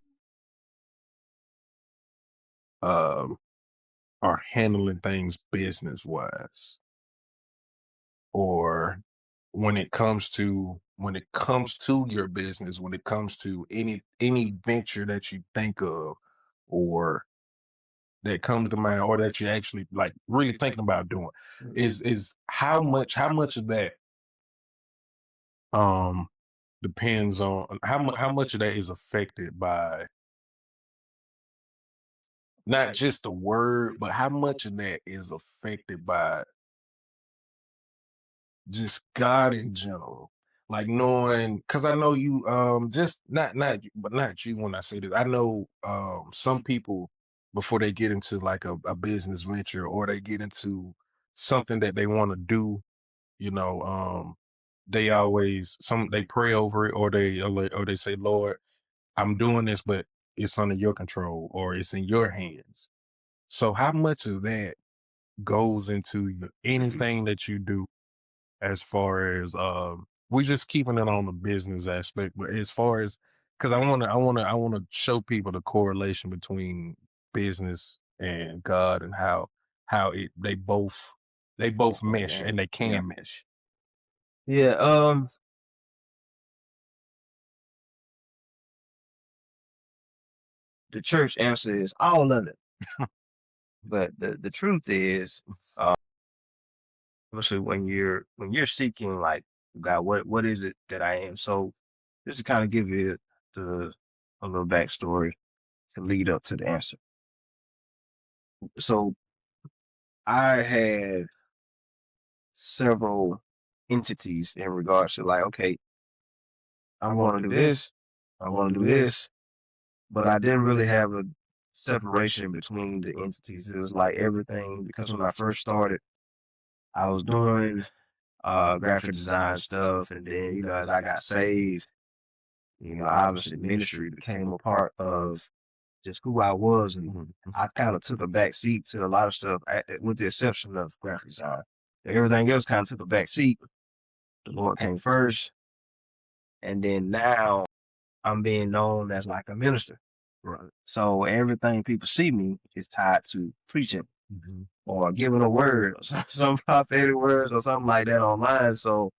are handling things business wise, or when it comes to your business, when it comes to any venture that you think of or that comes to mind, or that you actually like really thinking about doing, is how much of that depends on how much of that is affected by not just the word, but how much of that is affected by just God in general. Like knowing, because I know you, just not you when I say this. I know some people before they get into like a business venture or they get into something that they want to do, you know, they always they pray over it or they say, Lord, I'm doing this, but it's under your control or it's in your hands. So how much of that goes into anything that you do as far as we just keeping it on the business aspect, but as far as because I wanna show people the correlation between business and God and how they both mesh and they can mesh. Yeah, the church answer is all of it. But the truth is, obviously when you're seeking like God, what is it that I am? So just to kind of give you a little backstory to lead up to the answer. So I had several entities in regards to like, okay, I'm going to do this, I'm going to do this, but I didn't really have a separation between the entities. It was like everything because when I first started, I was doing graphic design stuff, and then as I got saved, obviously ministry became a part of just who I was, and I kind of took a back seat to a lot of stuff, with the exception of graphic design. Everything else kind of took a back seat. The Lord came first, and then now I'm being known as like a minister. Right. So everything people see me is tied to preaching or giving a word or some prophetic words or something like that online. So,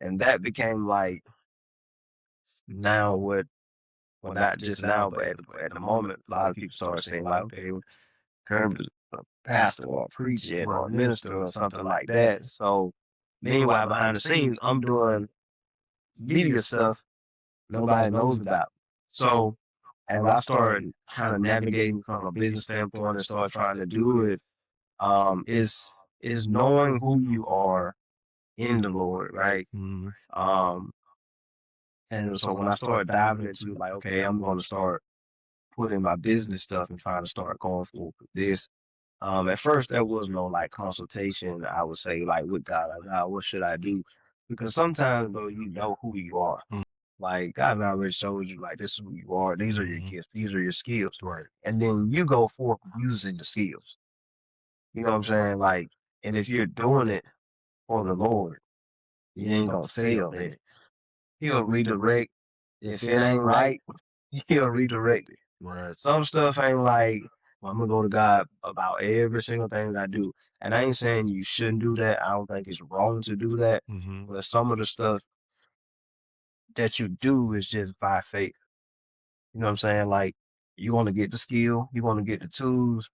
and that became like now what, well, not just now, but at the moment, a lot of people started saying like, okay, Kirby's a pastor or a preacher or a minister or something like that. So meanwhile, behind the scenes, I'm doing media stuff nobody knows about. So as I started kind of navigating from a business standpoint and start trying to do it, is knowing who you are in the Lord, right? And so when I started diving into like, okay, I'm going to start putting my business stuff and trying to start going for this. At first there was no like consultation, I would say, like with God, like, God, what should I do? Because sometimes, bro, you know who you are. Like God already showed you, like, this is who you are. These are your gifts. These are your skills. Right. And then you go forth using the skills. You know what I'm saying? Like, and if you're doing it for the Lord, you ain't gonna fail in it. He'll redirect. If it ain't right, he'll redirect it. Right. Some stuff ain't like, well, I'm gonna go to God about every single thing that I do. And I ain't saying you shouldn't do that. I don't think it's wrong to do that. But some of the stuff that you do is just by faith. You know what I'm saying? Like, you want to get the skill, you want to get the tools.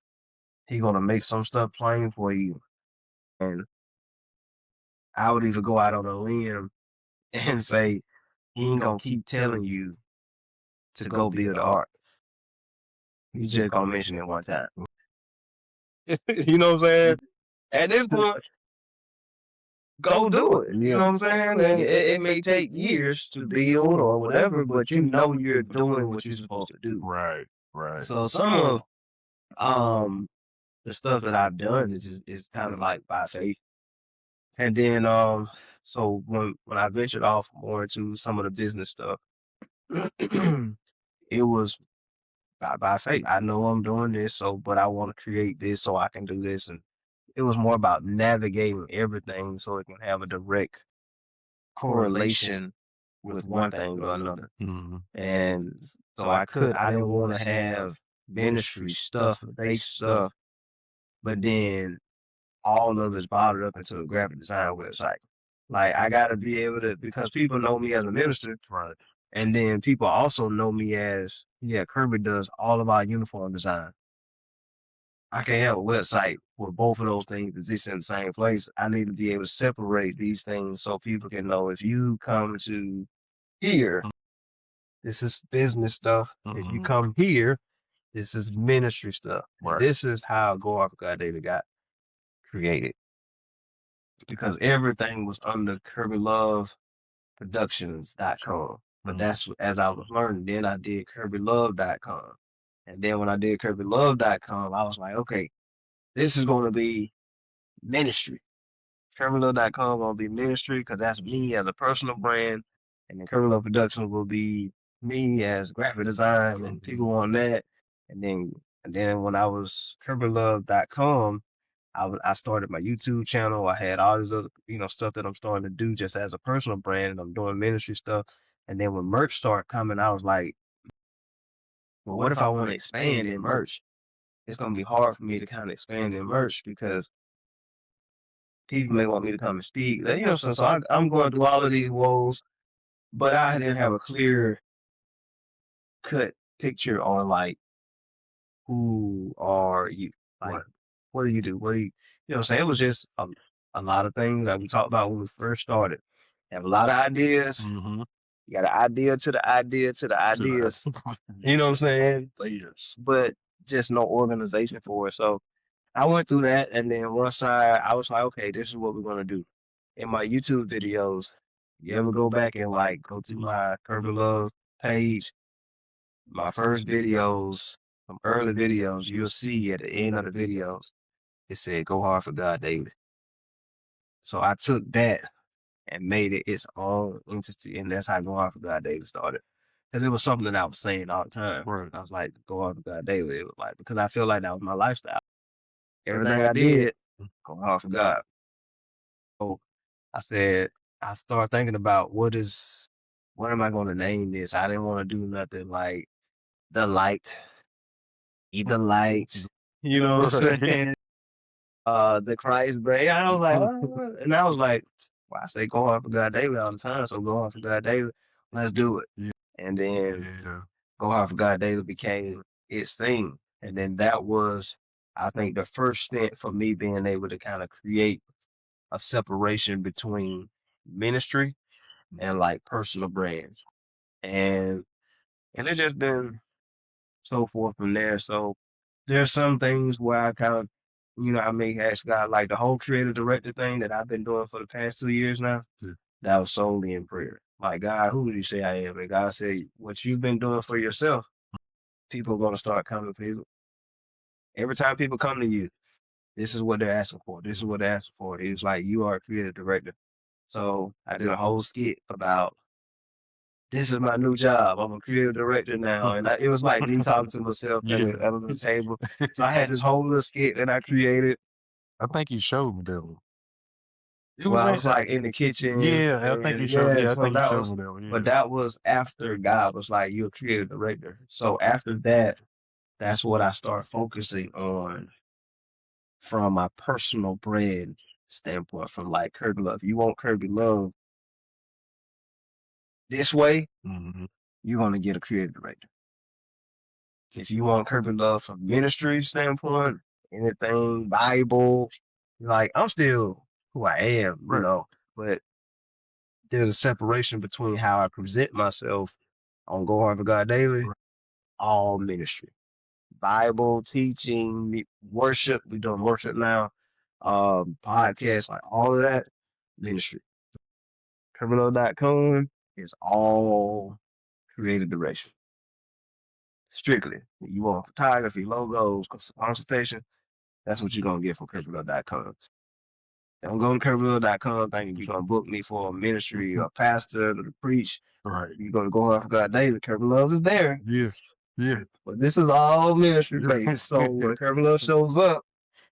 He gonna make some stuff plain for you. And I would even go out on a limb and say he ain't gonna keep telling you to go build the ark. You just gonna mention it one time. You know what I'm saying? At this point, go do it. You know what I'm saying? And it may take years to build or whatever, but you know you're doing what you're supposed to do. Right. Right. So some of the stuff that I've done is kind of like by faith. And then so when I ventured off more into some of the business stuff, it was by faith. I know I'm doing this, but I want to create this so I can do this. And it was more about navigating everything so it can have a direct correlation with one thing or another. And so I didn't want to have ministry stuff, base stuff, but then all of it's bottled up into a graphic design website. Like, I got to be able to, because people know me as a minister. Right. And then people also know me as, Kirby does all of our uniform design. I can't have a website where both of those things exist in the same place. I need to be able to separate these things so people can know if you come to here, this is business stuff. If you come here, this is ministry stuff. Right. This is how Go Off God David got created. Because everything was under Kirby Love KirbyLoveProductions.com. But Mhm. that's as I was learning. Then I did KirbyLove.com. And then when I did KirbyLove.com, I was like, okay, this is going to be ministry. KirbyLove.com going to be ministry because that's me as a personal brand. And then Kirby Love Productions will be me as graphic design and people on that. And then when I was KirbyLove.com, I started my YouTube channel. I had all this other, stuff that I'm starting to do just as a personal brand, and I'm doing ministry stuff. And then when merch started coming, I was like, well, what if I want to expand in merch? It's going to be hard for me to kind of expand in merch because people may want me to come and speak. I'm going through all of these woes, but I didn't have a clear cut picture on like, who are you? Like, Right. what do you do? What do you know what I'm saying? It was just a lot of things that we talked about when we first started. Have a lot of ideas. Mhm. You got an idea to the idea to the ideas. You know what I'm saying? Layers. But just no organization for it. So I went through that, and then one side I was like, okay, this is what we're gonna do. In my YouTube videos, you ever go back and like go to my Kirby Love page, my first videos, some early videos, you'll see at the end of the videos, it said "Go hard for God daily." So I took that and made it its own entity, and that's how "Go hard for God daily" started. Because it was something that I was saying all the time. Right. I was like, "Go hard for God daily." It was like because I feel like that was my lifestyle. Everything I did, go hard for God. So I said, I started thinking about what am I going to name this? I didn't want to do nothing like the light, either light. You know what I'm Right. saying? The Christ brand. I was like, oh. And I was like, well, I say go hard for God daily all the time, so go hard for God daily. Let's do it. Yeah. And then Yeah. go hard for God daily became its thing. And then that was, I think, the first stint for me being able to kind of create a separation between ministry and like personal brands. And it's just been so forth from there. So there's some things where I kind of, I may ask God, like the whole creative director thing that I've been doing for the past 2 years now, Yeah. that was solely in prayer. Like, God, who do you say I am? And God said, what you've been doing for yourself, people are going to start coming for you. Every time people come to you, this is what they're asking for. This is what they're asking for. It's like, you are a creative director. So I did a whole skit about this is my new job. I'm a creative director now. And it was like me talking to myself at Yeah. the table. So I had this whole little skit that I created. I think you showed me that one. It Well, I was was like in the kitchen. Yeah, I think you showed. Yeah, I so think you that showed was, me that one. Yeah. but that was after God was like, you're a creative director. So after that, that's what I start focusing on from my personal brand standpoint, from like Kirby Love. If you want Kirby Love this way, Mhm. you're going to get a creative director. If you want Kirby Love from ministry standpoint, anything Bible, like I'm still who I am, Right. but there's a separation between how I present myself on Go Hard for God Daily, Right. all ministry. Bible, teaching, worship, we're doing worship now, podcasts, like all of that, ministry. Criminal.com is all creative direction. Strictly. You want photography, logos, consultation, that's what you're going to get from Criminal.com. Don't go to Criminal.com thinking you're going to book me for a ministry or a pastor to preach. Right. You're going to go out for God David. Kirby Love is there. Yeah. Yeah. But this is all ministry based. So when Kirby Love shows up,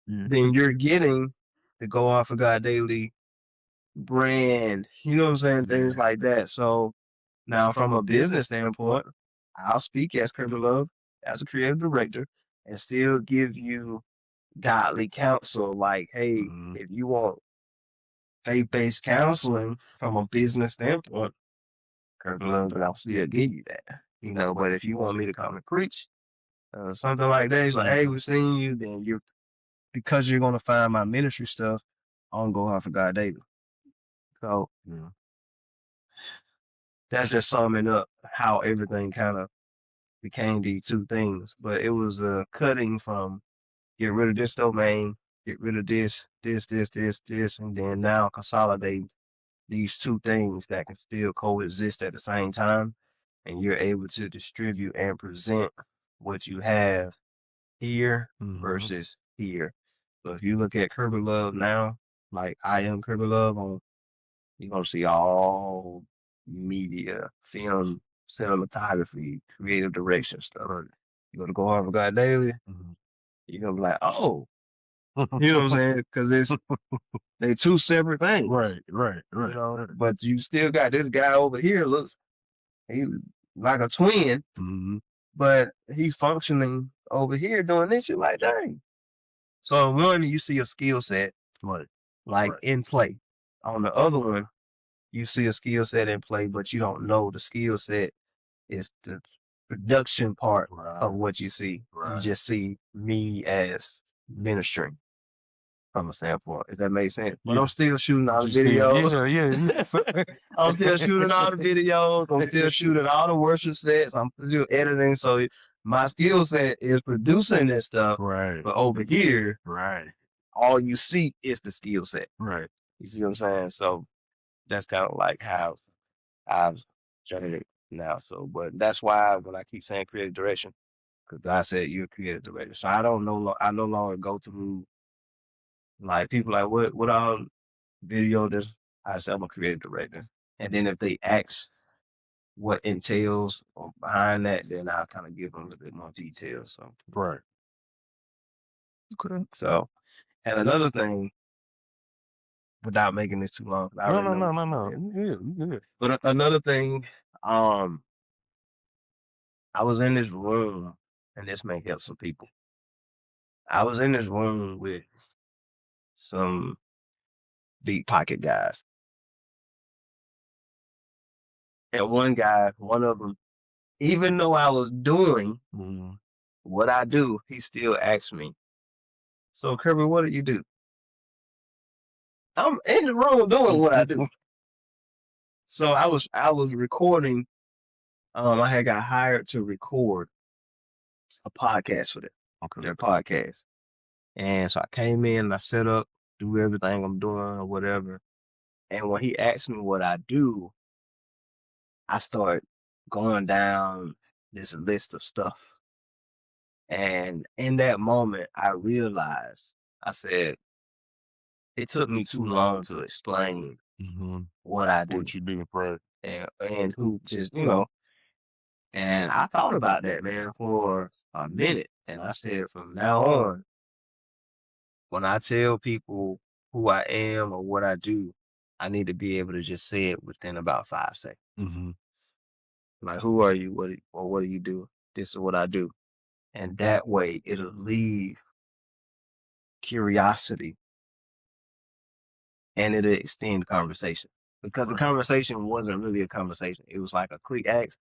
Yeah. then you're getting the Go Off for God Daily brand. You know what I'm saying? Things Yeah. like that. So now from a business standpoint, I'll speak as Kirby Love, as a creative director, and still give you godly counsel. Like, hey, Mhm. if you want faith-based counseling from a business standpoint, Kirby Love, but I'll still give you that. But if you want me to come and preach, something like that, it's like, hey, we've seen you, then because you're gonna find my ministry stuff on Go Hard for God Daily. So Yeah. that's just summing up how everything kind of became these two things. But it was cutting from get rid of this domain, get rid of this, and then now consolidate these two things that can still coexist at the same time, and you're able to distribute and present what you have here versus here. So if you look at Kirby Love now, like I am Kirby Love on, you're gonna see all media, film, cinematography, creative direction stuff. You go to Go Harvard God Daily, you're gonna be like, oh, you know what I'm saying? Because it's they two separate things. Right. You know, but you still got this guy over here he's like a twin, but he's functioning over here doing this. You're like, dang. So one, you see a skill set, like in play. On the other one, you see a skill set in play, but you don't know the skill set is the production part of what you see. You just see me as ministering from a standpoint. Does that make sense? But I'm still shooting all the videos. I'm still shooting all the videos. I'm still shooting all the worship sets. I'm still editing. So my skill set is producing this stuff. Right. But over here, Right. all you see is the skill set. Right. You see what I'm saying? So that's kind of like how I've journeyed now. So, but that's why when I keep saying creative direction, because God said you're a creative director. So I don't know. I no longer go through like people like what all video this. I say I'm a creative director, and then if they ask what entails or behind that, then I'll kind of give them a little bit more details. So Right. okay. So, and another thing, without making this too long, No. You good. But another thing, I was in this room, and this may help some people. I was in this room with some deep pocket guys. And one of them, even though I was doing what I do, he still asked me, so Kirby, what do you do? I'm in the room doing what I do. So I was recording. I had got hired to record a podcast for them. Okay. Their podcast. And so I came in and I set up, do everything I'm doing or whatever. And when he asked me what I do, I started going down this list of stuff. And in that moment, I realized, I said, it took me too long to explain what I do. What you do, right? And who just, and I thought about that, man, for a minute. And I said, from now on, when I tell people who I am or what I do, I need to be able to just say it within about 5 seconds. Like, who are you? What do you do? This is what I do. And that way it'll leave curiosity and it'll extend the conversation. Because the conversation wasn't really a conversation. It was like a quick ask.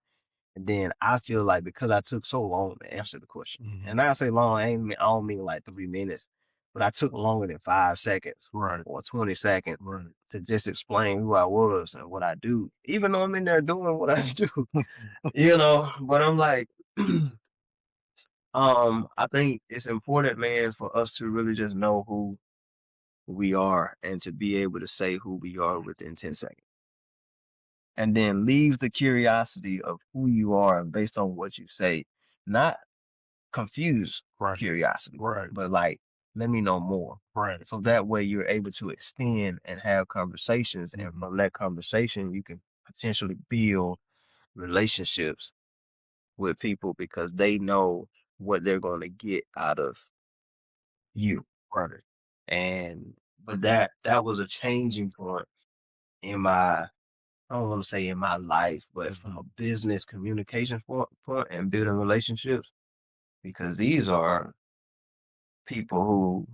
And then I feel like because I took so long to answer the question, and I say long, I don't mean like 3 minutes, but I took longer than 5 seconds or 20 seconds to just explain who I was and what I do, even though I'm in there doing what I do, but I'm like, I think it's important, man, for us to really just know who we are and to be able to say who we are within 10 seconds. And then leave the curiosity of who you are based on what you say, not confuse curiosity, but like, let me know more. So that way you're able to extend and have conversations. And from that conversation, you can potentially build relationships with people because they know what they're going to get out of you. But that was a changing point in my, I don't want to say in my life, but from a business communication point and building relationships, because these are people who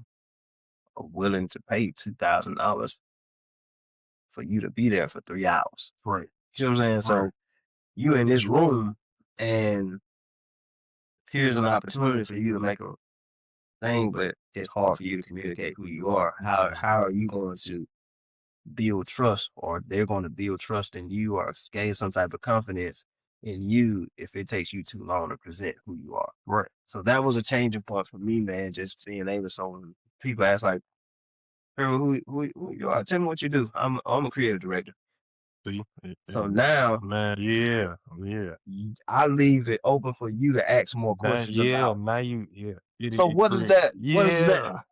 are willing to pay $2,000 for you to be there for 3 hours. You know what I'm saying? So you in this room and here's an opportunity for you to make a thing, but it's hard for you to communicate who you are. How are you going to build trust, or they're going to build trust in you or gain some type of confidence in you if it takes you too long to present who you are. So that was a changing point for me, man, just being able to, so when people ask like, who you are, tell me what you do. I'm a creative director. See? So now Man, yeah. I leave it open for you to ask more Now, questions about. now you, So it what is create, that? What is that?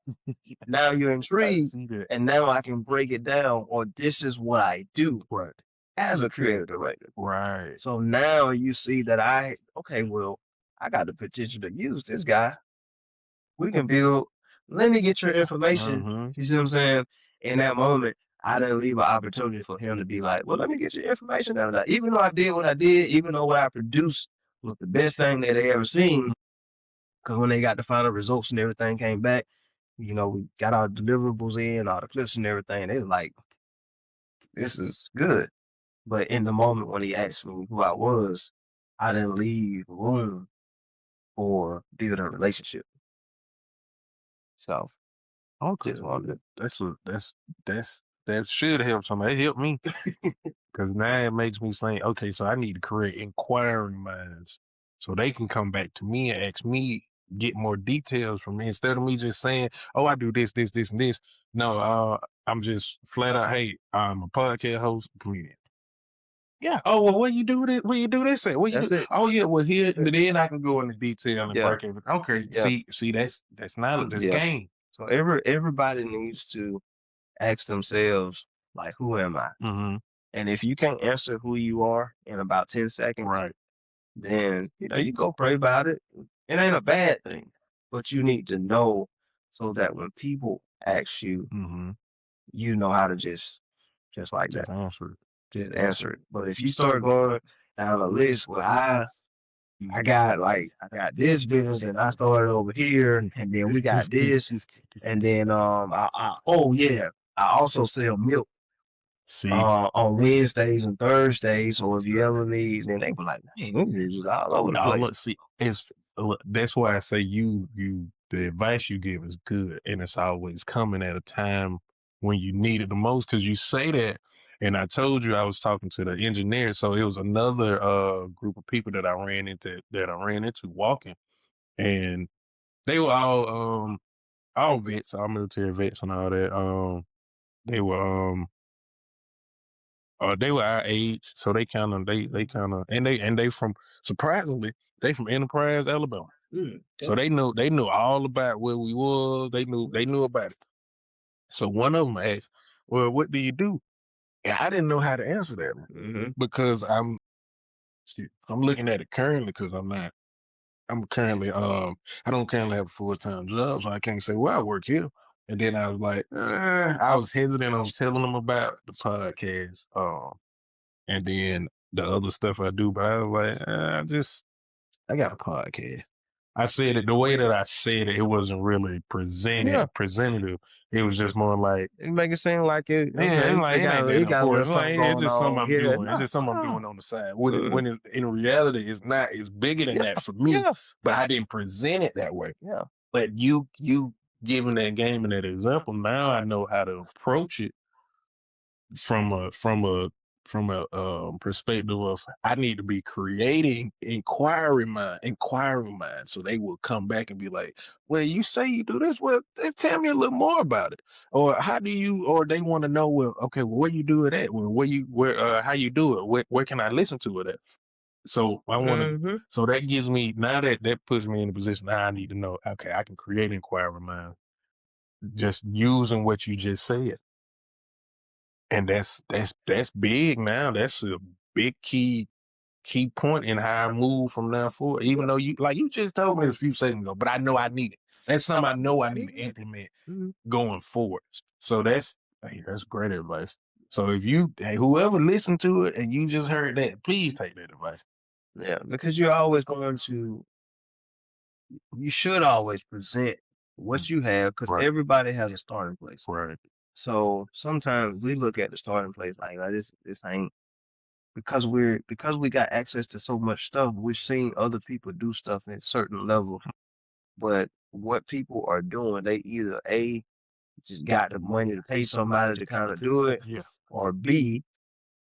Now you're I intrigued, see that. and now I can break it down, or this is what I do Right. as a creative director. Right. So now you see that I got the potential to use this guy. We can build. Let me get your information. Mhm. You see what I'm saying? In that moment, I didn't leave an opportunity for him to be like, well, let me get your information. Even though I did what I did, even though what I produced was the best thing that they ever seen, because when they got the final results and everything came back, we got our deliverables in, all the clips and everything. They was like, this is good. But in the moment when he asked me who I was, I didn't leave room for building a relationship. So Okay. just wanted That should help somebody. It helped me. Because now it makes me think, okay, so I need to create inquiring minds so they can come back to me and ask me, get more details from me instead of me just saying, oh, I do this, this, this, and this. No, I'm just flat out, hey, I'm a podcast host, comedian. Yeah. Oh, well, what you do this? What you do this at? What you That's do? it. Oh, yeah. Well, here, then I can go into detail and Yeah. break it. Okay. Yeah. See, that's knowledge. That's Yeah. game. So everybody needs to ask themselves, like, who am I? Mm-hmm. And if you can't answer who you are in about 10 seconds, Right. then you go pray about it. It ain't a bad thing, but you need to know so that when people ask you, Mm-hmm. you know how to just like that, Just answer it. just answer it. But if you start going down a list, well, I got this business and I started over here, and then we got this, and then I also sell milk See, on Wednesdays and Thursdays. So if you ever need, then they be like, hey, this is all over the now place. look, see, that's why I say the advice you give is good, and it's always coming at a time when you need it the most. Because you say that, and I told you I was talking to the engineer, so it was another group of people that I ran into walking, and they were all vets, all military vets, and all that. They were our age, so they kind of, and they from, surprisingly, they from Enterprise, Alabama. So they knew all about where we was. They knew about it. So one of them asked, "Well, what do you do?" And I didn't know how to answer that one because I'm looking at it currently because I'm currently I don't currently have a full-time job, so I can't say, well, I work here. And then I was like, I was hesitant on telling them about the podcast. And then the other stuff I do, but I was like, I got a podcast. I said it the way that I said it, it wasn't really presentative. It was just more like, You make it seem like it. yeah, Okay, like, it ain't that it got a little important. something Like, it's just going something on I'm here. doing. It's just something I'm doing on the side. When in reality, it's not. It's bigger than that for me. Yeah. But I didn't present it that way. Yeah. But you giving that game and that example, now I know how to approach it from a perspective of I need to be creating inquiring mind, so they will come back and be like, well, you say you do this, well, tell me a little more about it, or how do you, or they want to know, well, okay, well, where you do it at, well, how you do it, where can I listen to it at? So I want to, so that gives me, now that puts me in a position now I need to know, okay, I can create inquiring mind just using what you just said. And that's big now. That's a big key point in how I move from now forward. Even though you just told me this a few seconds ago, but I know I need it. That's something I know I need to implement going forward. So that's great advice. So if whoever listened to it and you just heard that, please take that advice. Yeah, because you're always you should always present what you have, because everybody has a starting place. Right. So sometimes we look at the starting place like this ain't, because we got access to so much stuff. We're seeing other people do stuff at certain levels, but what people are doing, they either A, just got the money to pay somebody to kind of do it, or B,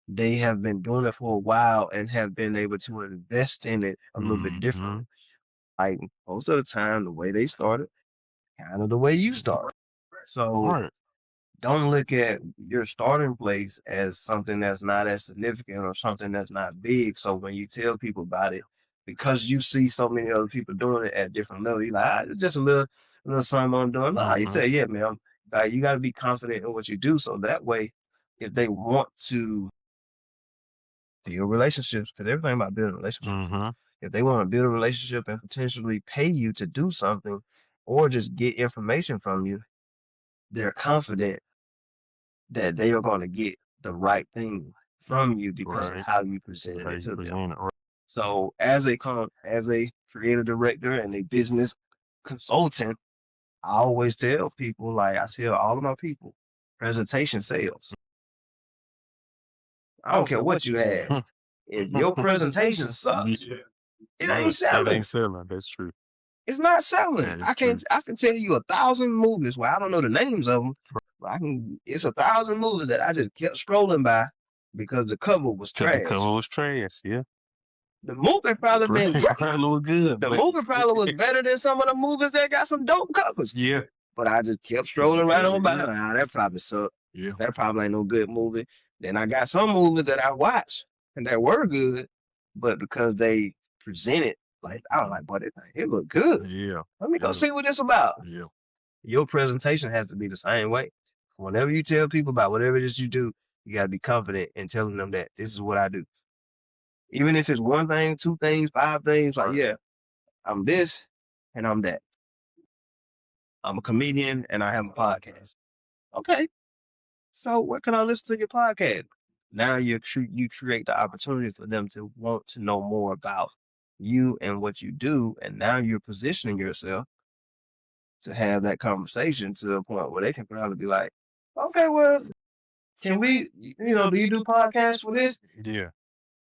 they have been doing it for a while and have been able to invest in it a little bit differently. Like most of the time, the way they started, kind of the way you started. So don't look at your starting place as something that's not as significant or something that's not big. So when you tell people about it, because you see so many other people doing it at different levels, you're like, it's just a little something I'm doing. Nah, you say, yeah, man, you got to be confident in what you do. So that way, if they want to build relationships, because everything about building relationships, if they want to build a relationship and potentially pay you to do something or just get information from you, they're confident that they are going to get the right thing from you because of how you presented it to them. So as a creative director and a business consultant, I always tell people, like I tell all of my people, presentation sales. I don't care what you have. If your presentation sucks, it ain't selling. It ain't selling. That's true. It's not selling. That is I can tell you 1,000 movies. Well, I don't know the names of them. But it's 1,000 movies that I just kept scrolling by because the cover was trash. The cover was trash. Yeah. The movie probably been great. Probably was good. The movie probably was better than some of the movies that got some dope covers. Yeah. But I just kept strolling right on by. Nah, that probably sucked. Yeah. That probably ain't no good movie. Then I got some movies that I watched and that were good, but because they presented, like, I was like, boy, it look good. Yeah. Let me go see what this about. Yeah. Your presentation has to be the same way. Whenever you tell people about whatever it is you do, you gotta be confident in telling them that this is what I do. Even if it's one thing, two things, five things, like, yeah, I'm this and I'm that. I'm a comedian and I have a podcast. Okay. So where can I listen to your podcast? Now you create the opportunity for them to want to know more about you and what you do. And now you're positioning yourself to have that conversation to a point where they can probably be like, okay, well, can we, do you do podcasts for this? Yeah.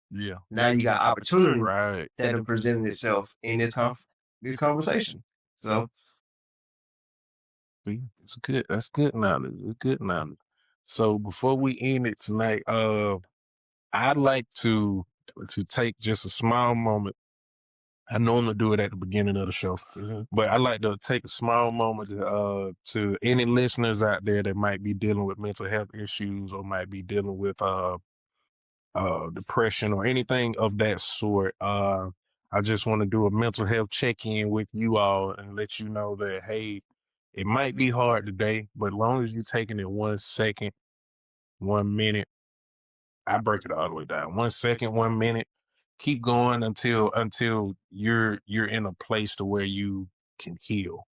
Yeah. Now you got opportunity Right. that will present itself in this conversation. So It's good. That's good knowledge. It's good knowledge. So before we end it tonight, I'd like to take just a small moment. I normally do it at the beginning of the show, but I'd like to take a small moment to any listeners out there that might be dealing with mental health issues or might be dealing with depression or anything of that sort. I just want to do a mental health check-in with you all and let you know that, hey, it might be hard today, but as long as you're taking it 1 second, 1 minute, I break it all the way down. 1 second, 1 minute, keep going until you're in a place to where you can heal.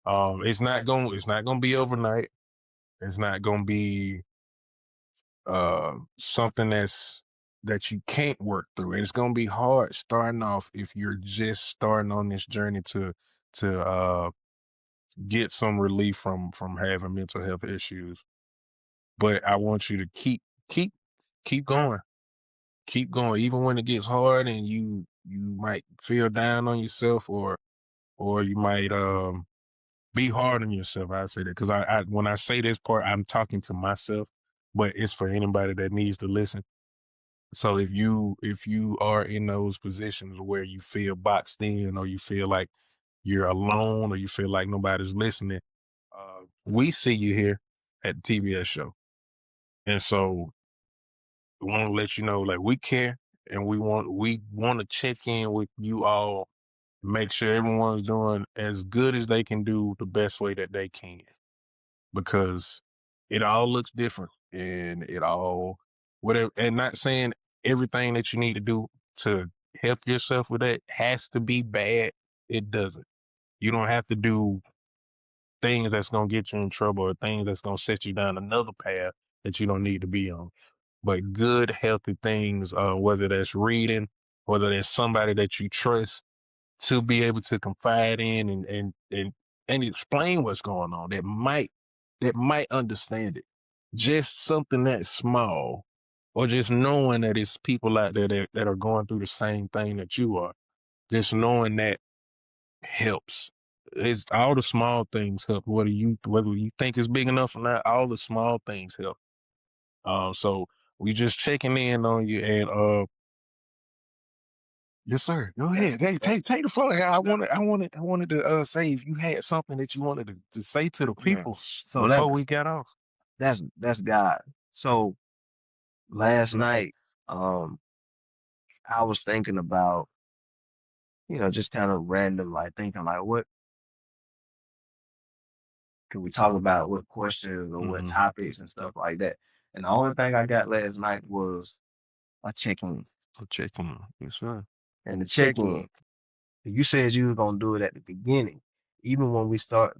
It's not gonna be overnight. It's not gonna be something that you can't work through. And it's gonna be hard starting off if you're just starting on this journey to get some relief from having mental health issues. But I want you to keep going. Keep going. Even when it gets hard and you might feel down on yourself or you might be hard on yourself. I say that because I when I say this part, I'm talking to myself, but it's for anybody that needs to listen. So if you are in those positions where you feel boxed in or you feel like you're alone or you feel like nobody's listening, we see you here at the TBS show. And so we want to let you know, like, we care and we want to check in with you all, make sure everyone's doing as good as they can do the best way that they can, because it all looks different and it all whatever. And not saying everything that you need to do to help yourself with that has to be bad. It doesn't. You don't have to do things that's going to get you in trouble or things that's going to set you down another path that you don't need to be on. But good, healthy things, whether that's reading, whether that's somebody that you trust to be able to confide in and explain what's going on, that might understand it. Just something that small, or just knowing that it's people out there that are going through the same thing that you are. Just knowing that helps. It's all the small things help. Whether you think it's big enough or not, all the small things help. So we just checking in on you, and yes, sir. Go ahead. Hey, take the floor. I wanted to say if you had something that you wanted to say to the people So before we got off. that's God. So last night, I was thinking about, just kind of random, like thinking like, what can we talk about, what questions or what topics and stuff like that. And the only thing I got last night was a check-in. Checking. Yes, sir. And the check-in, you said you were gonna do it at the beginning. Even when we sat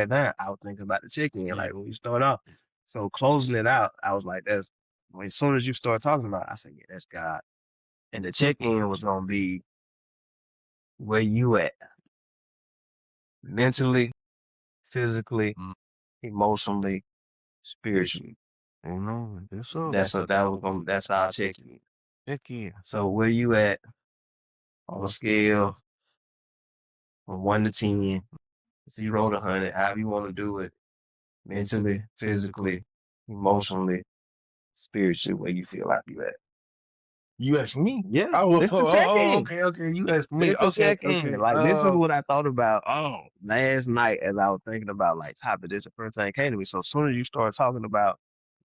down, I was thinking about the check-in, like when we start off. So closing it out, I was like, as soon as you start talking about it, I said, yeah, that's God. And the check-in was gonna be where you at mentally, physically, emotionally, spiritually. Yes, sir. That's our check-in. Heck yeah. So where you at on a scale from 1 to 10, 0 to 100, however you want to do it, mentally, physically, emotionally, spiritually, where you feel like you at. You asked me? Yeah, Oh, this the check-in. okay. You asked me. It's a check-in. Like this is what I thought about Oh, last night as I was thinking about like topic. This is the first thing that came to me. So as soon as you start talking about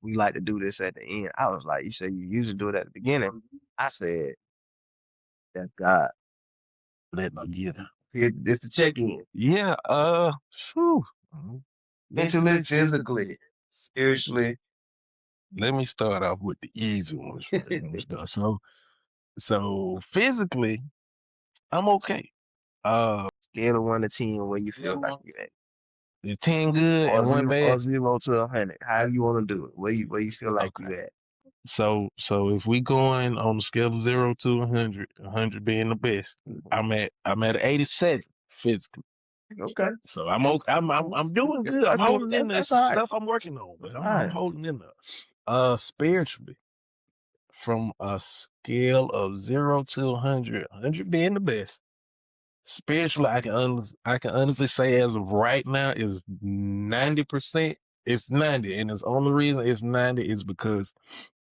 we like to do this at the end, I was like, you said you usually do it at the beginning. I said, that's God. let me get it. Here, this the check-in. Yeah. Whew. Mentally, physically, spiritually. Let me start off with the easy ones. So physically, I'm okay. Scale of 1 to 10, where you feel like you at. Is 10 good Or and 1 bad? 0 to 100. However you want to do it. Where you feel like you at. So if we going on the scale of 0 to 100, 100 being the best, I'm at an 87 physically. Okay. So I'm okay. I'm doing good. I'm holding in there. That's Some all right. stuff I'm working on, but I'm Alright. holding in there. Spiritually, from a scale of 0 to 100, 100 being the best. Spiritually, I can honestly say as of right now is 90%. It's 90, and the only reason it's 90 is because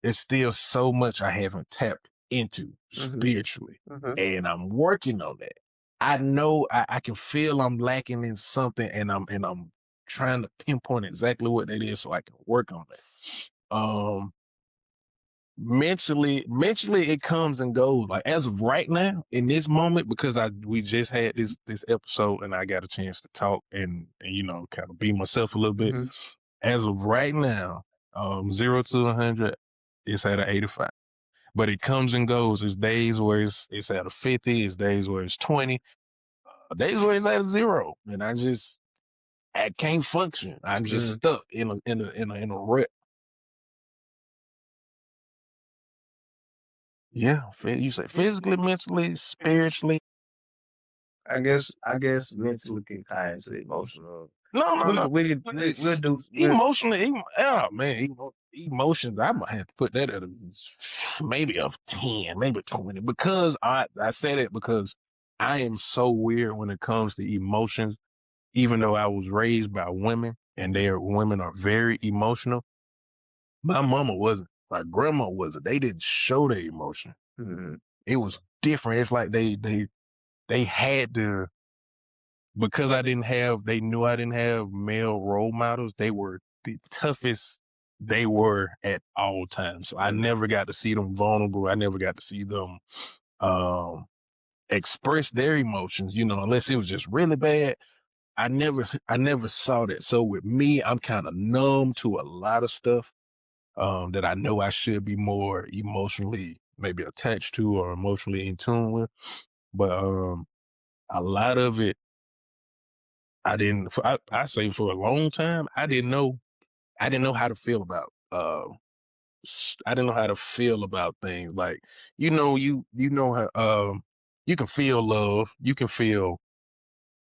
there's still so much I haven't tapped into spiritually, and I'm working on that. I know I can feel I'm lacking in something, and I'm trying to pinpoint exactly what that is so I can work on that. Mentally it comes and goes. Like as of right now, in this moment, because we just had this episode and I got a chance to talk and kind of be myself a little bit. As of right now, 0 to 100, it's at an 85. But it comes and goes. There's days where it's at a 50. There's days where it's 20. Days where it's at a 0, and I can't function. I'm just stuck in a rut. Yeah, you say physically, mentally, spiritually. I guess mentally can tie into emotional. No. We'll do Emotionally, emotions. I might have to put that at maybe a 10, maybe 20, because I said it because I am so weird when it comes to emotions. Even though I was raised by women and women are very emotional, my mama wasn't. My grandma wasn't. They didn't show their emotion. It was different. It's like they had to, because they knew I didn't have male role models. They were the toughest they were at all times. So I never got to see them vulnerable. I never got to see them express their emotions, unless it was just really bad. I never saw that. So with me, I'm kind of numb to a lot of stuff that I know I should be more emotionally maybe attached to or emotionally in tune with. But a lot of it, I didn't. I say for a long time, I didn't know how to feel about. I didn't know how to feel about things like you know how you can feel love, you can feel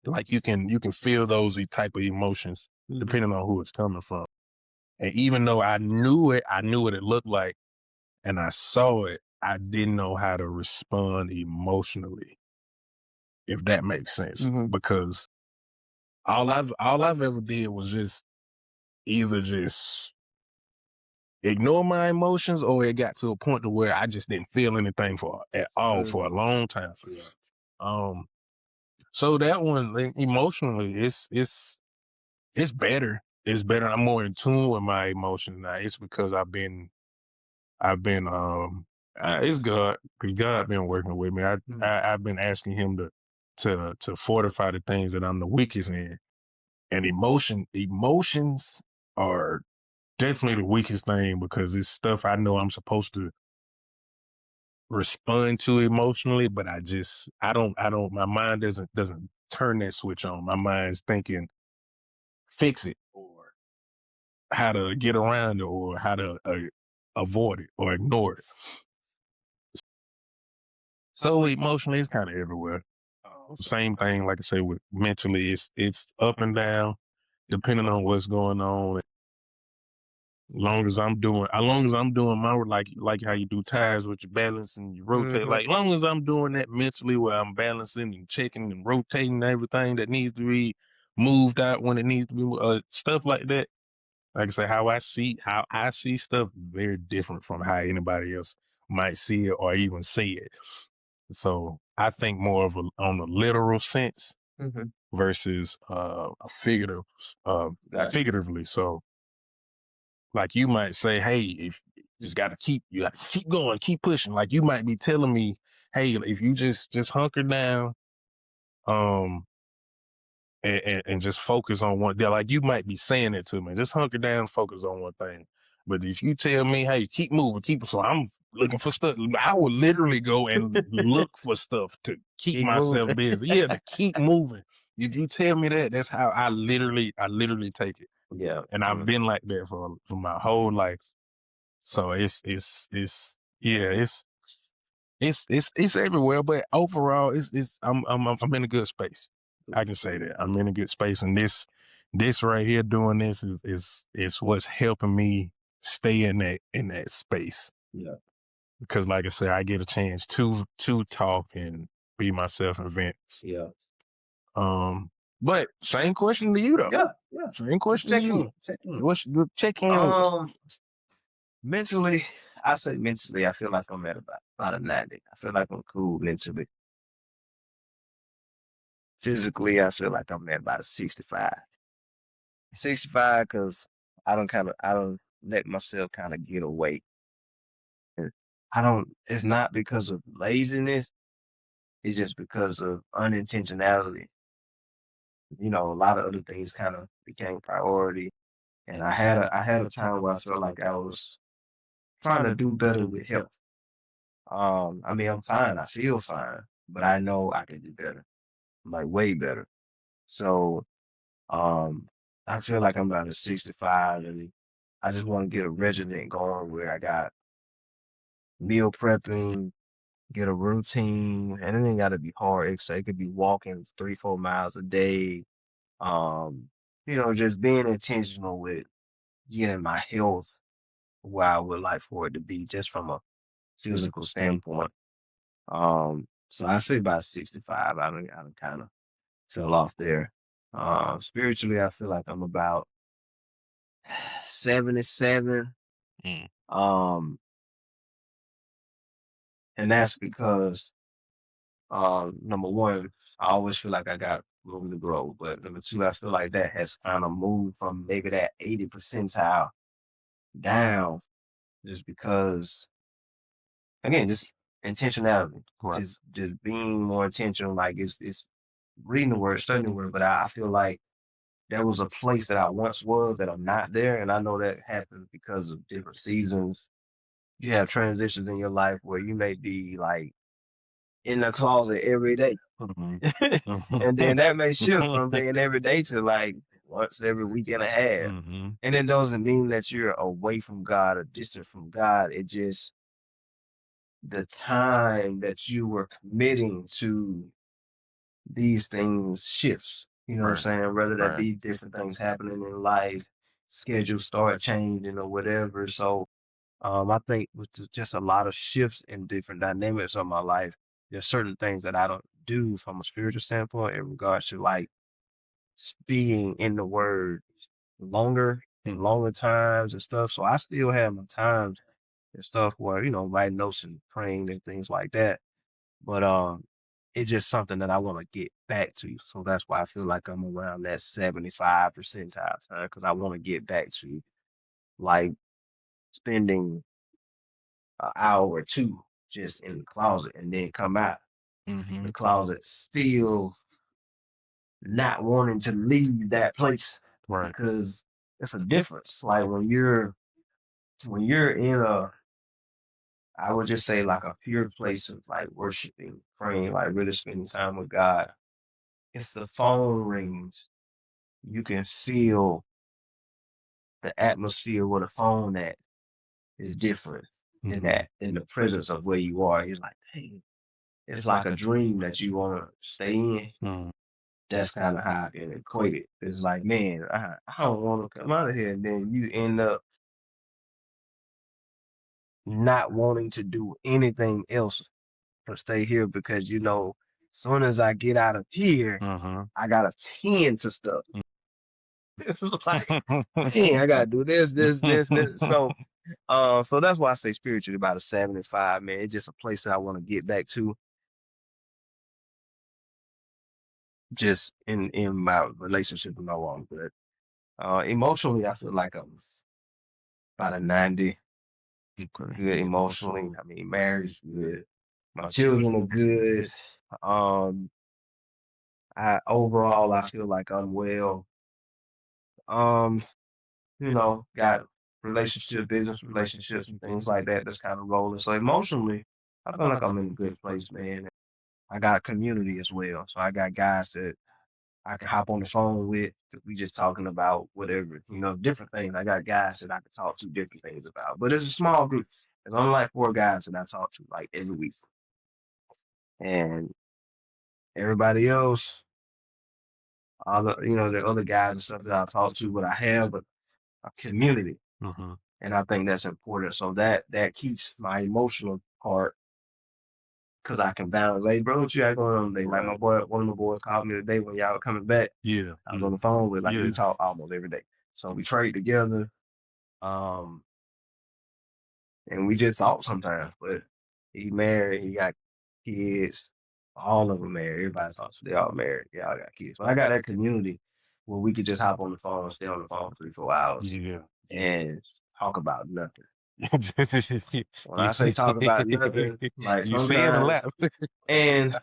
like you can feel those type of emotions depending on who it's coming from. And even though I knew what it looked like, and I saw it, I didn't know how to respond emotionally, if that makes sense. Because all I've ever did was just either just ignore my emotions, or it got to a point to where I just didn't feel anything at all for a long time. So that one emotionally, it's better. it's better. I'm more in tune with my emotions now. It's because I've been it's God, because God been working with me. I've been asking him to fortify the things that I'm the weakest in. And emotions are definitely the weakest thing, because it's stuff I know I'm supposed to respond to emotionally, but I don't my mind doesn't turn that switch on. My mind's thinking fix it, or how to get around it, or how to avoid it or ignore it. So emotionally, it's kind of everywhere. Same thing, like I say, with mentally, it's up and down, depending on what's going on. As long as I'm doing my, like how you do tires with your balance and you rotate. Like, as long as I'm doing that mentally, where I'm balancing and checking and rotating everything that needs to be moved out when it needs to be, stuff like that. Like I say, how I see stuff is very different from how anybody else might see it or even say it. So I think more of on a literal sense versus a figurative, figuratively. So, like, you might say, hey, if you gotta keep going, keep pushing. Like, you might be telling me, hey, if you just hunker down, and just focus on one. Like, you might be saying it to me, just hunker down, focus on one thing. But if you tell me, hey, keep moving, so I'm looking for stuff, I would literally go and look for stuff to keep myself busy. Yeah, to keep moving. If you tell me that, that's how I literally take it. Yeah. And I've been like that for my whole life. So it's everywhere, but overall, I'm in a good space. I can say that I'm in a good space, and this right here, doing this is what's helping me stay in that space. Yeah. Because, like I said, I get a chance to talk and be myself and vent. Yeah. But same question to you though. Yeah. Same question to you. What's your check in? Mentally, I feel like I'm at about a 90. I feel like I'm cool mentally. Physically, I feel like I'm at about a 65. 65, because I don't let myself kind of get away. And it's not because of laziness, it's just because of unintentionality. A lot of other things kind of became priority. And I had a time where I felt like I was trying to do better with health. I mean, I'm fine. I feel fine, but I know I can do better, like way better. So, I feel like I'm about a 65, and I just want to get a regimen going where I got meal prepping, get a routine, and it ain't got to be hard. So it could be walking 3-4 miles a day. Just being intentional with getting my health where I would like for it to be, just from a physical standpoint. So I say about 65. I don't kind of fell off there. Spiritually, I feel like I'm about 77. And that's because, number one, I always feel like I got room to grow. But number two, I feel like that has kind of moved from maybe that 80 percentile down, just because, again, just intentionality. Right. Just being more intentional. Like, it's reading the word, studying the word, but I feel like there was a place that I once was that I'm not there. And I know that happens because of different seasons. You have transitions in your life where you may be like in the closet every day. And then that may shift from being every day to like once every week and a half. And it doesn't mean that you're away from God or distant from God. It just, the time that you were committing to these things shifts. You know what I'm saying? Whether that be different things happening in life, schedules start changing or whatever. So I think with just a lot of shifts in different dynamics of my life, there's certain things that I don't do from a spiritual standpoint in regards to like being in the word longer and longer times and stuff. So I still have my times and stuff where, writing notes and praying and things like that. But it's just something that I want to get back to. So that's why I feel like I'm around that 75 percentile time because I want to get back to like spending an hour or two just in the closet and then come out Mm-hmm. the closet still not wanting to leave that place Right. because it's a difference. Like when you're in a, I would just say like a pure place of like worshiping, praying, like really spending time with God. If the phone rings, you can feel the atmosphere where the phone at is different than Mhm. that in the presence of where you are. You're like, hey, it's like a dream that you want to stay in. Mhm. That's kind of how I can equate it. It's like, man, I don't want to come out of here. And then you end up not wanting to do anything else but stay here because you know, as soon as I get out of here, Uh-huh. I gotta tend to stuff. It's like, man, I gotta do this. So, so that's why I say spiritually about a 75, man. It's just a place that I want to get back to, just in my relationship with my wife. But emotionally, I feel like I'm about a 90. Good emotionally. I mean, marriage is good. My children are good. Um, overall I feel like I'm well. Um, got business relationships and things like that that's kind of rolling. So emotionally, I feel like I'm in a good place, man. I got a community as well. So I got guys that I can hop on the phone with. We just talking about whatever, different things. I got guys that I can talk to different things about. But it's a small group. There's only like 4 guys that I talk to like every week. And everybody else, all the the other guys and stuff that I talk to, but I have a community. Uh-huh. And I think that's important. So that keeps my emotional part because I can balance. Hey, bro, what you got going on today? Like one of my boys called me today when y'all were coming back. Yeah. I was on the phone with Yeah. we talk almost every day. So we trade together. And we just talk sometimes. But he married, he got kids, all of them married. Everybody talks, they all married. They all got kids. But I got that community where we could just hop on the phone and stay on the phone for 3-4 hours Yeah. and talk about nothing. You When I say talk about nothing, like you say it a sometimes, lot. and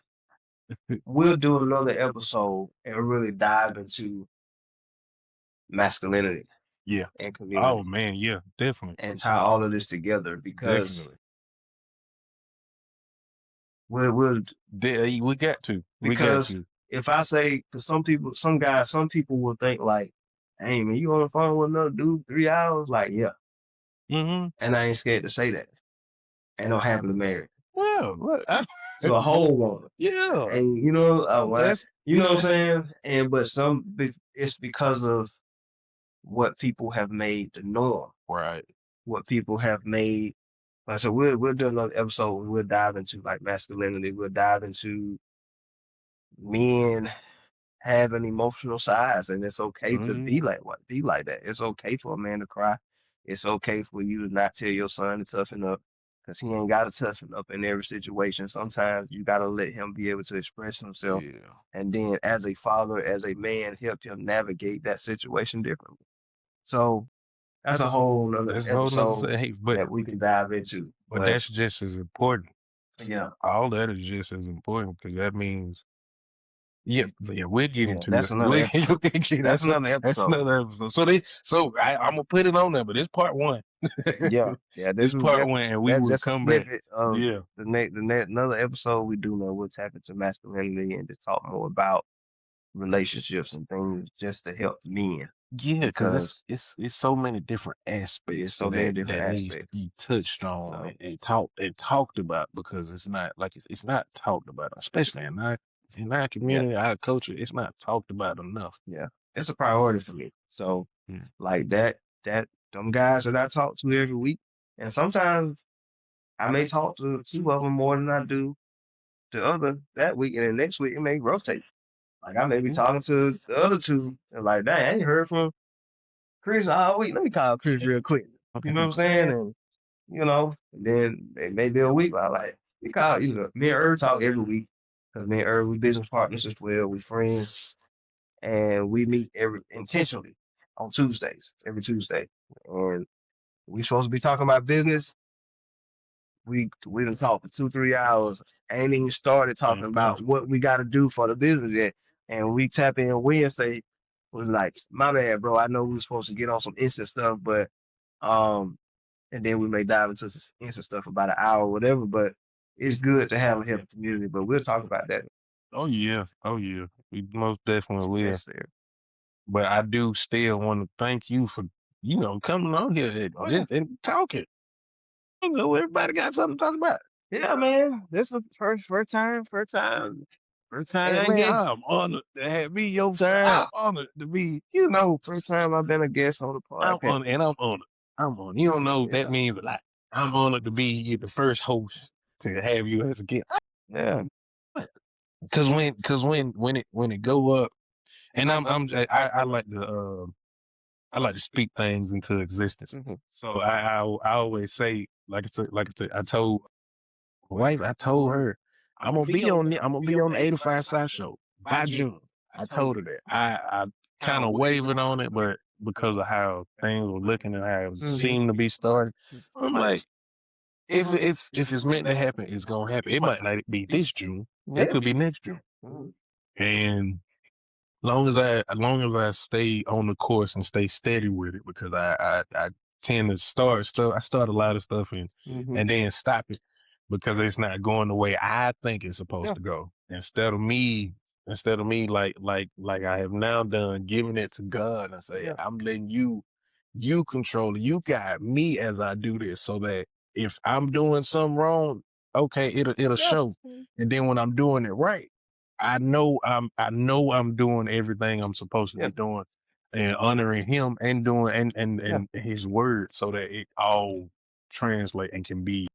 we'll do another episode and really dive into masculinity Yeah. and community Oh man, yeah, definitely. and tie all of this together because Definitely. we'll We got to. We got because to. if I say, because some people will think like, hey man, you on the phone with another dude 3 hours? Like, yeah. Mm-hmm. And I ain't scared to say that. And I'm happily married Well, what? to a whole woman. Yeah. And That's what I'm saying? And but it's because of what people have made the norm. right. What people have made. Like, so we'll do another episode and we'll dive into like masculinity. We'll dive into men having emotional sides, and it's okay to be like that. It's okay for a man to cry. It's okay for you to not tell your son to toughen up because he ain't got to toughen up in every situation. Sometimes you got to let him be able to express himself, Yeah. and then as a father, as a man, help him navigate that situation differently. So that's a whole nother That's a whole episode nother hey, but that we can dive into. but that's just as important. Yeah, All that is just as important because that means yeah, we'll get Yeah, into that's it. another episode. That's another That's episode. another episode. So I'm gonna put it on there, but it's part 1. Yeah, This part 1, and we that's will just a come back. snippet of Yeah. another episode we do know we'll tap into masculinity and just talk more about relationships and things just to help men. Yeah, because Because it's so many different aspects It's so to many that different that needs to aspects. be touched on So- and talked about because it's not like it's not talked about, especially in our community, our culture. It's not talked about enough. it's a priority for me. So Mm. like that them guys that I talk to every week, and sometimes I may talk to 2 of them more than I do the other that week, and then next week it may rotate. Like I may be talking to the other 2 and like, dang, I ain't heard from Chris all week. Let me call Chris real quick. You know what I'm saying? And and then it may be a week. I like we call me and talk every week Cause me and Irv, we business partners as well. We friends, and we meet intentionally on Tuesdays, every Tuesday, and we supposed to be talking about business. We done talked for 2-3 hours. Ain't even started talking about what we got to do for the business yet. And we tap in Wednesday. Was like, my bad, bro. I know we were supposed to get on some instant stuff, but and then we may dive into some instant stuff about an hour or whatever. But it's good to have a healthy community. But we'll talk about that. Oh yeah, we most definitely will. Yes, sir. But I do still want to thank you for coming on here and just and talking. You know, everybody got something to talk about. Yeah, man. This is first time. Hey, man, I'm honored to have me your friend. I'm honored to be, first time I've been a guest on the I'm podcast. honored, and I'm honored. I'm honored. You don't know that means a lot. I'm honored to be the first host to have you as a guest. Yeah. Cause when it go up, and I like to speak things into existence. So I always say, like I said, I told my wife, I told her I'm gonna be on the 85 South show by June. I told her that. I kind of wavered on it, but because of how things were looking and how it seemed to be starting, I'm like, if it's meant to happen, it's gonna happen. It might not be this June. It could be next June. And long as I stay on the course and stay steady with it, because I tend to start stuff. I start a lot of stuff and then stop it because it's not going the way I think it's supposed to go. Instead of me like I have now done, giving it to God and say, I'm letting you control it. You guide me as I do this, so that if I'm doing something wrong, okay, it'll show. And then when I'm doing it right, I know I'm doing everything I'm supposed to be doing and honoring him and doing and his word, so that it all translate and can be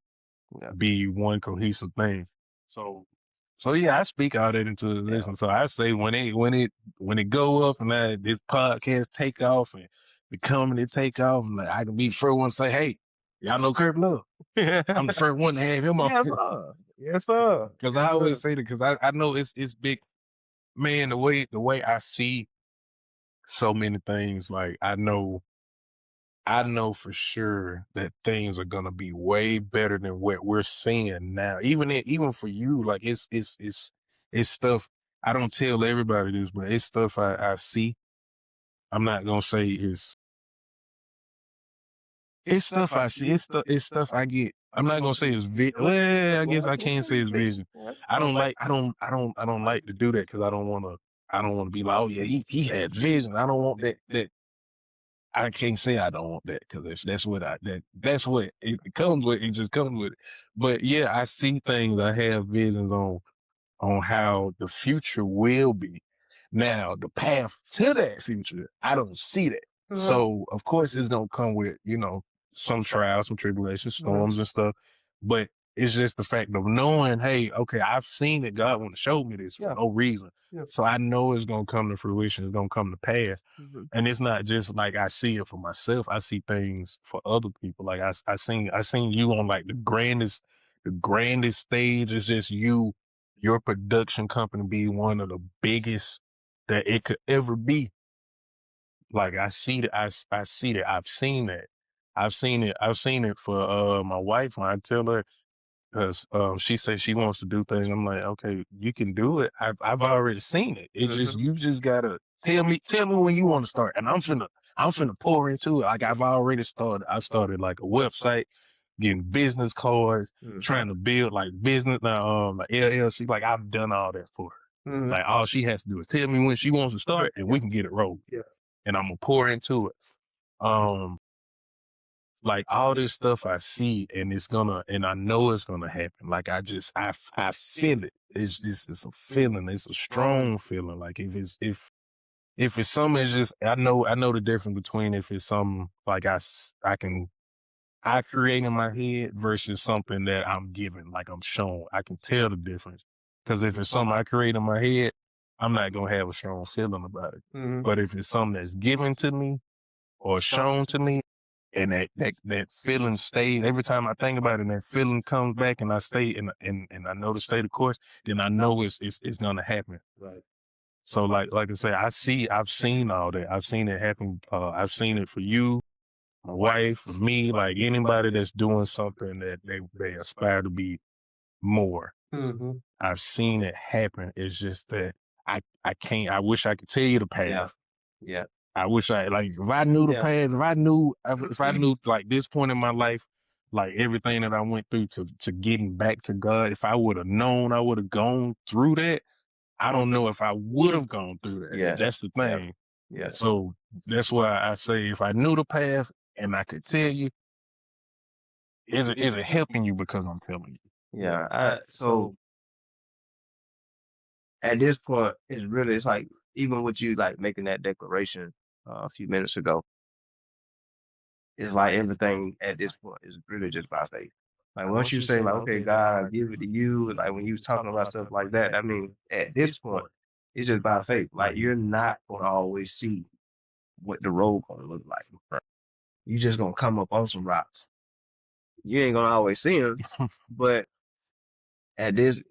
one cohesive thing. So yeah, I speak all that into the listen. So I say when it go up and this podcast take off and the comedy take off, like I can be the first one to say, hey, y'all know Kurt Love. I'm the first one to have him on. Yes, sir. Because I always say that, because I know it's big, man. The way I see so many things, like I know for sure that things are gonna be way better than what we're seeing now. Even for you, like it's stuff I don't tell everybody this, but it's stuff I see. I'm not gonna say it's stuff I see. It's stuff I get. I'm not gonna say it's vision. Well, I guess I can't say it's vision. I don't like to do that, because I don't want to be like, oh yeah, he had vision. I don't want that. I can't say I don't want that, because if that's what it comes with, it just comes with it. But yeah, I see things. I have visions on how the future will be. Now, the path to that future, I don't see that. So of course it's gonna come with, some trials, some tribulations, storms and stuff. But it's just the fact of knowing, hey, okay, I've seen it. God want to show me this for no reason. So I know it's gonna come to fruition. It's gonna come to pass. And it's not just like I see it for myself. I see things for other people. Like I seen you on like the grandest stage. It's just your production company be one of the biggest that it could ever be. Like I see that. I see that. I've seen that. I've seen it for my wife when I tell her, because she says she wants to do things. I'm like, okay, you can do it. I've already seen it. It's just, you just gotta tell me when you want to start, and I'm finna pour into it. Like I've already started. I've started like a website, getting business cards, trying to build like business like LLC. Like I've done all that for her. Like all she has to do is tell me when she wants to start, and we can get it rolling. And I'm gonna pour into it. Like all this stuff I see, and I know it's gonna happen. Like I feel it. It's a feeling. It's a strong feeling. Like if it's something, it's just, I know the difference between if it's something like I create in my head versus something that I'm given, like I'm shown. I can tell the difference. Because if it's something I create in my head, I'm not gonna have a strong feeling about it. But if it's something that's given to me or shown to me, and that feeling stays every time I think about it, and that feeling comes back, and I stay and I know to stay the course, then I know it's gonna happen. Right. So like I say, I've seen all that. I've seen it happen. I've seen it for you, my wife, for me, like anybody that's doing something that they aspire to be more. Mm-hmm. I've seen it happen. It's just that I can't. I wish I could tell you the path. Yeah. I wish if I knew the Yeah. path, if I knew like this point in my life, like everything that I went through to getting back to God, if I would have known I would have gone through that, I don't know if I would have gone through that. Yes. That's the Yep. thing. Yes. So that's why I say if I knew the path and I could tell you, is it helping you because I'm telling you? Yeah. So at this point, it's like even with you like making that declaration a few minutes ago, it's like everything at this point is really just by faith. Like once you say like, okay, God, I give it to you, and like when you talking about stuff like that, I mean, at this point, it's just by faith. Like you're not gonna always see what the road gonna look like. You just gonna come up on some rocks. You ain't gonna always see them, but at this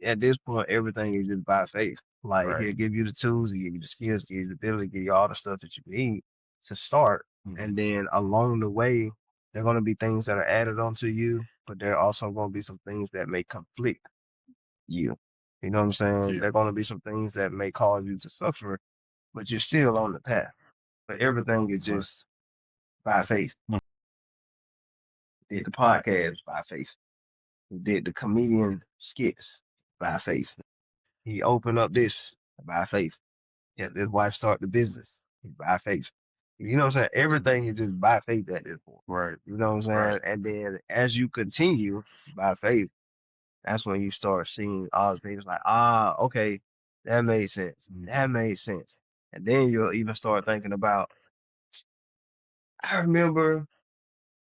point, everything is just by faith. Like Right. he'll give you the tools, he'll give you the skills, give you the ability, give you all the stuff that you need to start. And then along the way, there are going to be things that are added onto you, but there are also going to be some things that may conflict you. You know what I'm saying? Yeah. There are going to be some things that may cause you to suffer, but you're still on the path. But everything is just by faith. Did the podcast by faith. He did the comedian skits by faith. He opened up this by faith. Yeah, his wife started the business by faith. You know what I'm saying? Everything is just by faith at this point. Right. You know what I'm saying? Right. And then as you continue by faith, that's when you start seeing all the things like, okay, that made sense. That made sense. And then you'll even start thinking about, I remember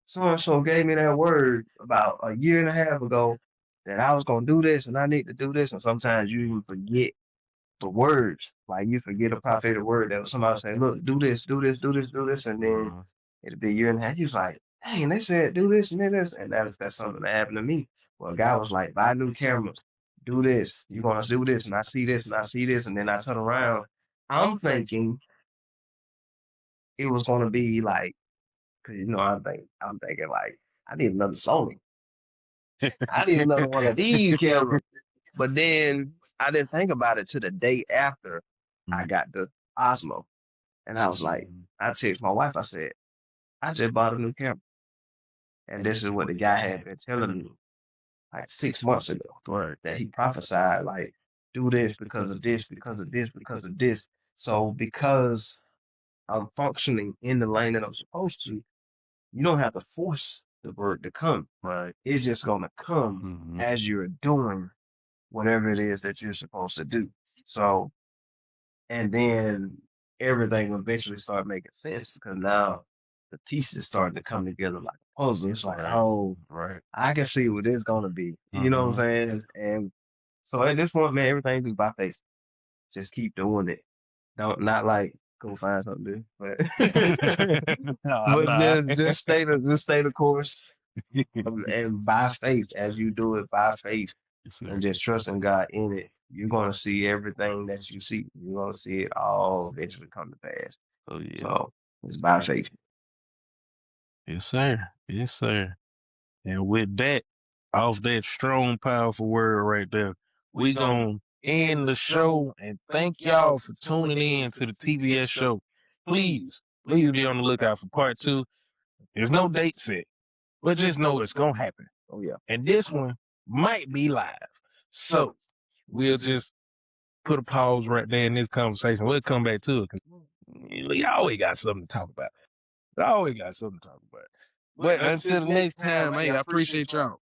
so-and-so gave me that word about a year and a half ago that I was going to do this and I need to do this. And sometimes you even forget the words. Like you forget a prophetic word that somebody say, look, do this, do this, do this, do this. And then it'll be a year and a half. You're like, dang, they said do this and this. And that's something that happened to me. Well, a guy was like, buy new cameras, do this. You're going to do this. And I see this and I see this. And then I turn around. I'm thinking it was going to be like, because, you know, I'm thinking like, I need another Sony. I need another one of these cameras. But then I didn't think about it till the day after I got the Osmo. And I was like, I texted my wife, I said, I just bought a new camera. And this is what the guy had been telling me like 6 months ago. Right. That he prophesied, like, do this because of this, because of this, because of this. So because I'm functioning in the lane that I'm supposed to, you don't have to force the word to come. Right. It's just going to come as you're doing whatever it is that you're supposed to do. So, and then everything will eventually start making sense because now the pieces starting to come together like a puzzle. It's like, Right. I can see what it's going to be. You know what I'm saying? And so at this point, man, everything is by faith. Just keep doing it. Not like go find something to do, but just stay the course and by faith as you do it by faith. And just trusting God in it, you're going to see everything that you see. You're going to see it all eventually come to pass. Oh yeah. So it's by faith. Yes, sir. Yes, sir. And with that, off that strong, powerful word right there, we gonna end the show and thank y'all for tuning in to the TBS show. Please be on the lookout for part 2. There's no date set, but just know it's gonna happen. Oh yeah. And this one might be live. So we'll just put a pause right there in this conversation. We'll come back to it because we always got something to talk about. But until the next time, hey, I appreciate y'all.